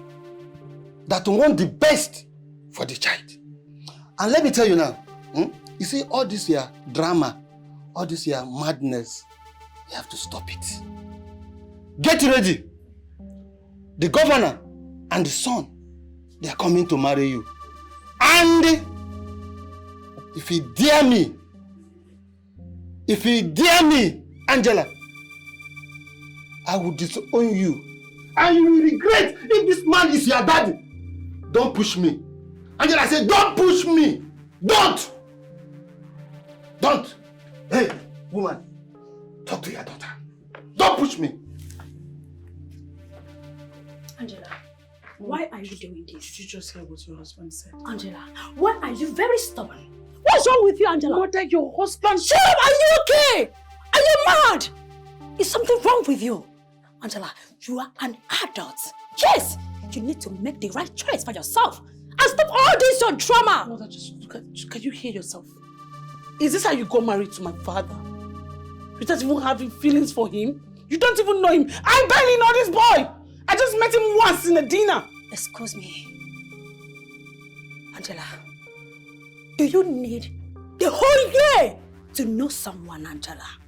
that wants the best for the child. And let me tell you now, you see all this here drama, all this here madness, you have to stop it. Get ready. The governor and the son, they are coming to marry you. And if you dare me, Angela, I will disown you. And you will regret if this man is your daddy. Don't push me. Angela said, don't push me. Don't. Hey, woman, talk to your daughter. Don't push me. Angela, why are you doing this? Did you just hear what your husband said? Angela, why are you very stubborn? What's wrong with you, Angela? Mother, your husband... Shut up! Are you okay? Are you mad? Is something wrong with you? Angela, you are an adult. Yes! You need to make the right choice for yourself. And stop all this your drama! Mother, can you hear yourself? Is this how you got married to my father? Without even having feelings for him? You don't even know him. I barely know this boy! I just met him once in a dinner. Excuse me. Angela, do you need the whole year to know someone, Angela?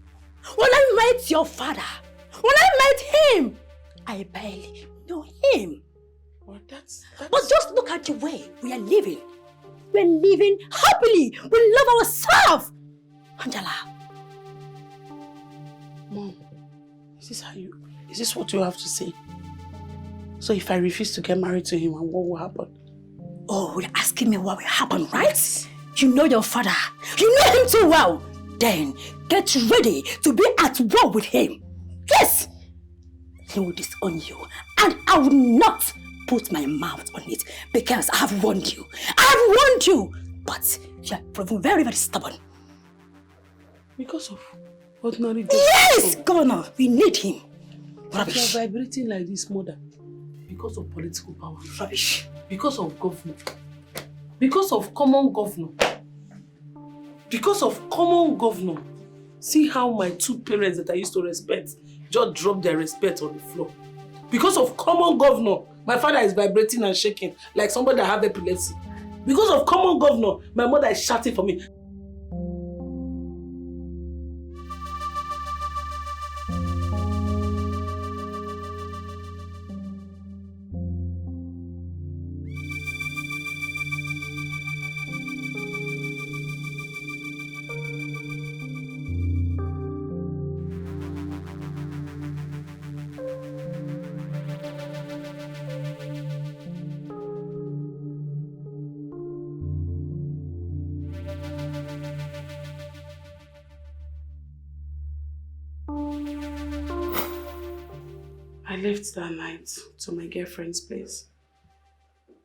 When I met your father, when I met him, I barely know him. Well, that's... But just look at the way we are living. We're living happily. We love ourselves. Angela. Mom, is this what you have to say? So if I refuse to get married to him, what will happen? Oh, you're asking me what will happen, right? You know your father. You know him too well. Then get ready to be at war with him. Yes! He will disown you. And I will not put my mouth on it because I have warned you. I have warned you. But you are proven very, very stubborn. Because of Ordinary job. Yes, Governor, we need him. Rubbish. You are vibrating like this, mother. Because of political power. Rubbish. Because of governor. Because of common governor. Because of common governor. See how my two parents that I used to respect just dropped their respect on the floor. Because of common governor, my father is vibrating and shaking like somebody that have epilepsy. Because of common governor, my mother is shouting for me. I left that night to my girlfriend's place.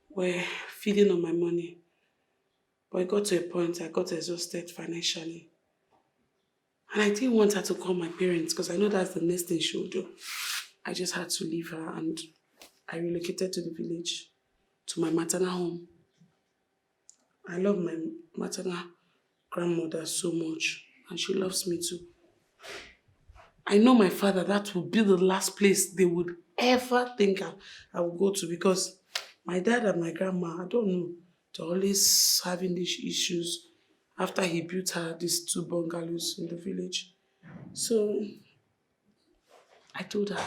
We're feeding on my money. But it got to a point I got exhausted financially. And I didn't want her to call my parents because I know that's the next thing she would do. I just had to leave her and I relocated to the village, to my maternal home. I love my maternal grandmother so much and she loves me too. I know my father, that would be the last place they would ever think I would go to because my dad and my grandma, I don't know, they're always having these issues after he built her these 2 bungalows in the village. So I told her,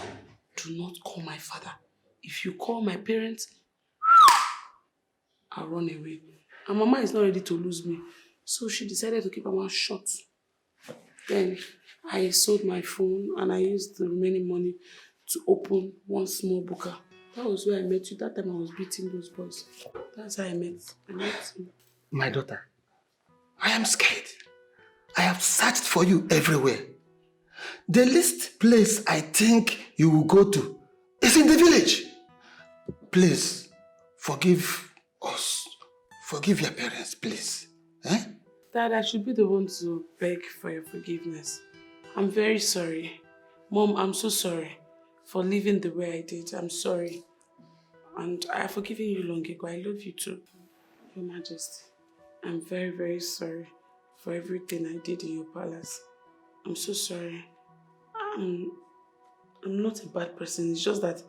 do not call my father. If you call my parents, I'll run away. And Mama is not ready to lose me. So she decided to keep her mouth shut. Then I sold my phone and I used the remaining money to open one small booker. That was where I met you. That time I was beating those boys. That's how I met you. My daughter, I am scared. I have searched for you everywhere. The least place I think you will go to is in the village. Please, forgive us. Forgive your parents, please. Eh? Dad, I should be the one to beg for your forgiveness. I'm very sorry. Mom, I'm so sorry for living the way I did. I'm sorry. And I have forgiven you long ago. I love you too, Your Majesty. I'm very, very sorry for everything I did in your palace. I'm so sorry. I'm not a bad person. It's just that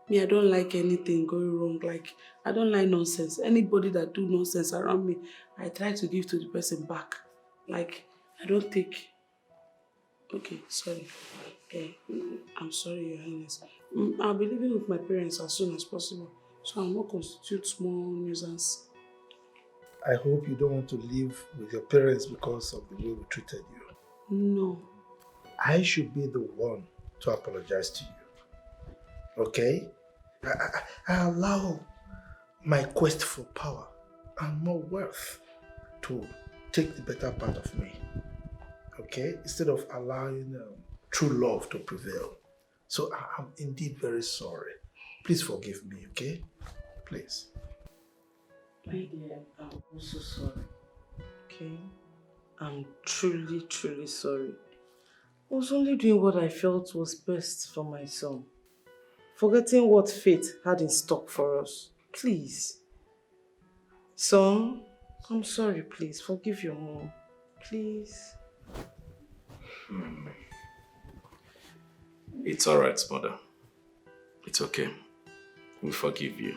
me, I don't like anything going wrong. Like, I don't like nonsense. Anybody that do nonsense around me, I try to give to the person back. Like, I don't take... Okay, sorry. Okay, I'm sorry, Your Highness. I'll be living with my parents as soon as possible, so I'll not constitute small nuisance. I hope you don't want to live with your parents because of the way we treated you. No. I should be the one to apologize to you. Okay? I allow my quest for power and more wealth to take the better part of me. Okay? Instead of allowing true love to prevail. So I'm indeed very sorry. Please forgive me, okay? Please. My dear, I'm also sorry. Okay? I'm truly, truly sorry. I was only doing what I felt was best for my son. Forgetting what fate had in stock for us. Please. Son, I'm sorry, please. Forgive your mom. Please. It's alright, mother. It's okay. We forgive you.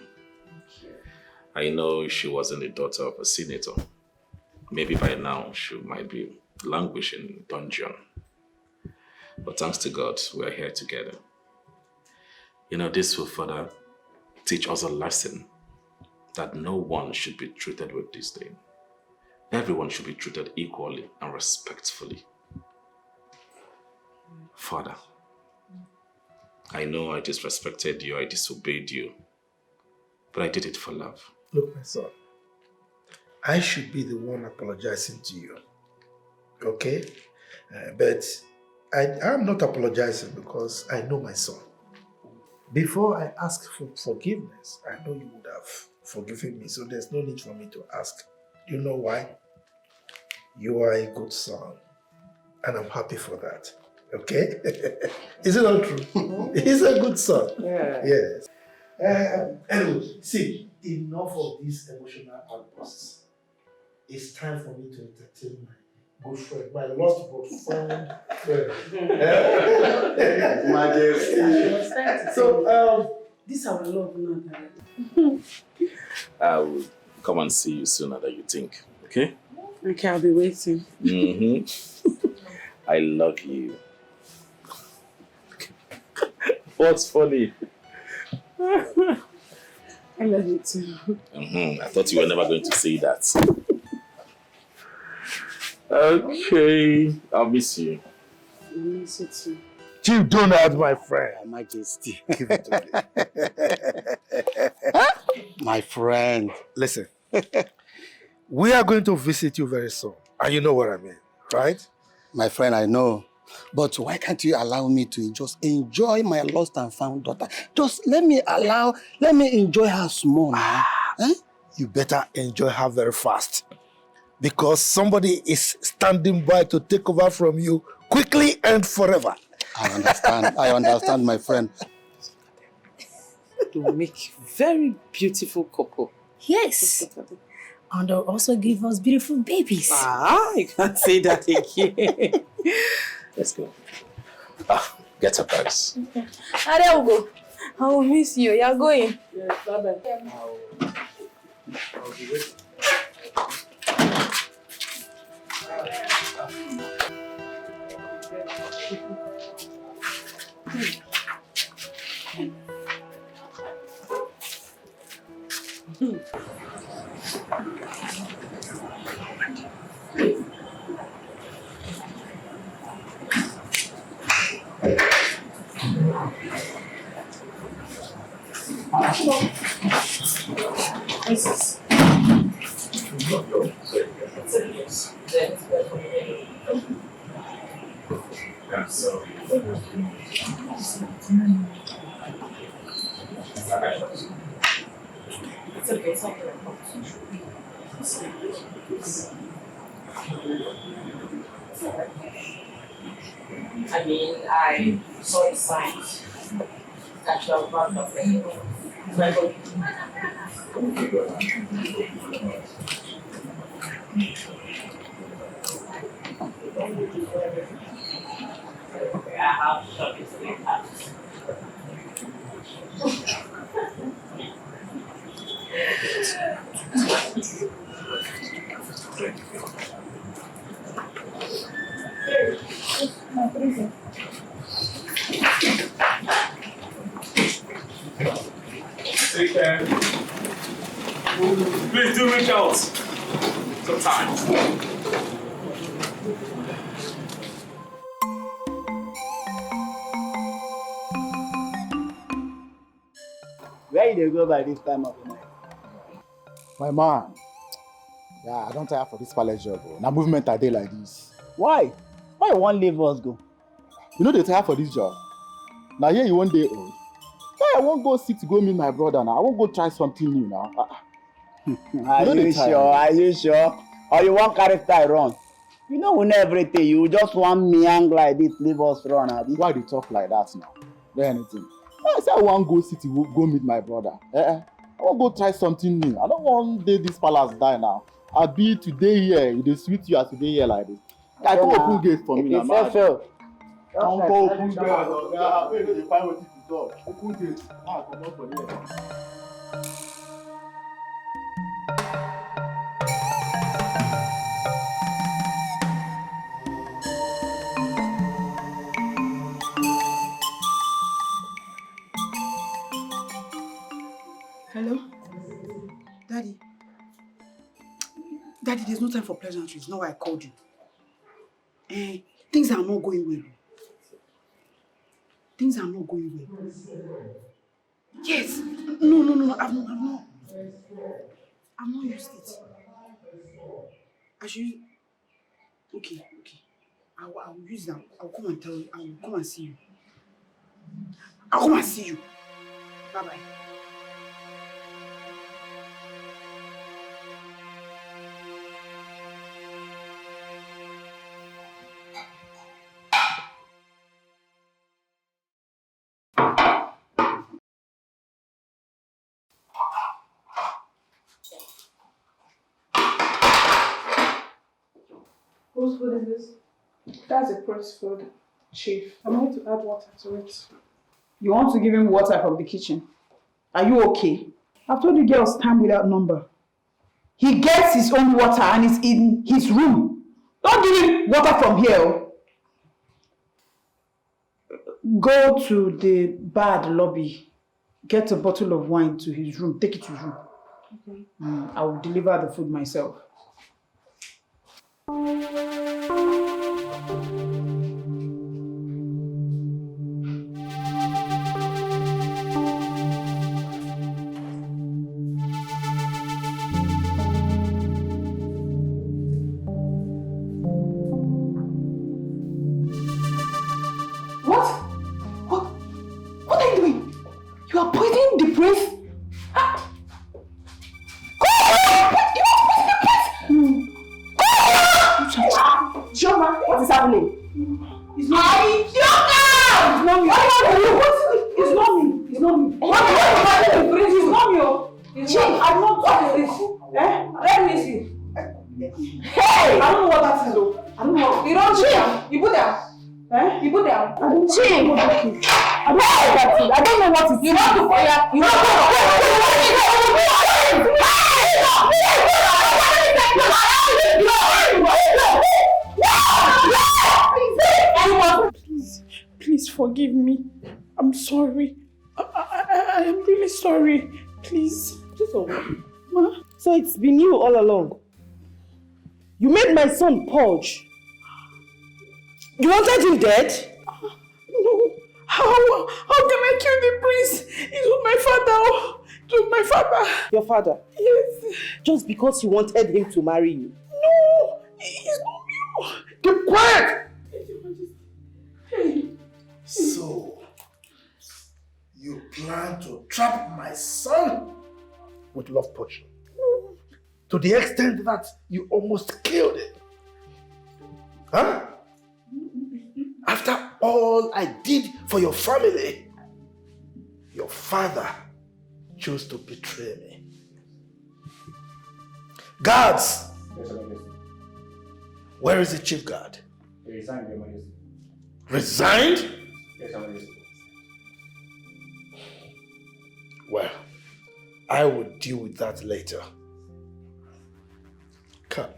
I know she wasn't the daughter of a senator. Maybe by now she might be languishing in a dungeon. But thanks to God, we're here together. You know, this will further teach us a lesson that no one should be treated with disdain. Everyone should be treated equally and respectfully. Father, I know I disrespected you, I disobeyed you, but I did it for love. Look, my son, I should be the one apologizing to you, okay? But I'm not apologizing because I know my son. Before I ask for forgiveness, I know you would have forgiven me, so there's no need for me to ask. You know why? You are a good son. And I'm happy for that. Okay? Is it not true? He's a good son. Yeah. Yes. Anyway, see, enough of these emotional outbursts. It's time for me to entertain my good friend, my lost but found friend. Majesty. So, this our love now. I will come and see you sooner than you think. Okay? Okay, I'll be waiting. I love you. What's funny? I love you too. I thought you were never going to say that. Okay, I'll miss you. I miss you too. Chief Donald, my friend. Your Majesty. Give it to me. My friend. Listen, we are going to visit you very soon. And you know what I mean, right? My friend, I know. But why can't you allow me to just enjoy my lost and found daughter? Just let me enjoy her small now. You better enjoy her very fast. Because somebody is standing by to take over from you quickly and forever. I understand, my friend. To make very beautiful couple. Yes. And they'll also give us beautiful babies. You can't say that again. Let's go. Get up, guys. I will go. I will miss you. You're going. Yes, bye-bye. I'll be waiting. I mean, I saw the signs. Actual part of it. I have shot it with that. Take care. Please do reach out sometimes. Where you dey go by this time of the night? My man, yeah, I don't tire for this palace job. Now movement a day like this. Why? Why you wan leave us go? You know they tire for this job. Now here you one day old. Yeah, I won't go sick to go meet my brother now. I won't go try something new now. Are you sure? Are you sure? Or you wan carry style run? You know we know everything. You just want me hang like this, leave us run. Why do you talk like that now? There anything? I say I want go city go meet my brother. I want go try something new. I don't want this palace die now. I be today here. It is sweet you as today here like this. I go open gate for me now. Fail. Don't go open gate. Yeah, wait, you find what to talk. Open gate. Now come up for here. Hello? Daddy? Daddy, there's no time for pleasantries. Now I called you. Things are not going well. Things are not going well. Yes. No. I've not used it. I should. Okay. I will use them. I'll come and tell you. I will come and see you. I'll come and see you. Bye-bye. Whose food is this? That's a press food, Chief. I'm going to add water to it. You want to give him water from the kitchen? Are you okay? I've told you girls time without number. He gets his own water and it's in his room. Don't give him water from here. Go to the bar at the lobby. Get a bottle of wine to his room. Take it to his room. Okay. I will deliver the food myself. What are you doing? You are poisoning the prince? Chioma, what is happening? It's not me. It's not me. It's not me. It's not me. What is happening? Prince, it's not me. It's not. I'm not. What is this? Let me see. Hey! I don't know what that is though. I don't know. You don't cheat. You put down. You put down. I don't cheat. I don't know what that is. I don't know what it is. You want to fire. You want Please forgive me. I'm sorry. I am really sorry. Please. Ma? So it's been you all along. You made my son purge. You wanted him dead? No. How can I kill the prince? It was my father. It was my father. Your father? Yes. Just because you wanted him to marry you? No. He's not me. Keep quiet! So, you plan to trap my son with love potion? To the extent that you almost killed him? Huh? After all I did for your family, your father chose to betray me. Guards! Where is the chief guard? He resigned, Your Majesty. Resigned? Yes, Your Majesty. Well, I will deal with that later. Come.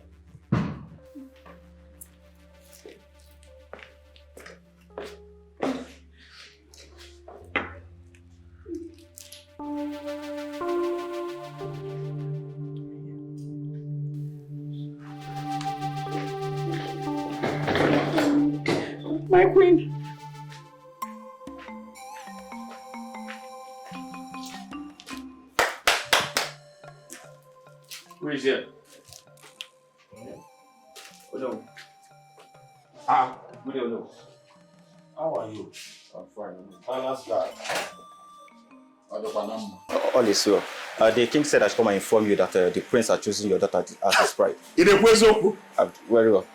My queen. Who is here? Ojo. Ah, good Ojo. How are you? I'm fine. Palace guard. All is well. The king said I should come and inform you that the prince are choosing your daughter as his bride. In the question? Very well.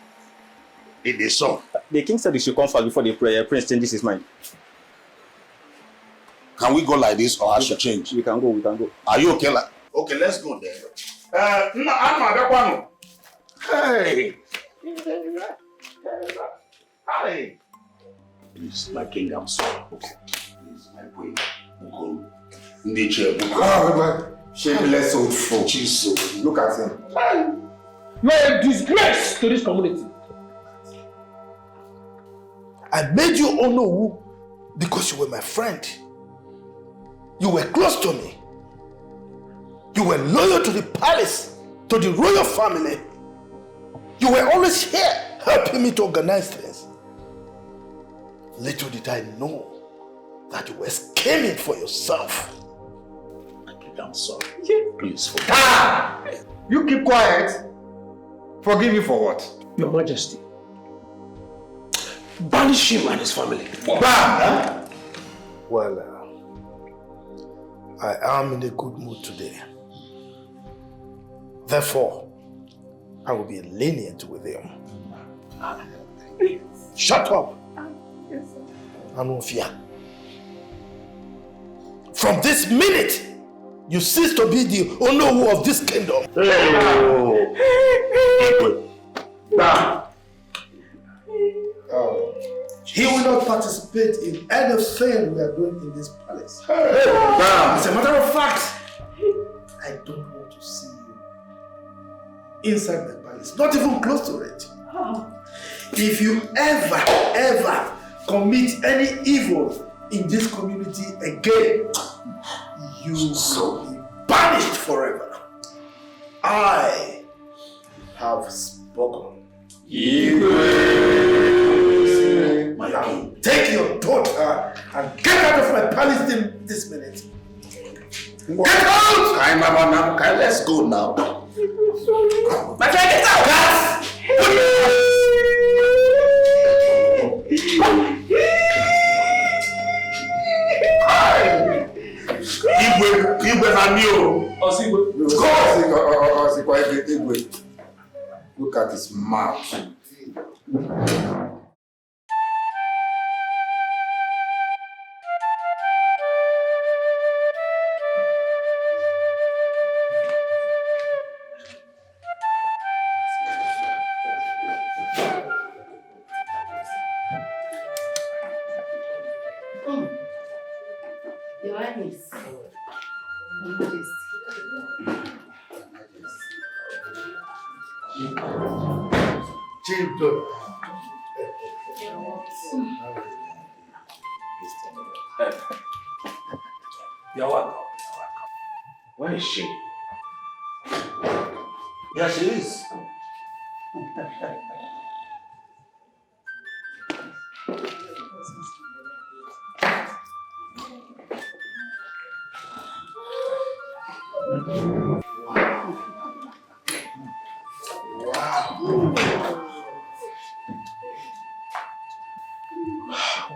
In the song? The king said you should come first before the prince changes his mind. Can we go like this or I should change? We can go. Are you okay? Okay, let's go there. Hey! Hi! Please, my king, I'm sorry. Okay. Please, my queen. Shameless old fool. Jesus. Look at him. You are a disgrace to this community. I made you Onowu because you were my friend. You were close to me. You were loyal to the palace, to the royal family. You were always here helping me to organize things. Little did I know that you were scheming for yourself. I'm sorry. Please forgive me. You keep quiet. Forgive me for what? Your Majesty. Banish him and his family. Well, I am in a good mood today. Therefore, I will be lenient with him. Shut up! Yes, sir. Anufia. From this minute, you cease to be the Onowu of this kingdom. He will not participate in anything we are doing in this palace. As a matter of fact, I don't want to see you inside the palace, not even close to it. If you ever commit any evil in this community again, you will be banished forever. I have spoken. Now, take your daughter and get out of my palace this minute. Get out! Let's go now. My friend, get out! Igwe look at his mouth. Your Highness. You're welcome. Where is she? Yeah, she is.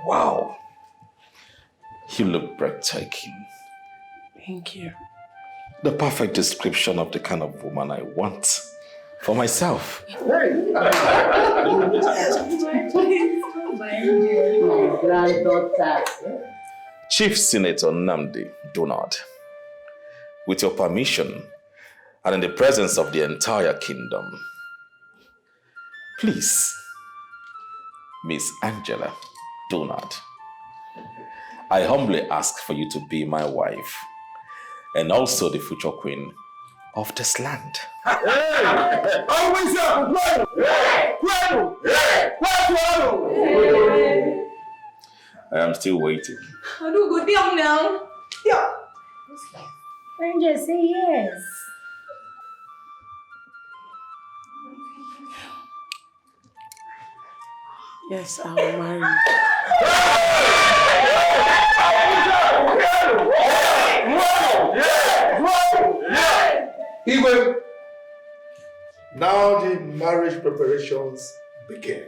Wow. You look breathtaking. Thank you. The perfect description of the kind of woman I want for myself. Granddaughter. Chief Senator Nnamdi Donald, with your permission and in the presence of the entire kingdom, please, Miss Angela Donald, I humbly ask for you to be my wife and also the future queen of this land. I am still waiting. I do go down now. Yeah. Angel, say yes. Yes, I will marry you. Now the marriage preparations begin.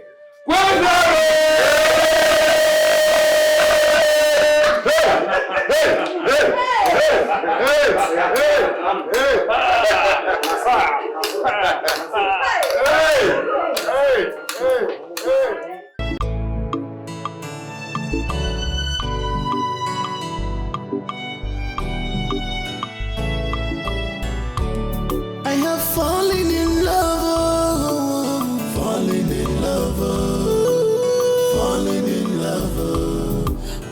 I have fallen in love, fallen in love, fallen in love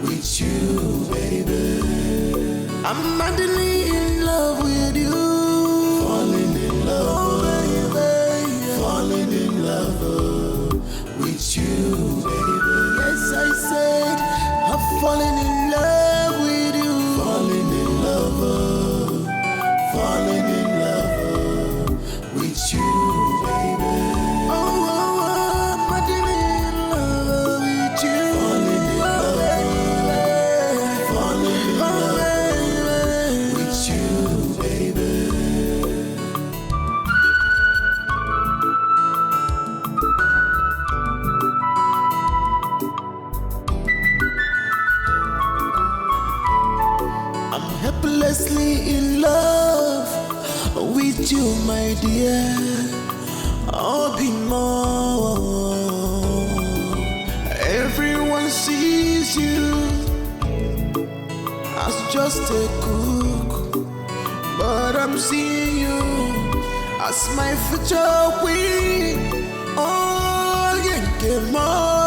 with you, baby. I'm madly in love with you, fallen in love, baby, fallen in love with you, baby. Yes, I said I've fallen in love with you, fallen in love, fallen in love with you, baby. Oh, oh, oh, madly in love with you, fallen in love, fallen in love with you, baby. I'm helplessly in love with you, my dear. I'll be more. Everyone sees you as just a cook, but I'm seeing you as my future queen. Oh, you get more.